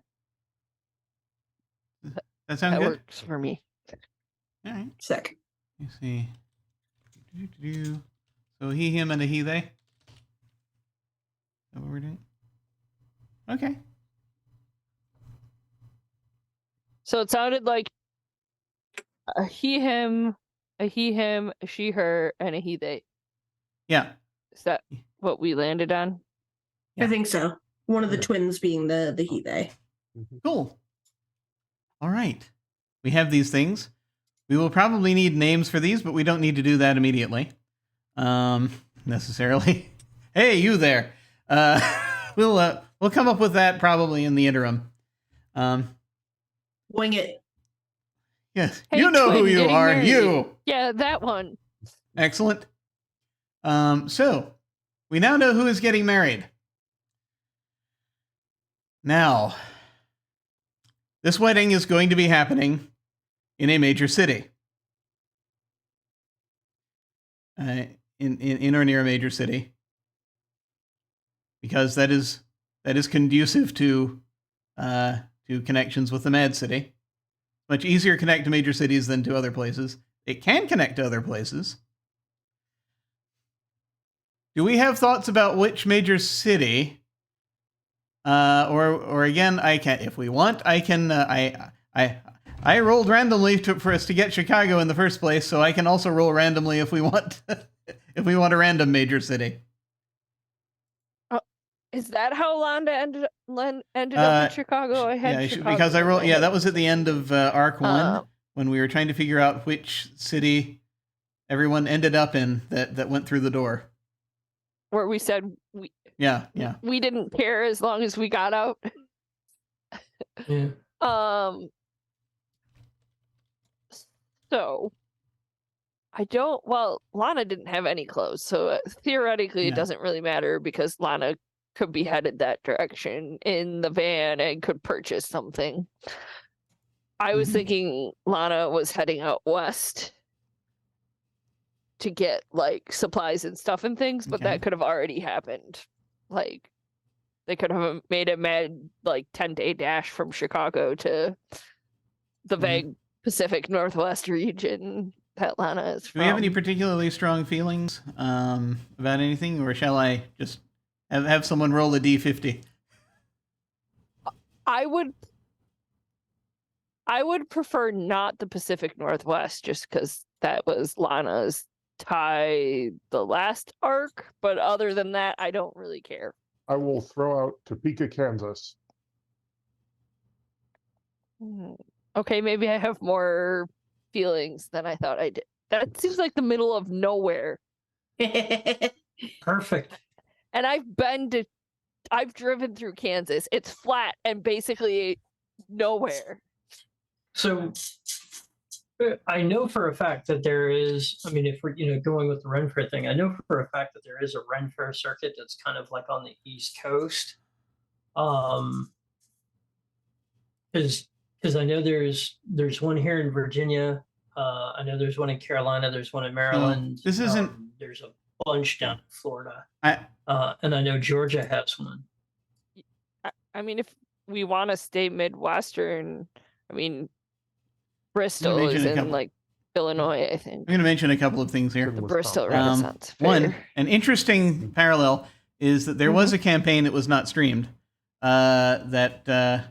That sounds That good. works for me. All right. Sick. You see. So he, him, and a he, they. Is that what we're doing? Okay. So it sounded like a he, him, a she, her, and a he, they. Yeah. Is that what we landed on? Yeah. I think so. One of the twins being the he, they. Cool. All right. We have these things. We will probably need names for these, but we don't need to do that immediately. Necessarily. Hey, you there. We'll come up with that probably in the interim. Wing it. Yes. Hey, you know who twin, you getting are. married. You. Yeah, that one. Excellent. So we now know who is getting married. Now, this wedding is going to be happening in a major city. In or near a major city. Because that is conducive to connections with the Mad City. Much easier to connect to major cities than to other places. It can connect to other places. Do we have thoughts about which major city? Or again, I can, if we want, I can. I rolled randomly for us to get Chicago in the first place, so I can also roll randomly if we want. If we want a random major city. Is that how Londa ended up in Chicago? I had Chicago because I rolled. Yeah, that was at the end of Arc 1 when we were trying to figure out which city everyone ended up in that went through the door. Where we said we didn't care as long as we got out. Yeah. So Lana didn't have any clothes, so theoretically it doesn't really matter because Lana could be headed that direction in the van and could purchase something. I was thinking Lana was heading out west to get like supplies and stuff and things, but that could have already happened. Like they could have made a mad 10-day dash from Chicago to the vague Pacific Northwest region that Lana is from. Do we have any particularly strong feelings about anything, or shall I just have someone roll a d50? I would prefer not the Pacific Northwest, just because that was Lana's tie the last arc. But other than that, I don't really care. I will throw out Topeka, Kansas. Okay, maybe I have more feelings than I thought I did. That seems like the middle of nowhere. Perfect. And I've driven through Kansas. It's flat and basically nowhere. So I know for a fact that there is, I mean, if we're, going with the Ren Fair thing, I know for a fact that there is a Ren Fair circuit that's kind of like on the East Coast. Because I know there's one here in Virginia. I know there's one in Carolina. There's one in Maryland. This isn't. There's a bunch down in Florida. I and I know Georgia has one. I mean, if we want to stay Midwestern, I mean, Bristol is in like Illinois, I think. I'm going to mention a couple of things here. The Bristol Renaissance Fair. One, an interesting parallel is that there was a campaign that was not streamed. There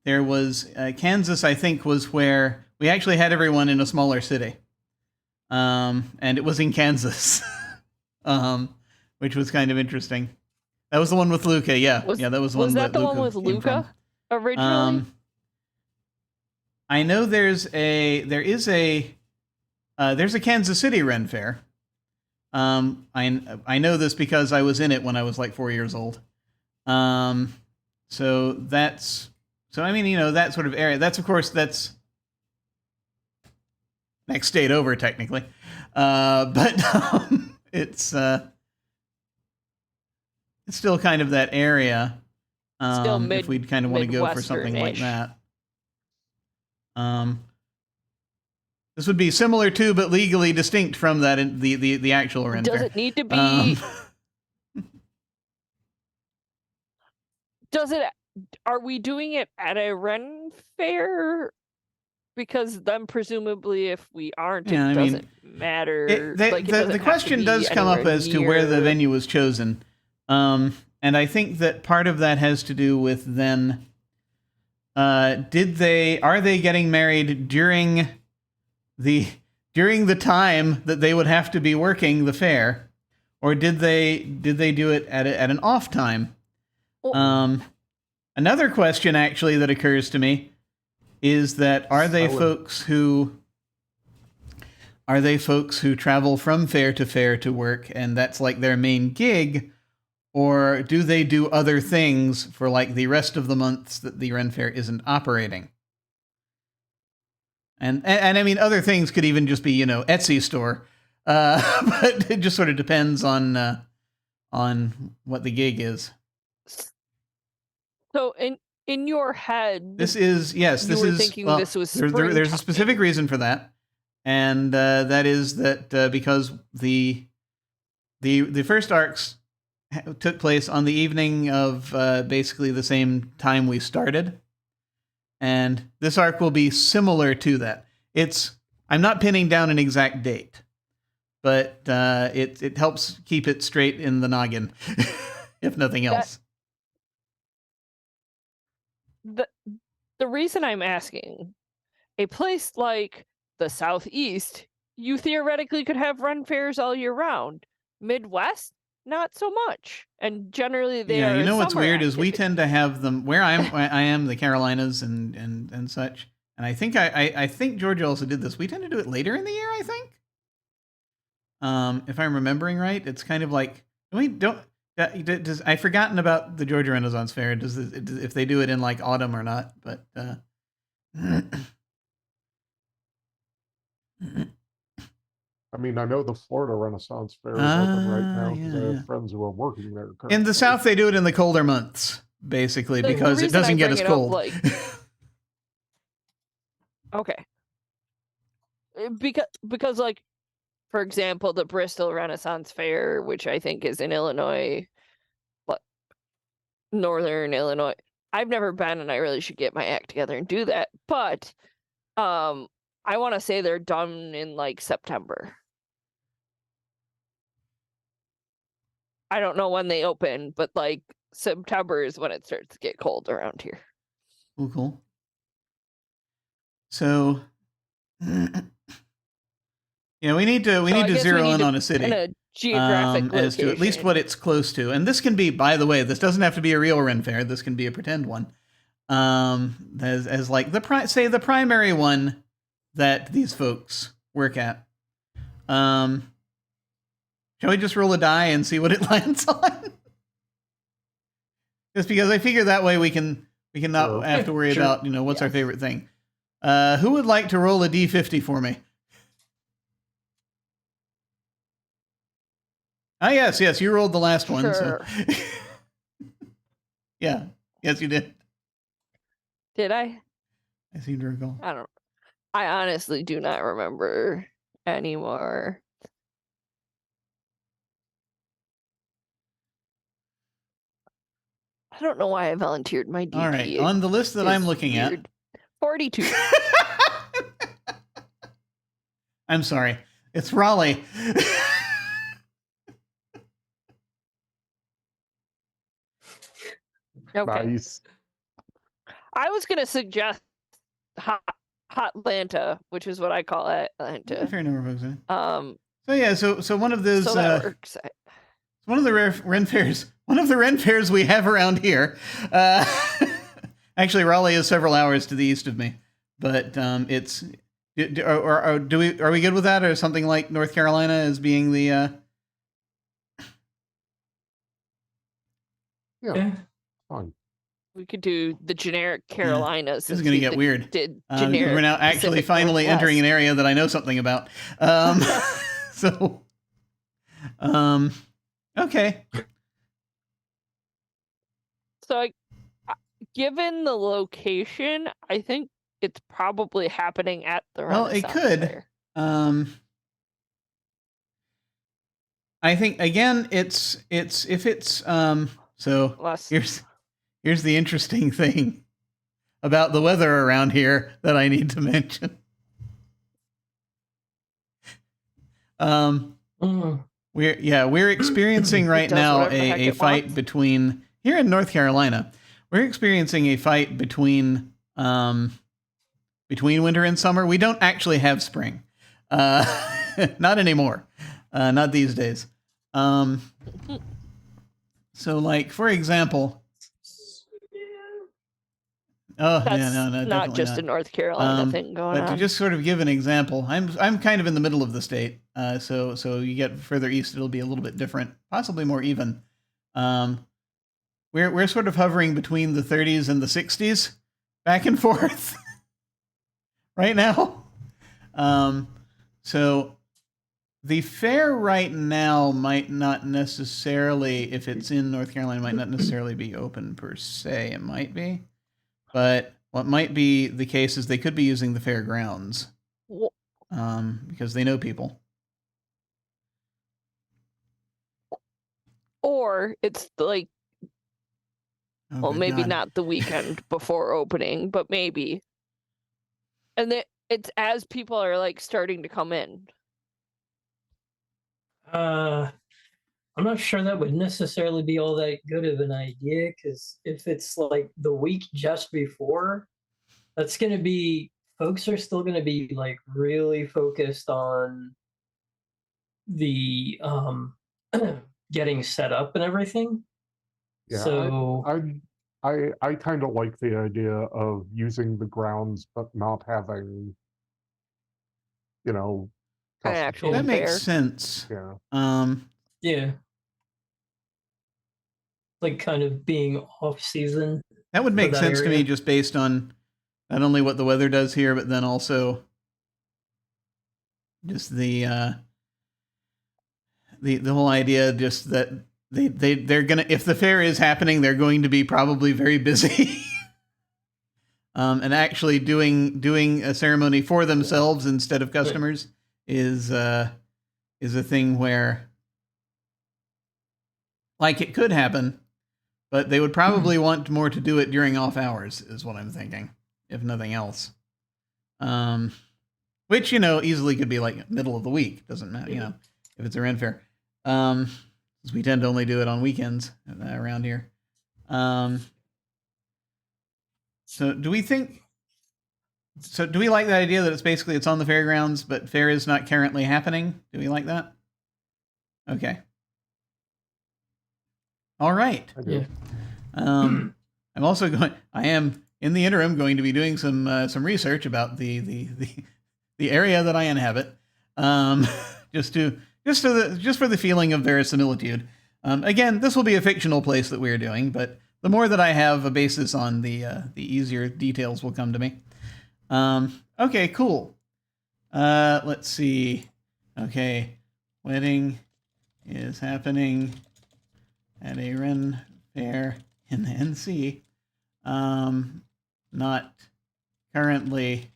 was Kansas, I think, was where we actually had everyone in a smaller city. And it was in Kansas, which was kind of interesting. That was the one with Luca, yeah. That was the one. Was that the one with Luca originally? I know there's a Kansas City Ren Fair. I know this because I was in it when I was like 4 years old. So I mean, that sort of area. That's of course that's next state over technically, but it's still kind of that area. If we'd kind of want to go for something like that. This would be similar to, but legally distinct from that in the actual Ren Fair. Does it need to be? Are we doing it at a Ren Fair? Because then presumably, if we aren't, it doesn't matter. The question does come up as to where the venue was chosen, and I think that part of that has to do with then. Are they getting married during the time that they would have to be working the fair, or did they do it at an off time? Another question actually that occurs to me is that are they folks who travel from fair to work and that's like their main gig? Or do they do other things for like the rest of the months that the Ren Fair isn't operating? And I mean, other things could even just be, Etsy store. But it just sort of depends on what the gig is. So in your head, this is thinking this was there's a specific reason for that. And that is that because the first arcs took place on the evening of basically the same time we started. And this arc will be similar to that. I'm not pinning down an exact date, but it helps keep it straight in the noggin, if nothing else. The reason I'm asking, a place like the Southeast, you theoretically could have Ren Fairs all year round. Midwest, not so much, and generally they are. You know what's weird is we tend to have them where I am the Carolinas and such, and I think Georgia also did this. We tend to do it later in the year, I think. If I'm remembering right, it's kind of like I've forgotten about the Georgia Renaissance Fair. If they do it in like autumn or not, but. I mean, I know the Florida Renaissance Fair is open right now because I have friends who are working there currently. In the South, they do it in the colder months, basically, because it doesn't get as cold. Okay. Because, like, for example, the Bristol Renaissance Fair, which I think is in Illinois, northern Illinois. I've never been, and I really should get my act together and do that. But I want to say they're done in, like, September. I don't know when they open, but like September is when it starts to get cold around here. Cool. So, we need to zero in on a city, a geographic location, as to at least what it's close to. And this can be, by the way, this doesn't have to be a real Ren Fair. This can be a pretend one. as like the primary one that these folks work at. Shall we just roll a die and see what it lands on? Just because I figure that way we can not have to worry about, what's our favorite thing. Who would like to roll a D50 for me? Ah, yes, you rolled the last one. Sure. So. Yeah. Yes, you did. Did I? I seem to recall. I honestly do not remember anymore. I don't know why I volunteered my DP. All right, on the list that I'm looking at. 42. I'm sorry. It's Raleigh. Okay. Nice. I was going to suggest Hotlanta, which is what I call Atlanta. Fair number of folks. So one of those. So that works. One of the Ren fairs. One of the Ren fairs we have around here. Actually, Raleigh is several hours to the east of me, but it's. Are we good with that, or something like North Carolina as being the? Yeah. Fine. We could do the generic Carolina. This is going to get weird. Generic we're now actually Pacific finally Northwest. entering an area that I know something about. Okay. So, given the location, I think it's probably happening at the Renaissance Well, it could. Fair. I think again, it's if it's So here's the interesting thing about the weather around here that I need to mention. We're experiencing right now a fight between here in North Carolina. We're experiencing a fight between winter and summer. We don't actually have spring, not anymore, not these days. So, like, for example, That's not just a North Carolina thing going on. But to just sort of give an example, I'm kind of in the middle of the state, so you get further east, it'll be a little bit different, possibly more even. We're sort of hovering between the 30s and the 60s, back and forth, right now. So the fair right now might not necessarily, if it's in North Carolina, might not necessarily be open per se. It might be. But what might be the case is they could be using the fairgrounds because they know people. Or it's like, maybe not the weekend before opening, but maybe. And it's as people are like starting to come in. I'm not sure that would necessarily be all that good of an idea, because if it's like the week just before, that's going to be, folks are still going to be like really focused on the getting set up and everything. Yeah, so I kind of like the idea of using the grounds but not having, An actual that makes fair. sense. Yeah. Yeah. Like kind of being off season. That would make sense to area. me, just based on not only what the weather does here, but then also just the whole idea, just that they're gonna, if the fair is happening, they're going to be probably very busy. And actually doing a ceremony for themselves instead of customers is a thing where, like, it could happen, but they would probably want more to do it during off hours, is what I'm thinking, if nothing else. Which, easily could be like middle of the week. Doesn't matter, if it's a Ren fair. Because we tend to only do it on weekends around here. So do we like the idea that it's on the fairgrounds, but fair is not currently happening? Do we like that? Okay. All right. I do. I'm also I am in the interim, going to be doing some research about the area that I inhabit, just for the feeling of verisimilitude. Again, this will be a fictional place that we're doing, but the more that I have a basis on, the easier details will come to me. Okay, cool. Let's see. Okay, wedding is happening at a Ren fair in the NC. Not currently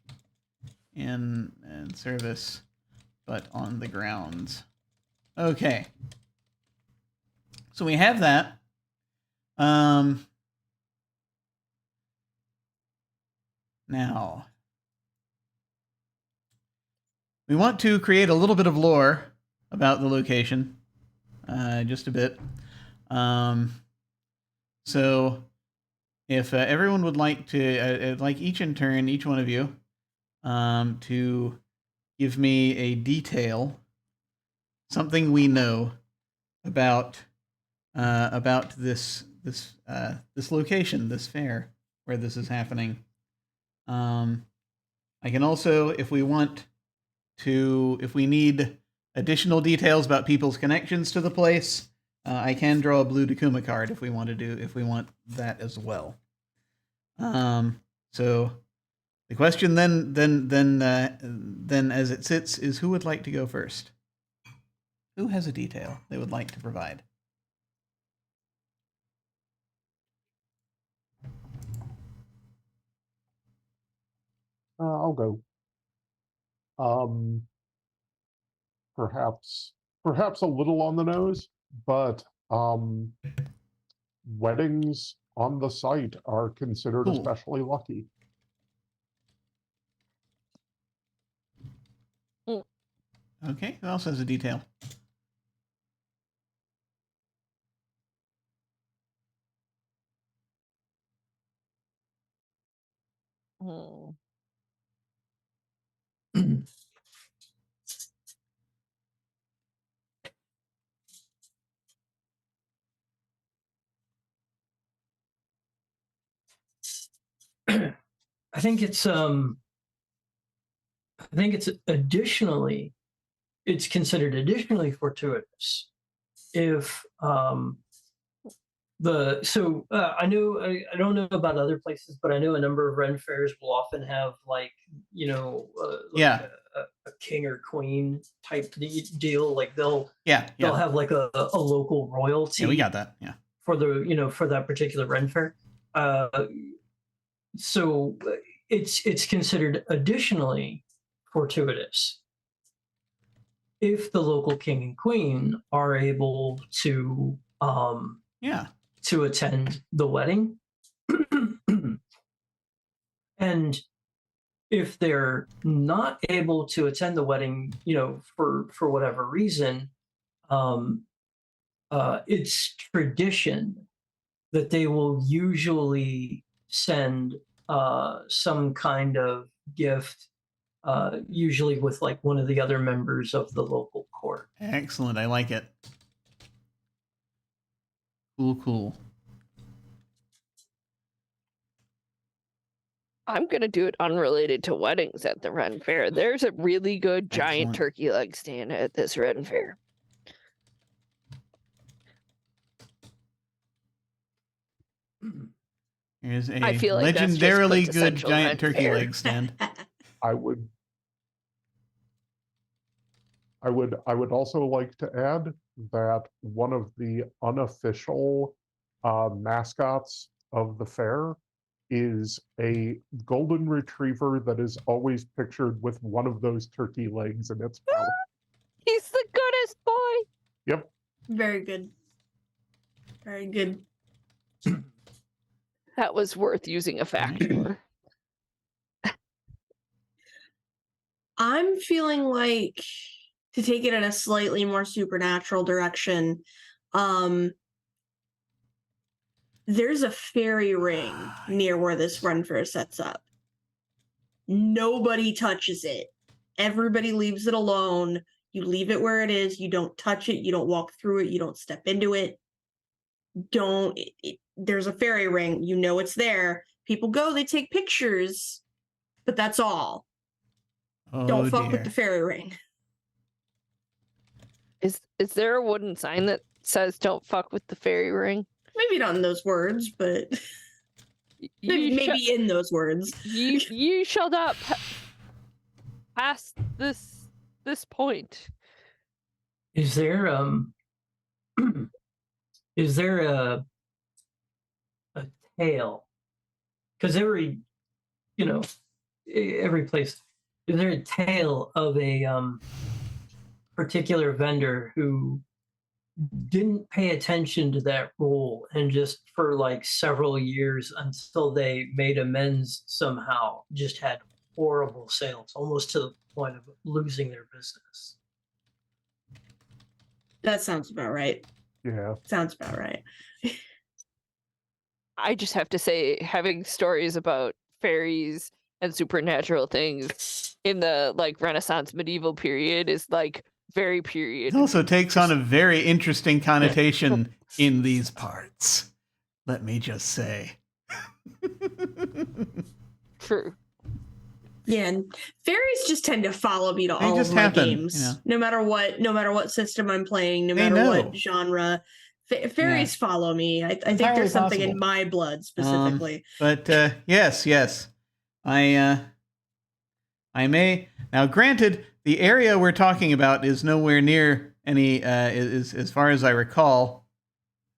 in service, but on the grounds. Okay. So we have that. Now, we want to create a little bit of lore about the location, just a bit. So, if everyone would like to, like each in turn, each one of you, to give me a detail, something we know about this location, this fair where this is happening. I can also, if we need additional details about people's connections to the place, I can draw a blue Dakuma card if we want that as well. So the question then as it sits is, who would like to go first? Who has a detail they would like to provide? I'll go. Perhaps a little on the nose, but weddings on the site are considered Cool. especially lucky. Okay, who else has a detail? I think it's additionally, it's considered additionally fortuitous if I know I don't know about other places, but I know a number of Ren fairs will often have like a king or queen type deal. Like they'll have like a local royalty. Yeah, we got that. Yeah. For that particular Ren fair. So it's considered additionally fortuitous if the local king and queen are able to attend the wedding. And if they're not able to attend the wedding, for whatever reason, it's tradition that they will usually send some kind of gift, usually with like one of the other members of the local court. Excellent. I like it. Cool. I'm going to do it unrelated to weddings at the Ren Fair. There's a really good giant turkey leg stand at this Ren Fair. Here's a like legendarily good giant turkey leg stand. I would also like to add that one of the unofficial mascots of the fair is a golden retriever that is always pictured with one of those turkey legs in its mouth. He's the goodest boy. Yep. Very good. Very good. That was worth using a fact for. I'm feeling like, to take it in a slightly more supernatural direction, there's a fairy ring near where this Ren Fair sets up. Nobody touches it. Everybody leaves it alone. You leave it where it is. You don't touch it. You don't walk through it. You don't step into it. there's a fairy ring. You know it's there. People go, they take pictures, but that's all. Oh, Don't fuck dear. with the fairy ring. Is there a wooden sign that says "Don't fuck with the fairy ring"? Maybe not in those words, but maybe in those words. You shall not pass this point. Is there is there a tale? Because every place, is there a tale of a particular vendor who didn't pay attention to that rule and just for like several years until they made amends somehow just had horrible sales, almost to the point of losing their business? That sounds about right. Yeah. Sounds about right. I just have to say, having stories about fairies and supernatural things in the like Renaissance medieval period is like very period. It also takes on a very interesting connotation in these parts. Let me just say. True. Yeah, and fairies just tend to follow me to They all just of my happen, games. you know. No matter what system I'm playing, no They matter know. what genre. Fairies follow me. I think Entirely there's something in possible. my blood specifically. But yes. I may now. Granted, the area we're talking about is nowhere near any. Is as far as I recall.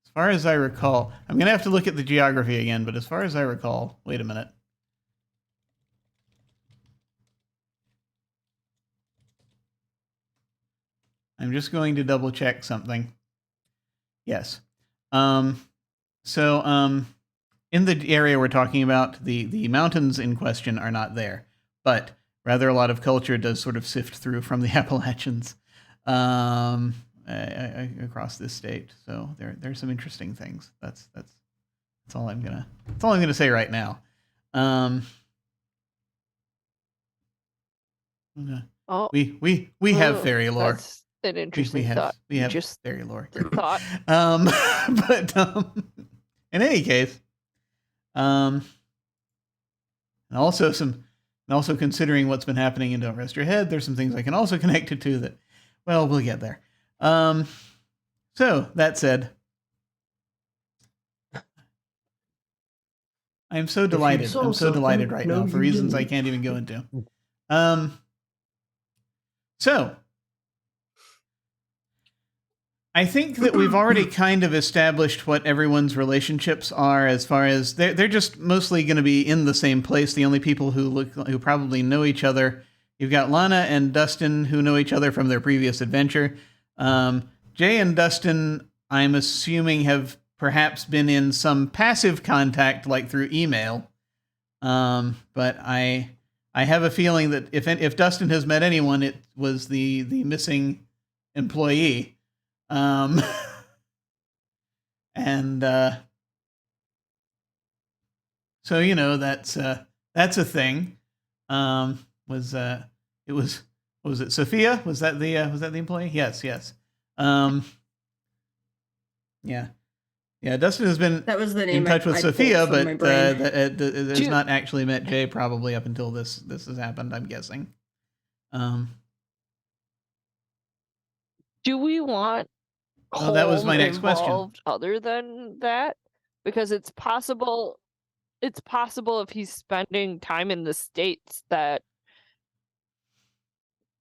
As far as I recall, I'm gonna have to look at the geography again. But as far as I recall, wait a minute. I'm just going to double check something. Yes. So in the area we're talking about, the mountains in question are not there, but rather a lot of culture does sort of sift through from the Appalachians across this state. So there's some interesting things. That's all I'm gonna say right now. We have fairy lore. That's an interesting we thought. We have just fairy lore. thought. But in any case, and also considering what's been happening in Don't Rest Your Head, there's some things I can also connect it to that. Well, we'll get there. So that said, I'm so delighted. I'm so delighted right now for reasons I can't even go into. So I think that we've already kind of established what everyone's relationships are, as far as they're just mostly going to be in the same place. The only people who probably know each other, you've got Lana and Dustin, who know each other from their previous adventure. Jay and Dustin, I'm assuming, have perhaps been in some passive contact, like through email. But I have a feeling that if Dustin has met anyone, it was the missing employee. So that's a thing. Was it Sophia? Was that the employee? Yes. Yeah. Dustin has been That was the name in touch with I Sophia, pulled from my but brain. has not actually met Jay probably up until this has happened, I'm guessing. Do we want Oh, that was my next question. other than that? Because it's possible if he's spending time in the States that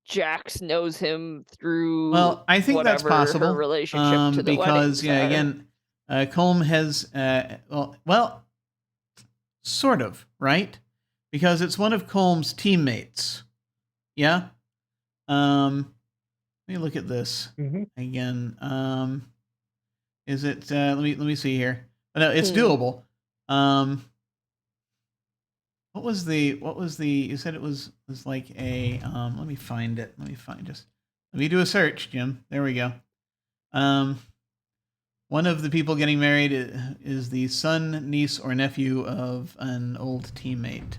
Jax knows him through. Well, I think that's possible. Her relationship to the because weddings Colm has well, sort of, right? Because it's one of Colm's teammates. Yeah. Let me look at this again. Is it? Let me see here. No, it's doable. What was the? You said it was like a. Let me find it. Let me do a search, Jim. There we go. One of the people getting married is the son, niece, or nephew of an old teammate,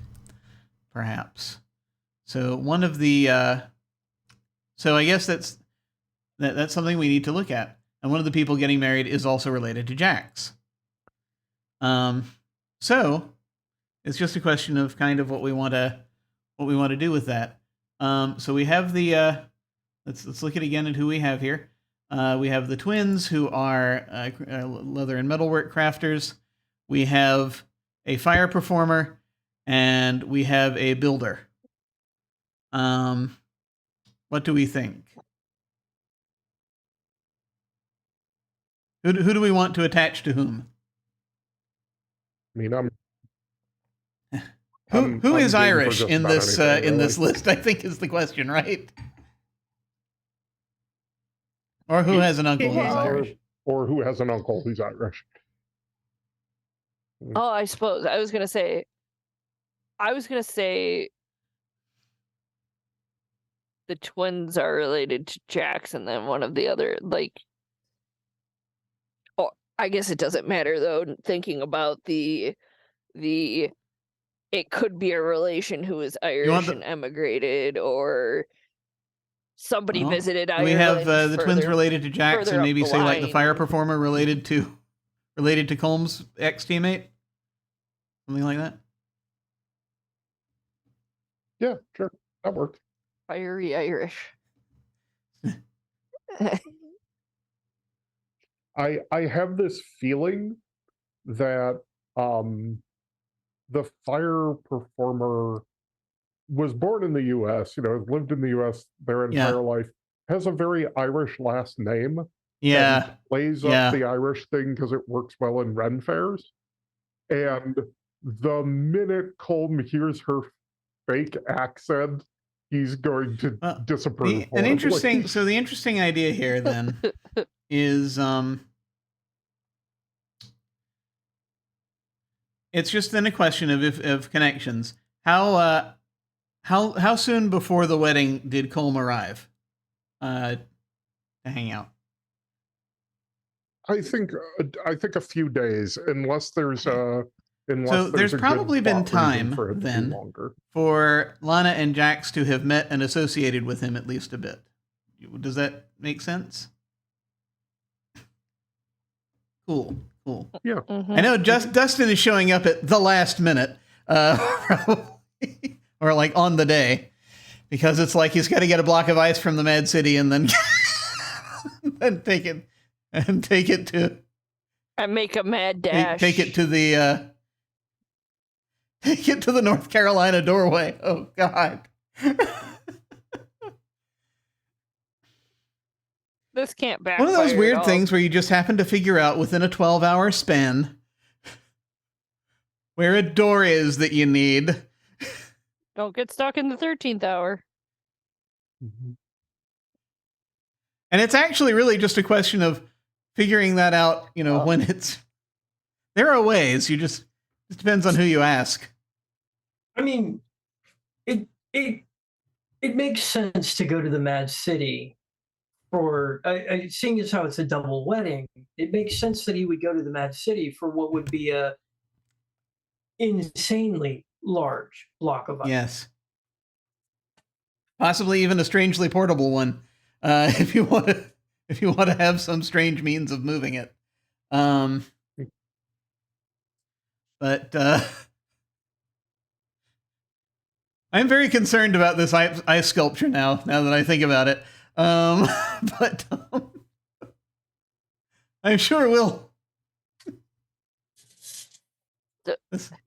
perhaps. So one of the. So I guess that's something we need to look at. And one of the people getting married is also related to Jax. So it's just a question of kind of what we want to do with that. So we have the let's look at again at who we have here. We have the twins who are leather and metalwork crafters. We have a fire performer, and we have a builder. What do we think? Who do we want to attach to whom? I mean, Who is game for Irish just in about this anything, in really. this list? I think is the question, right? Or who has an uncle who's Irish? Or who has an uncle who's Irish. Oh, I suppose I was gonna say the twins are related to Jax, and then one of the other, like. Oh, I guess it doesn't matter though. Thinking about the, it could be a relation who is Irish and emigrated, or somebody Well, visited do Ireland. we have the twins further- related to Jax, further and up maybe the say like the line. fire performer related to Combs' ex-teammate? Something like that? Yeah, sure. That worked. Fiery Irish. I have this feeling that the fire performer was born in the U.S., has lived in the U.S. their entire life, has a very Irish last name, Yeah. and plays up the Irish thing because it works well in Ren fairs. And the minute Colm hears her fake accent, he's going to disapprove. The interesting idea here then is it's just then a question of connections. How soon before the wedding did Colm arrive to hang out? I think a few days, unless there's so there's a probably good been plot time reason for it to be then longer. for Lana and Jax to have met and associated with him at least a bit. Does that make sense? Cool. Yeah. Mm-hmm. I know Dustin is showing up at the last minute, probably, or like on the day, because it's like he's got to get a block of ice from the Mad City and then and take it to and make a mad dash. Take it to the North Carolina doorway. Oh God. This can't backfire. One of those weird at all. things where you just happen to figure out within a 12-hour span where a door is that you need. Don't get stuck in the 13th hour. Mhm. And it's actually really just a question of figuring that out, when it's... There are ways, it depends on who you ask. I mean, it makes sense to go to the Mad City for, seeing as how it's a double wedding, it makes sense that he would go to the Mad City for what would be a insanely large block of ice. Yes. Possibly even a strangely portable one, if you want to have some strange means of moving it. But I'm very concerned about this ice sculpture now that I think about it. But I'm sure we'll.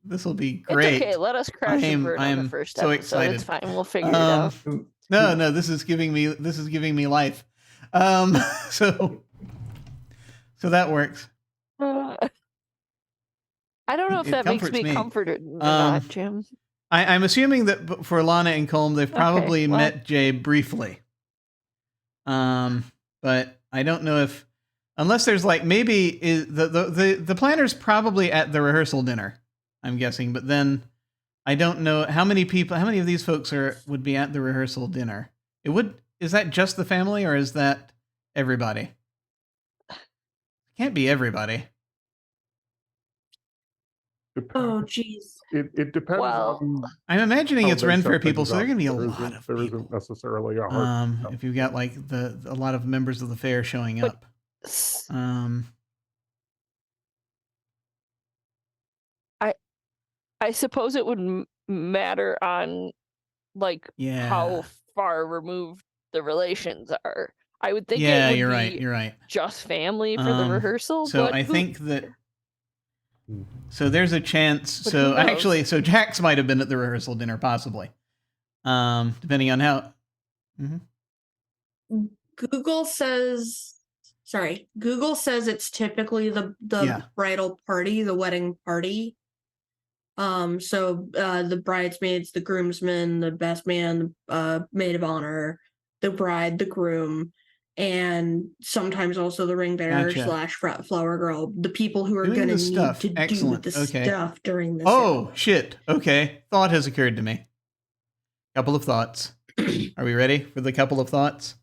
This will be great. It's okay. Let us crash and burn on the first so episode. excited. It's fine. We'll figure it out. No, this is giving me life. So that works. I don't know if that makes me comforted or not, Jim. I'm assuming that for Lana and Colm, they've probably met Jay briefly. But I don't know if, unless there's maybe the planner's probably at the rehearsal dinner, I'm guessing. But then I don't know how many of these folks would be at the rehearsal dinner. Is that just the family or is that everybody? It can't be everybody. Oh, jeez. It depends on. I'm imagining it's Ren Fair people, so there are going to be a There lot of There people. isn't necessarily a hard. If you've got a lot of members of the fair showing up. I suppose it would matter on like Yeah. how far removed the relations are. I would think Yeah, it would you're be right. You're right. just family for the rehearsal. So but I think that. So there's a chance. But So who knows? actually, so Jax might have been at the rehearsal dinner, possibly. Depending on how. Google says it's typically the Yeah. bridal party, the wedding party. So the bridesmaids, the groomsmen, the best man, maid of honor, the bride, the groom, and sometimes also the ring bearer Gotcha. / flower girl, the people who are Doing going to the need stuff. to do Excellent. the Okay. stuff during the Oh, shit. Okay. Thought has occurred to me. Couple of thoughts. Are we ready for the couple of thoughts?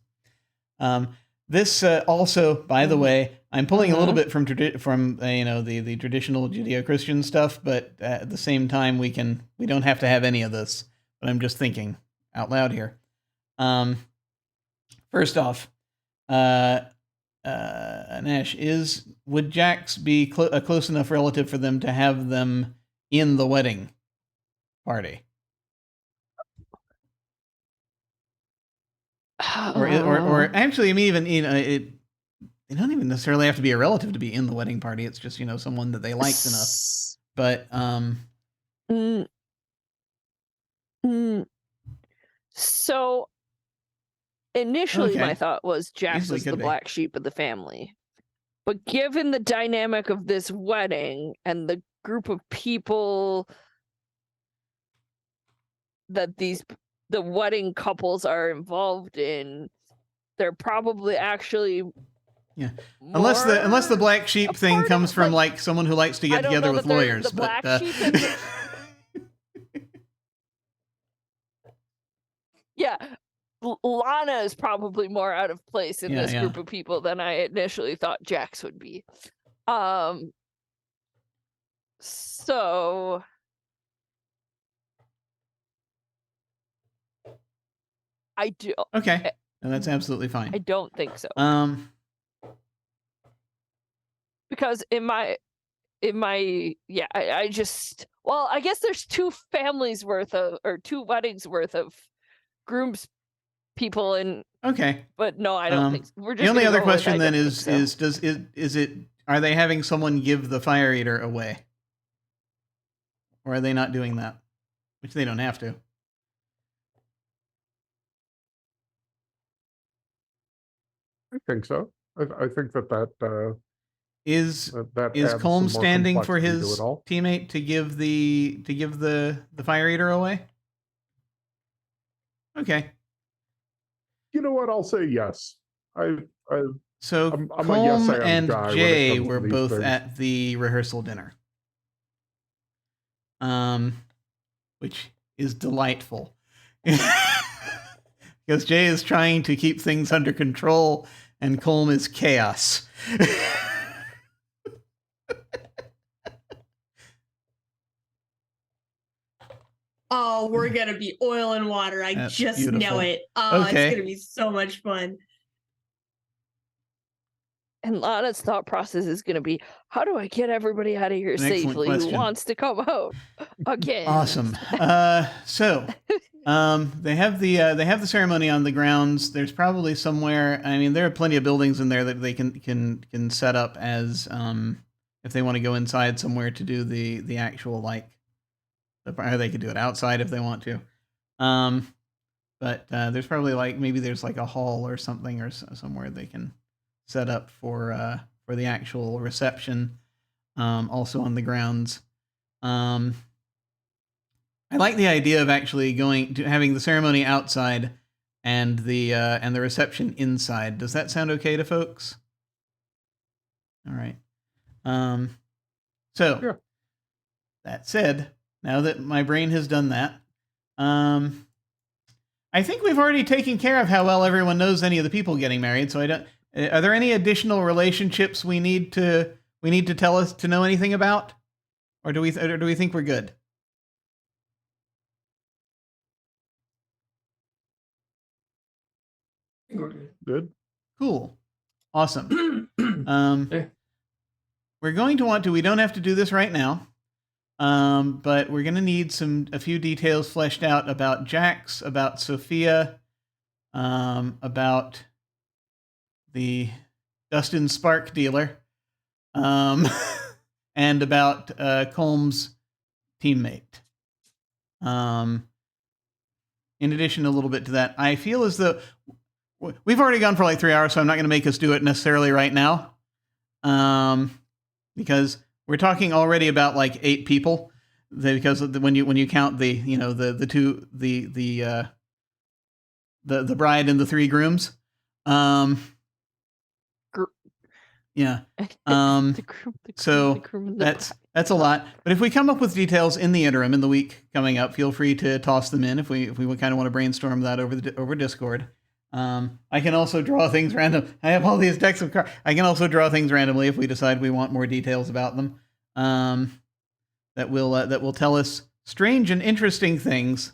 This also, by the way, I'm pulling a little bit from the traditional Judeo-Christian stuff, but at the same time we don't have to have any of this. But I'm just thinking out loud here. First off, Nash, would Jax be a close enough relative for them to have them in the wedding party? Or actually, I mean, even they don't even necessarily have to be a relative to be in the wedding party. It's just someone that they liked enough. But So initially, Okay. my thought was Jax Easily was the could be. black sheep of the family. But given the dynamic of this wedding and the group of people that the wedding couples are involved in, they're probably actually unless the black sheep thing comes from like someone who likes to get together with lawyers. The black sheep yeah, Lana is probably more out of place in this group of people than I initially thought Jax would be. So I do. Okay, and that's absolutely fine. I don't think so. Because I just, well, I guess there's 2 families worth of, or 2 weddings worth of grooms people in. Okay. But no, I don't think so. We're just the only other question then is are they having someone give the fire eater away? Or are they not doing that? Which they don't have to. I think so. I think that is adds Colm some more standing for complexity his to it all. teammate to give the fire eater away? Okay. You know what? I'll say yes. So I'm a Colm yes and and guy when it Jay comes to were these both things. at the rehearsal dinner. Which is delightful. Because Jay is trying to keep things under control and Colm is chaos. Oh, we're gonna be oil and water. I That's just beautiful. know it. Oh, Okay. It's gonna be so much fun. And Lana's thought process is going to be, how do I get everybody out of here safely question. who wants to come out again? Awesome. So they have the ceremony on the grounds. There's probably somewhere. I mean, there are plenty of buildings in there that they can set up as if they want to go inside somewhere to do the actual or they could do it outside if they want to. But there's probably maybe there's a hall or something or somewhere they can set up for the actual reception, also on the grounds. I like the idea of actually having the ceremony outside and the reception inside. Does that sound okay to folks? All right. So that said, now that my brain has done that, I think we've already taken care of how well everyone knows any of the people getting married. So I don't. Are there any additional relationships we need to tell us to know anything about, or do we think we're good? Good. Cool. Awesome. We're going to want to. We don't have to do this right now. But we're gonna need a few details fleshed out about Jax, about Sophia, about the Dustin Spark dealer, and about Colm's teammate. In addition, a little bit to that, I feel as though we've already gone for like 3 hours, so I'm not going to make us do it necessarily right now, because we're talking already about like 8 people. Because when you count the the bride and the 3 grooms, yeah. So that's a lot. But if we come up with details in the interim, in the week coming up, feel free to toss them in if we kind of want to brainstorm that over Discord. I can also draw things random. I have all these decks of cards. I can also draw things randomly if we decide we want more details about them. That will tell us strange and interesting things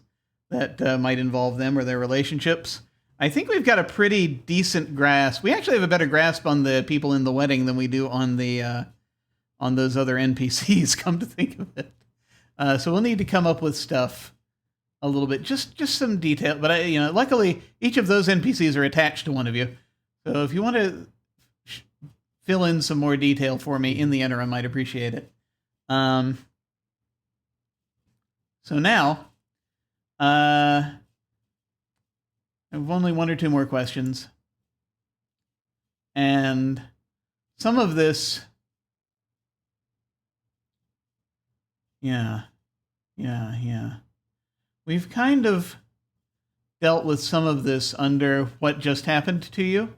that might involve them or their relationships. I think we've got a pretty decent grasp. We actually have a better grasp on the people in the wedding than we do on the on those other NPCs. Come to think of it, so we'll need to come up with stuff a little bit, just some detail. But luckily each of those NPCs are attached to one of you. So if you want to fill in some more detail for me in the interim, I'd appreciate it. So now, I have only 1 or 2 more questions. And some of this, yeah. We've kind of dealt with some of this under what just happened to you.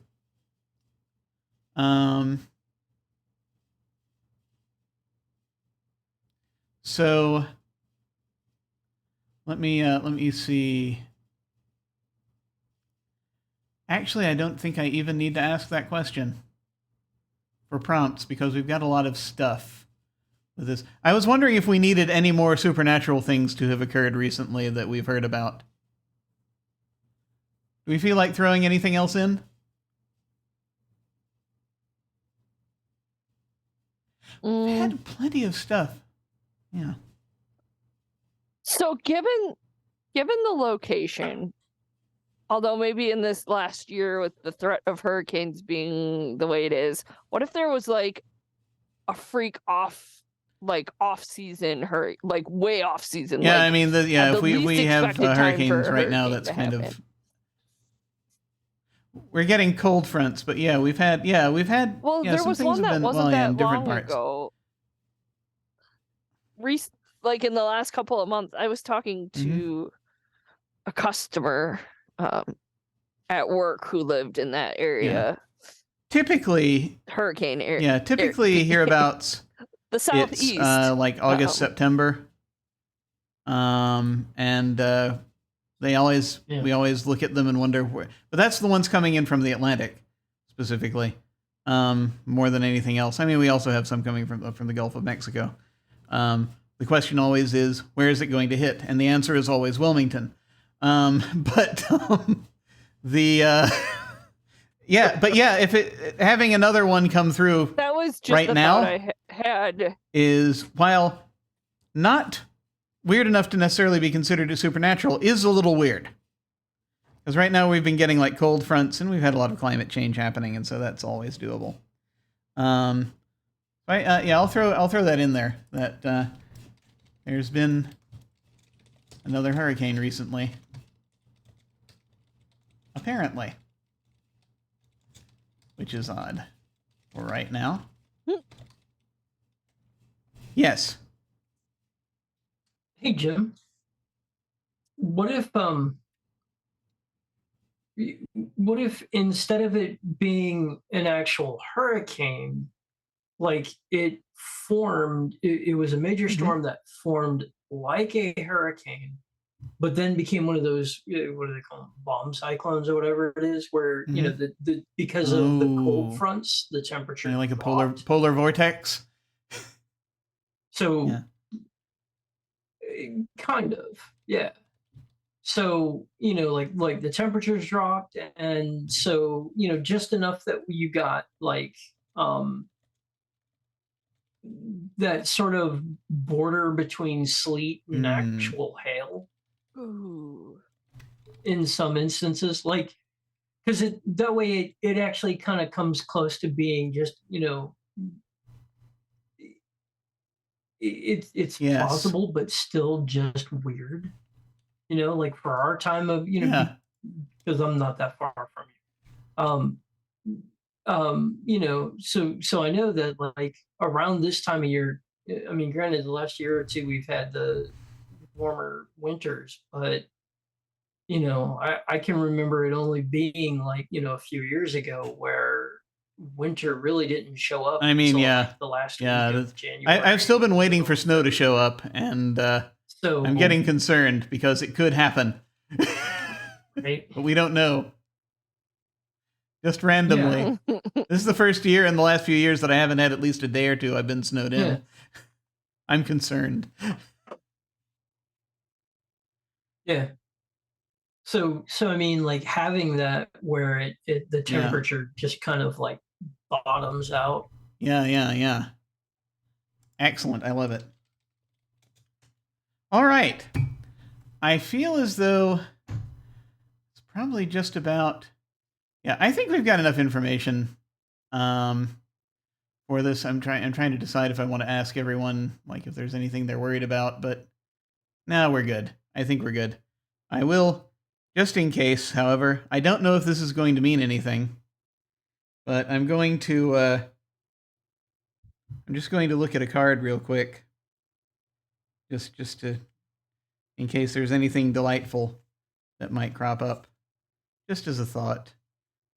So let me see. Actually, I don't think I even need to ask that question for prompts because we've got a lot of stuff with this. I was wondering if we needed any more supernatural things to have occurred recently that we've heard about. Do we feel like throwing anything else in? We've had plenty of stuff. Yeah. So given the location, although maybe in this last year with the threat of hurricanes being the way it is, what if there was like a freak off-season hurricane, like way off-season? Yeah, like, I mean, if we have expected time for hurricanes a right now, hurricane that's to kind happen. of... We're getting cold fronts, but yeah, we've had Well, there some was things one have that been wasn't that in different long parts. ago. Like in the last couple of months, I was talking to a customer at work who lived in that area. Typically, Hurricane area. yeah, typically hereabouts the southeast. It's like August, September. And we always look at them and wonder where, but that's the ones coming in from the Atlantic specifically, more than anything else. I mean, we also have some coming from the Gulf of Mexico. The question always is, where is it going to hit? And the answer is always Wilmington. If having another one come through that was just right the now thought I had. is, while not weird enough to necessarily be considered as supernatural, is a little weird. Because right now we've been getting like cold fronts and we've had a lot of climate change happening, and so that's always doable. I'll throw that in there. That there's been another hurricane recently, apparently, which is odd for right now. Yes. Hey, Jim. What if instead of it being an actual hurricane, like it was a major storm that formed like a hurricane, but then became one of those, what do they call them, bomb cyclones or whatever it is, where because of the cold fronts, the temperature like a dropped. polar vortex. So kind of, yeah. So, like the temperatures dropped, and so, just enough that you got like that sort of border between sleet and actual hail. Ooh. In some instances, like, because that way it actually kind of comes close to being just, it's Yes. plausible but still just weird, like for our time of Yeah. because I'm not that far from you. So I know that like around this time of year, I mean, granted, the last year or two we've had the warmer winters, but I can remember it only being like a few years ago where winter really didn't show up. I mean, until, yeah, like, the last week yeah. of January. I've still been waiting for snow to show up, and So I'm getting concerned because it could happen, right? but we don't know. Just randomly. This is the first year in the last few years that I haven't had at least a day or two I've been snowed in. Yeah. I'm concerned. Yeah. So I mean, like having that where the temperature just kind of like bottoms out. Yeah. Excellent. I love it. All right. I feel as though it's probably just about. Yeah, I think we've got enough information for this. I'm trying to decide if I want to ask everyone like if there's anything they're worried about, but no, we're good. I think we're good. I will, just in case, however, I don't know if this is going to mean anything, but I'm just going to look at a card real quick. Just to, in case there's anything delightful that might crop up. Just as a thought.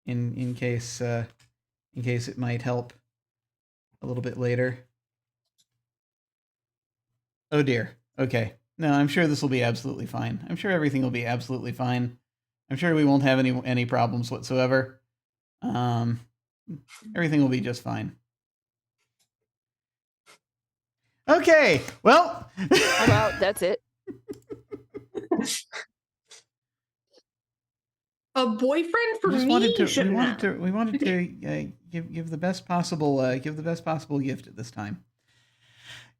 In case it might help a little bit later. Oh dear. Okay. No, I'm sure this will be absolutely fine. I'm sure everything will be absolutely fine. I'm sure we won't have any problems whatsoever. Everything will be just fine. Okay. Well, I'm out. That's it. A boyfriend for we me? wanted Shouldn't to give the best possible gift at this time.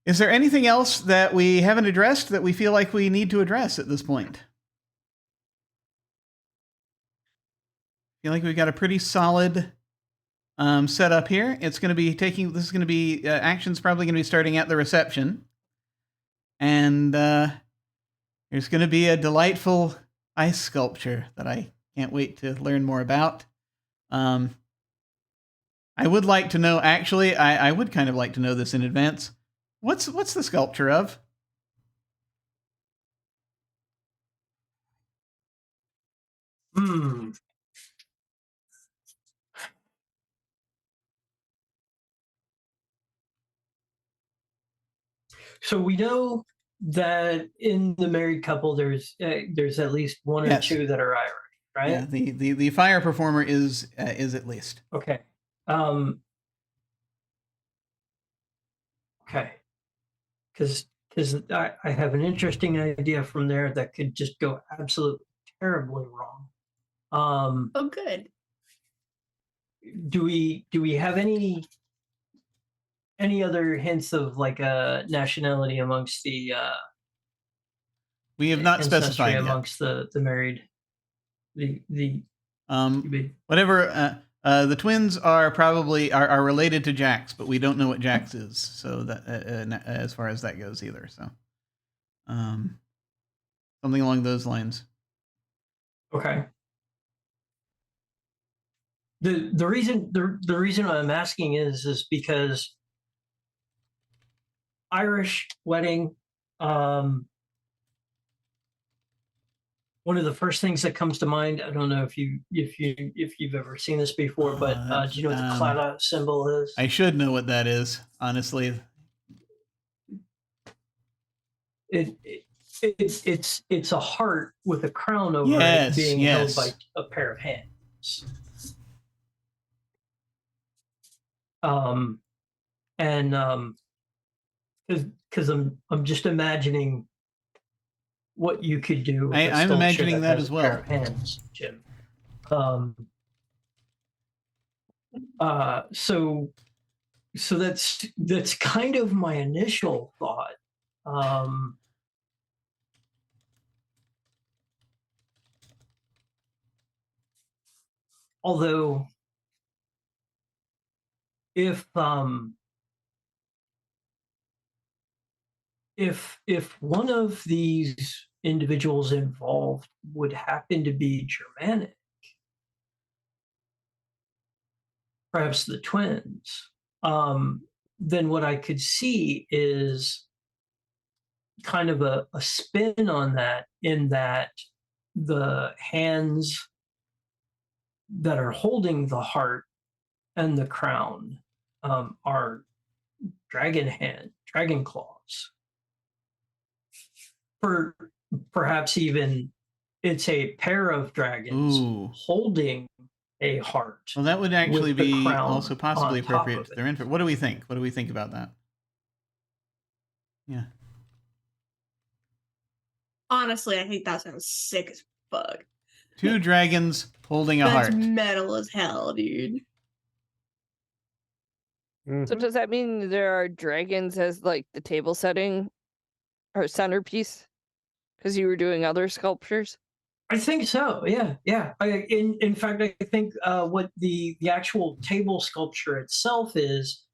Is there anything else that we haven't addressed that we feel like we need to address at this point? I feel like we've got a pretty solid setup here. It's going to be action's probably going to be starting at the reception, and there's going to be a delightful ice sculpture that I can't wait to learn more about. I would like to know, actually, I would kind of like to know this in advance. What's the sculpture of? So we know that in the married couple, there's at least one or two that are Irish, right? Yeah, the fire performer is at least. Okay. Okay. Because I have an interesting idea from there that could just go absolutely terribly wrong. Oh, good. Do we have any other hints of like a nationality amongst the we have not ancestry specified amongst the married whatever the twins are probably are related to Jax, but we don't know what Jax is, so that as far as that goes either. So something along those lines. Okay. The reason I'm asking is because Irish wedding, one of the first things that comes to mind, I don't know if you've ever seen this before, but do you know what the clada symbol is? I should know what that is, honestly. It's a heart with a crown over it being held by a pair of hands. Because I'm just imagining what you could do. With I'm imagining that as well. Pair of hands, Jim. So So that's kind of my initial thought. Although if one of these individuals involved would happen to be Germanic, perhaps the twins, then what I could see is kind of a spin on that, in that the hands that are holding the heart and the crown are dragon claws. Perhaps even it's a pair of dragons holding a heart. Well, that would actually be also possibly on top appropriate of to it. their infant. What do we think? What do we think about that? Yeah. Honestly, I think that sounds sick as fuck. 2 dragons holding a That's heart. metal as hell, dude. So does that mean there are dragons as like the table setting or centerpiece? Because you were doing other sculptures? I think so. Yeah. In fact, I think what the actual table sculpture itself is,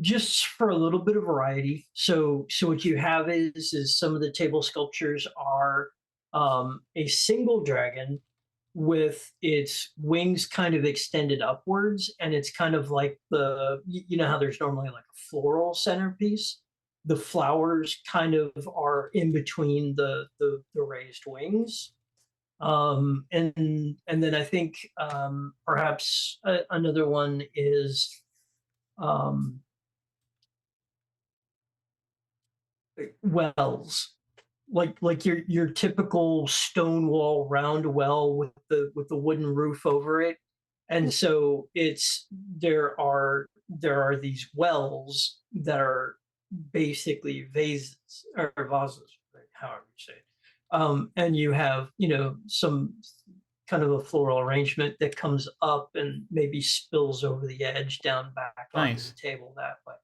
just for a little bit of variety. So what you have is some of the table sculptures are a single dragon with its wings kind of extended upwards, and it's kind of like you know how there's normally like a floral centerpiece. The flowers kind of are in between the raised wings. And then I think perhaps another one is wells, like your typical stone wall round well with the wooden roof over it. And so there are these wells that are basically vases or vases, however you say it. And you have, some kind of a floral arrangement that comes up and maybe spills over the edge down back onto Nice. the table that way.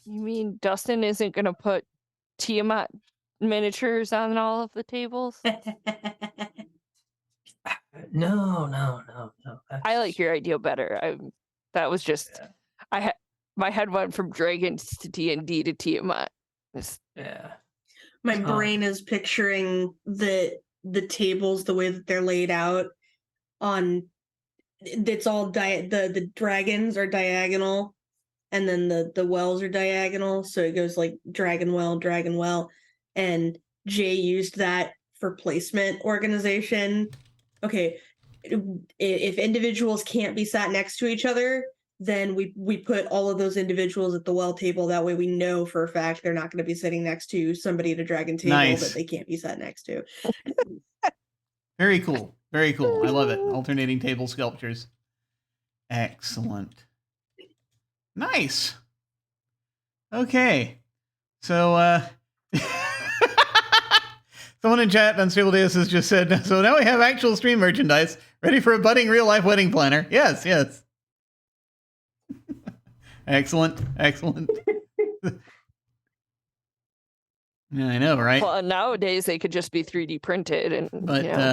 You mean Dustin isn't going to put Tiamat miniatures on all of the tables? No. I like your idea better. That was just my head went from dragons to D&D to Tiamat. Yeah. My brain is picturing the tables the way that they're laid out. It's all the dragons are diagonal, and then the wells are diagonal, so it goes like dragon well, and Jay used that for placement organization. Okay, if individuals can't be sat next to each other, then we put all of those individuals at the well table. That way we know for a fact they're not going to be sitting next to somebody at a dragon table that they can't be sat next to. Very cool. Very cool. I love it. Alternating table sculptures. Excellent. Nice. Okay. So, someone in chat, Unstable Deus, has just said, so now we have actual stream merchandise ready for a budding real-life wedding planner. Yes. Excellent. Yeah, I know, right? Well, nowadays they could just be 3D printed and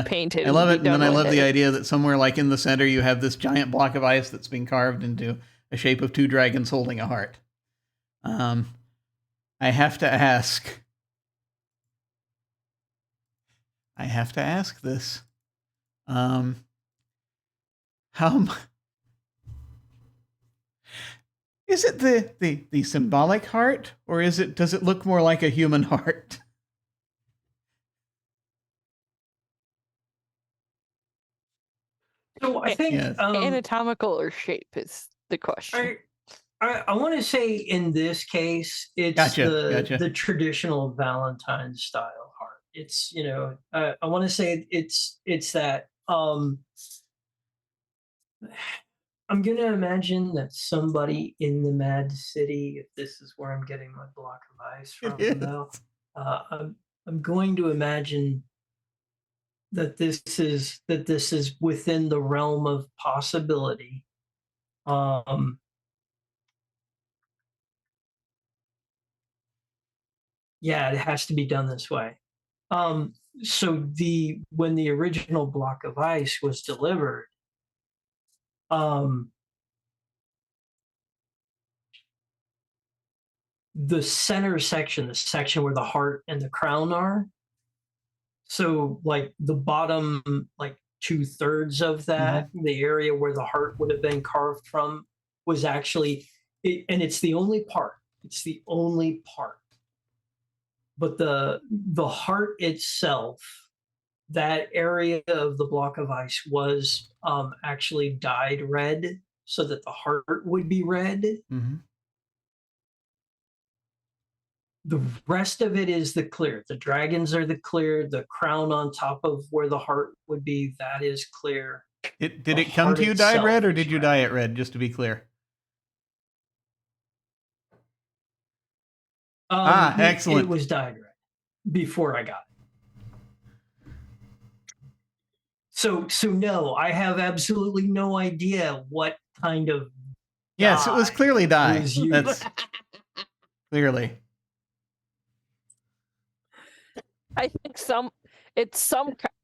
painted. I love it, and then I love the idea that somewhere like in the center you have this giant block of ice that's been carved into a shape of 2 dragons holding a heart. I have to ask this. How is it the symbolic heart, or does it look more like a human heart? So I think anatomical or shape is the question. I want to say in this case it's the traditional Valentine style heart. It's I want to say it's that I'm going to imagine that somebody in the Mad City, if this is where I'm getting my block of ice from, though, I'm going to imagine that this is within the realm of possibility, Yeah, it has to be done this way. So when the original block of ice was delivered, the center section, the section where the heart and the crown are, so like the bottom, like 2/3 of that, the area where the heart would have been carved from, was actually, and it's the only part. It's the only part. But the heart itself, that area of the block of ice was actually dyed red so that the heart would be red. Mm-hmm. The rest of it is the clear. The dragons are the clear. The crown on top of where the heart would be, that is clear. Did it come to you dyed red, or did you dye it red, just to be clear? Excellent. It was dyed red before I got it. So no, I have absolutely no idea what kind of. Yes, it was clearly dye. That's clearly. I think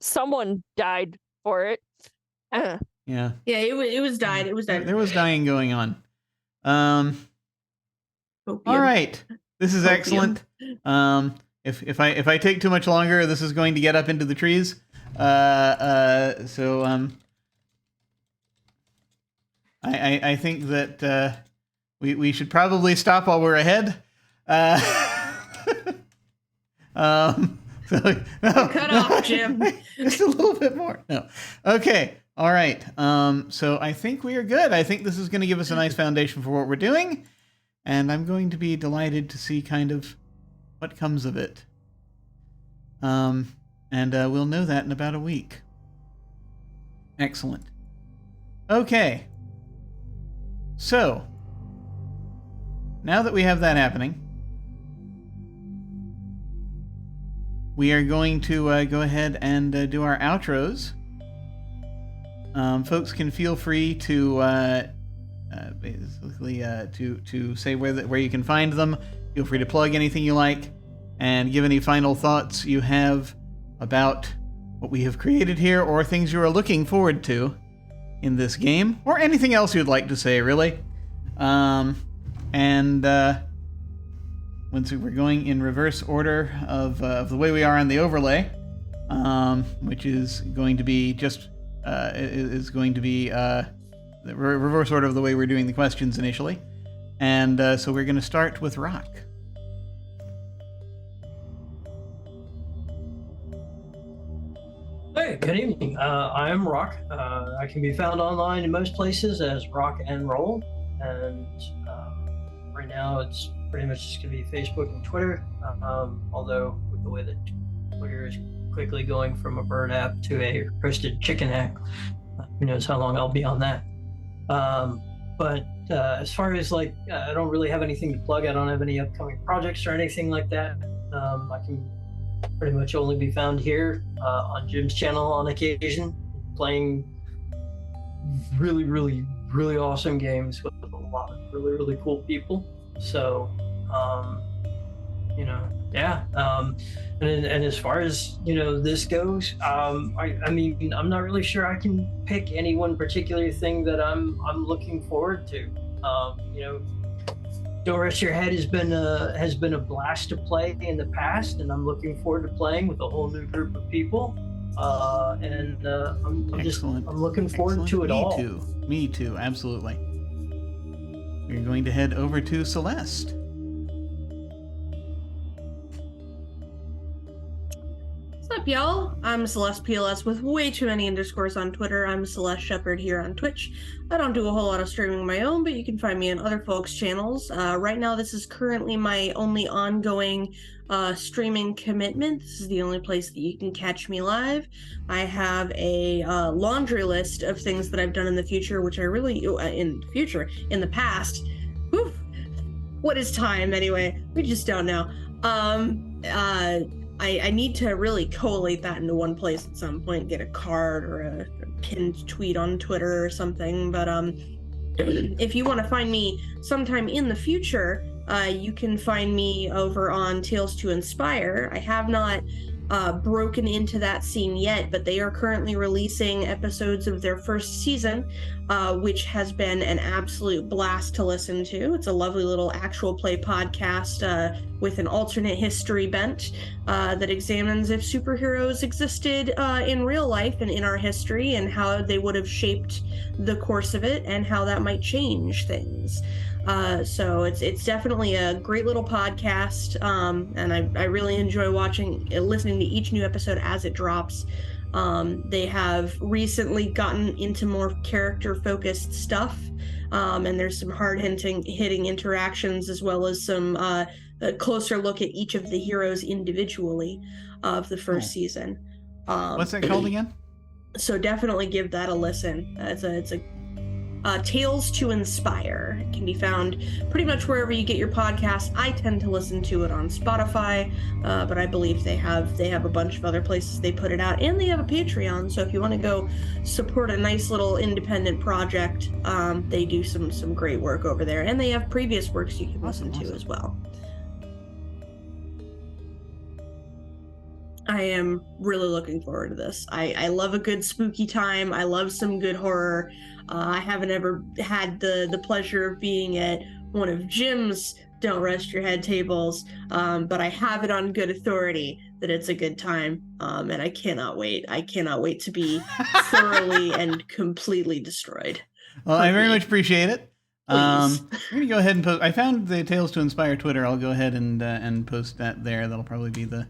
someone died for it. Yeah. Yeah, it was dyed. It was dyed. There was dyeing going on. Opium. All right. This is excellent. If I take too much longer, this is going to get up into the trees. I think that we should probably stop while we're ahead. Cut off, Jim. Just a little bit more. No. Okay. All right. So I think we are good. I think this is going to give us a nice foundation for what we're doing, and I'm going to be delighted to see kind of what comes of it. And we'll know that in about a week. Excellent. Okay. So now that we have that happening, we are going to go ahead and do our outros. Folks can feel free to basically to say where you can find them. Feel free to plug anything you like, and give any final thoughts you have about what we have created here, or things you are looking forward to in this game, or anything else you'd like to say, really. Once we're going in reverse order of the way we are on the overlay, which is going to be just the reverse order of the way we're doing the questions initially, and so we're going to start with Rrok. Hey, good evening. I am Rrok. I can be found online in most places as Rrok and Roll, and right now it's pretty much just going to be Facebook and Twitter, although with the way that Twitter is quickly going from a bird app to a roasted chicken app, who knows how long I'll be on that. But as far as I don't really have anything to plug. I don't have any upcoming projects or anything like that. I can pretty much only be found here on Jim's channel on occasion, playing really, really, really awesome games with a lot of really, really cool people. So, and as far as this goes, I mean, I'm not really sure I can pick any one particular thing that I'm looking forward to. Don't Rest Your Head has been a blast to play in the past, and I'm looking forward to playing with a whole new group of people. I'm looking forward to it all. Me too, absolutely. We're going to head over to Celeste. What's up, y'all? I'm Celeste PLS with way too many underscores on Twitter. I'm Celeste Shepherd here on Twitch. I don't do a whole lot of streaming of my own, but you can find me on other folks' channels. Right now, this is currently my only ongoing streaming commitment. This is the only place that you can catch me live. I have a laundry list of things that I've done in the future, which I really, in the past. Whew, what is time anyway? We just don't know. I need to really collate that into one place at some point, get a card or a pinned tweet on Twitter or something. But if you want to find me sometime in the future, you can find me over on Tales to Inspire. I have not broken into that scene yet, but they are currently releasing episodes of their first season, which has been an absolute blast to listen to. It's a lovely little actual play podcast with an alternate history bent that examines if superheroes existed in real life and in our history, and how they would have shaped the course of it and how that might change things. So it's definitely a great little podcast, and I really enjoy listening to each new episode as it drops. They have recently gotten into more character-focused stuff, and there's some hard-hitting interactions, as well as some a closer look at each of the heroes individually of the first season. What's that called again? So definitely give that a listen. It's a Tales to Inspire. It can be found pretty much wherever you get your podcasts. I tend to listen to it on Spotify, but I believe they have a bunch of other places they put it out, and they have a Patreon. So if you want to go support a nice little independent project, they do some great work over there, and they have previous works you can listen to as well. I am really looking forward to this. I love a good spooky time. I love some good horror. I haven't ever had the pleasure of being at one of Jim's Don't Rest Your Head tables, but I have it on good authority that it's a good time, and I cannot wait. I cannot wait to be thoroughly and completely destroyed. Well, I very much appreciate it. Please. I'm going to go ahead and post. I found the Tales to Inspire Twitter. I'll go ahead and post that there. That'll probably be the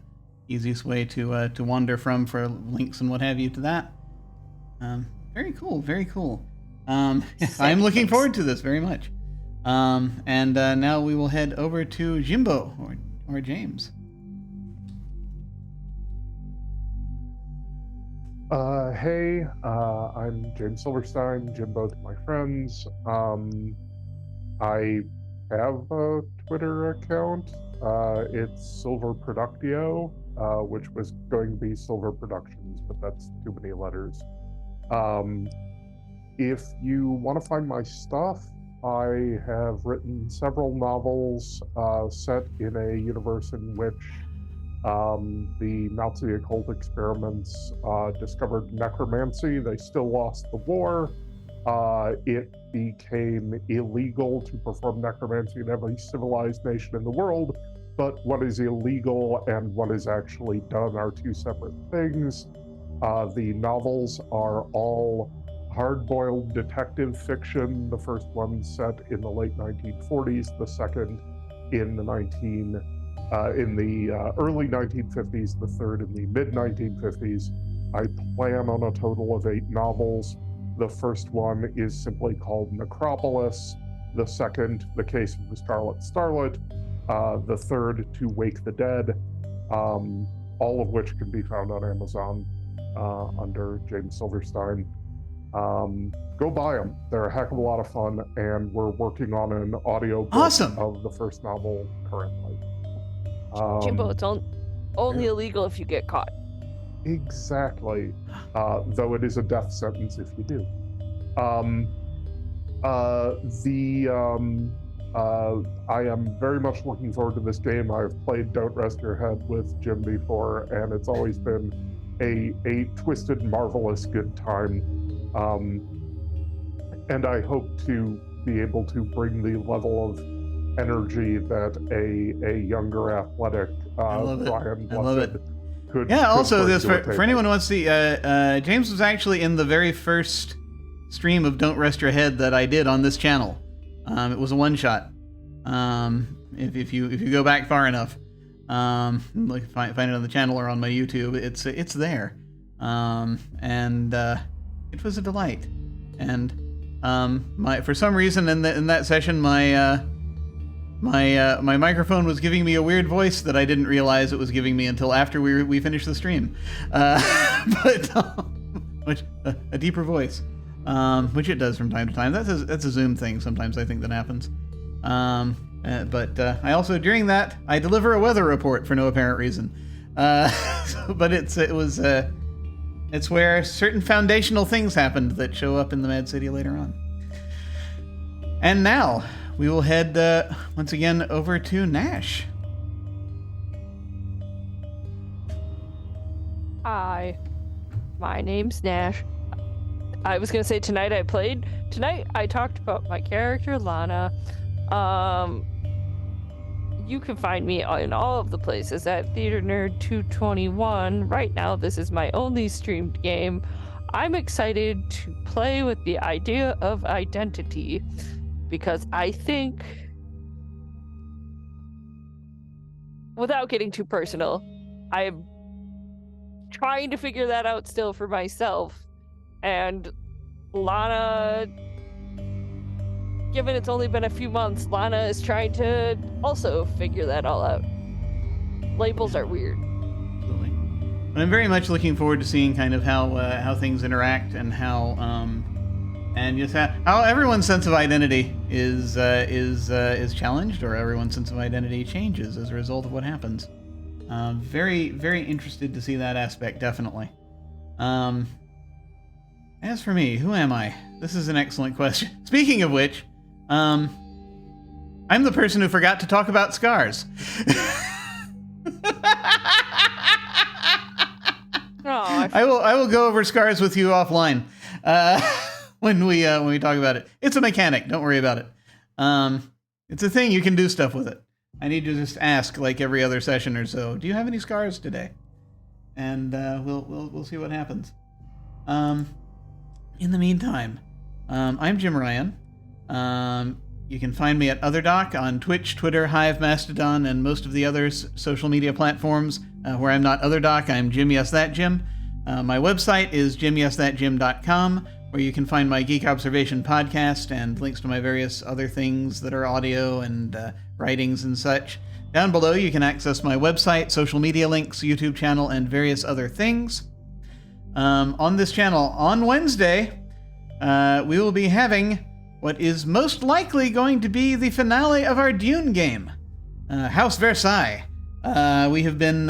easiest way to wander from for links and what have you to that. Very cool, very cool. I'm looking forward to this very much. And now we will head over to Jimbeaux or James. Hey, I'm James Silverstein, Jimbeaux to my friends. I have a Twitter account. It's Silver Productio, which was going to be Silver Productions, but that's too many letters. If you want to find my stuff, I have written several novels set in a universe in which the Nazi occult experiments discovered necromancy. They still lost the war. It became illegal to perform necromancy in every civilized nation in the world, but what is illegal and what is actually done are two separate things. The novels are all hard-boiled detective fiction. The first one set in the late 1940s, the second in the early 1950s, the third in the mid-1950s. I plan on a total of 8 novels. The first one is simply called Necropolis. The second, The Case of the Scarlet Starlet. The third, To Wake the Dead. All of which can be found on Amazon under James Silverstein. Go buy them. They're a heck of a lot of fun, and we're working on an audio book of the first novel currently. Jimbeaux, it's only illegal if you get caught. Exactly. Though it is a death sentence if you do. I am very much looking forward to this game. I've played Don't Rest Your Head with Jim before, and it's always been a twisted, marvelous good time. And I hope to be able to bring the level of energy that a younger, athletic Brian Blessed could. Yeah. Also, bring this to a for table. anyone who wants to see, James was actually in the very first stream of Don't Rest Your Head that I did on this channel. It was a one shot. If you go back far enough, like find it on the channel or on my YouTube, it's there. And it was a delight. And for some reason in that session, my microphone was giving me a weird voice that I didn't realize it was giving me until after we finished the stream. But a deeper voice, which it does from time to time. That's a Zoom thing. Sometimes I think that happens. But I also, during that, I deliver a weather report for no apparent reason. But it's where certain foundational things happened that show up in the Mad City later on. And now we will head once again over to Nash. Hi, my name's Nash. I was gonna say tonight I talked about my character Lana. You can find me in all of the places at Theater Nerd 221. Right now, this is my only streamed game. I'm excited to play with the idea of identity because I think, without getting too personal, I'm trying to figure that out still for myself. And Lana, given it's only been a few months, Lana is trying to also figure that all out. Labels are weird. Absolutely. But I'm very much looking forward to seeing kind of how things interact and how everyone's sense of identity is challenged, or everyone's sense of identity changes as a result of what happens. Very, very interested to see that aspect, definitely. As for me, who am I? This is an excellent question. Speaking of which, I'm the person who forgot to talk about scars. I will go over scars with you offline when we talk about it. It's a mechanic. Don't worry about it. It's a thing. You can do stuff with it. I need to just ask, like every other session or so, do you have any scars today? And we'll see what happens. In the meantime, I'm Jim Ryan. You can find me at OtherDoc on Twitch, Twitter, Hive, Mastodon, and most of the other social media platforms. Where I'm not OtherDoc, I'm Jim Yes That Jim. My website is jimyesthatjim.com, where you can find my Geek Observation podcast and links to my various other things that are audio and writings and such. Down below, you can access my website, social media links, YouTube channel, and various other things. On this channel, on Wednesday, we will be having what is most likely going to be the finale of our Dune game, House Versailles. We have been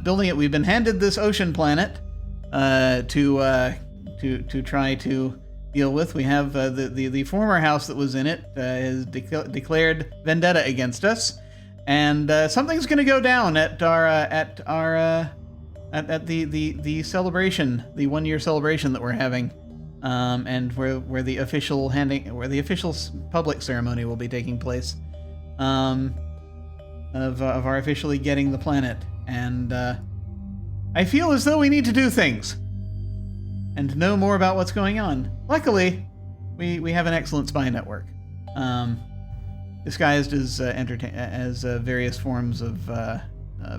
building it. We've been handed this ocean planet to try to deal with. We have the former house that was in it has declared vendetta against us, and something's going to go down at the celebration, the 1-year celebration that we're having, and where the official public ceremony will be taking place, of our officially getting the planet. And I feel as though we need to do things and know more about what's going on. Luckily, we have an excellent spy network, disguised as various forms of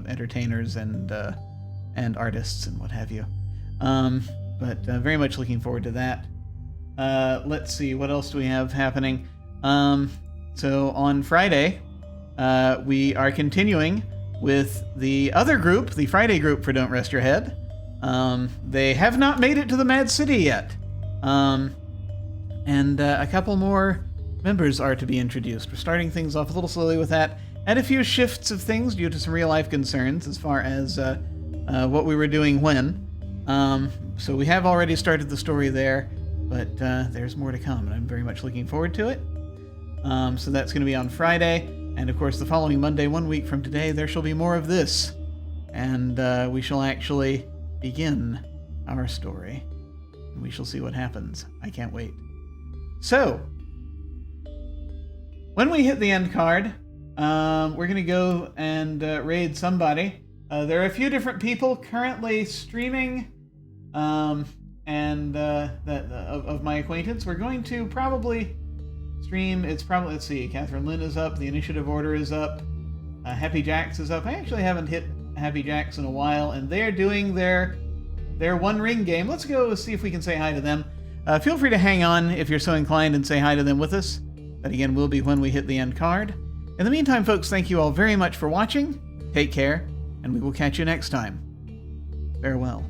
entertainers and artists and what have you. But very much looking forward to that. Let's see, what else do we have happening? So on Friday, we are continuing with the other group, the Friday group for Don't Rest Your Head. They have not made it to the Mad City yet. And a couple more members are to be introduced. We're starting things off a little slowly with that, and a few shifts of things due to some real-life concerns as far as what we were doing when. So we have already started the story there, but there's more to come, and I'm very much looking forward to it. So that's going to be on Friday, and of course the following Monday, 1 week from today, there shall be more of this, and we shall actually begin our story. We shall see what happens. I can't wait. So, when we hit the end card, we're going to go and raid somebody. There are a few different people currently streaming, of my acquaintance. We're going to probably stream. Let's see, Catherine Lynn is up. The Initiative Order is up. Happy Jacks is up. I actually haven't hit Happy Jacks in a while, and they're doing their One Ring game. Let's go see if we can say hi to them. Feel free to hang on if you're so inclined and say hi to them with us. That again will be when we hit the end card. In the meantime, folks, thank you all very much for watching. Take care, and we will catch you next time. Farewell.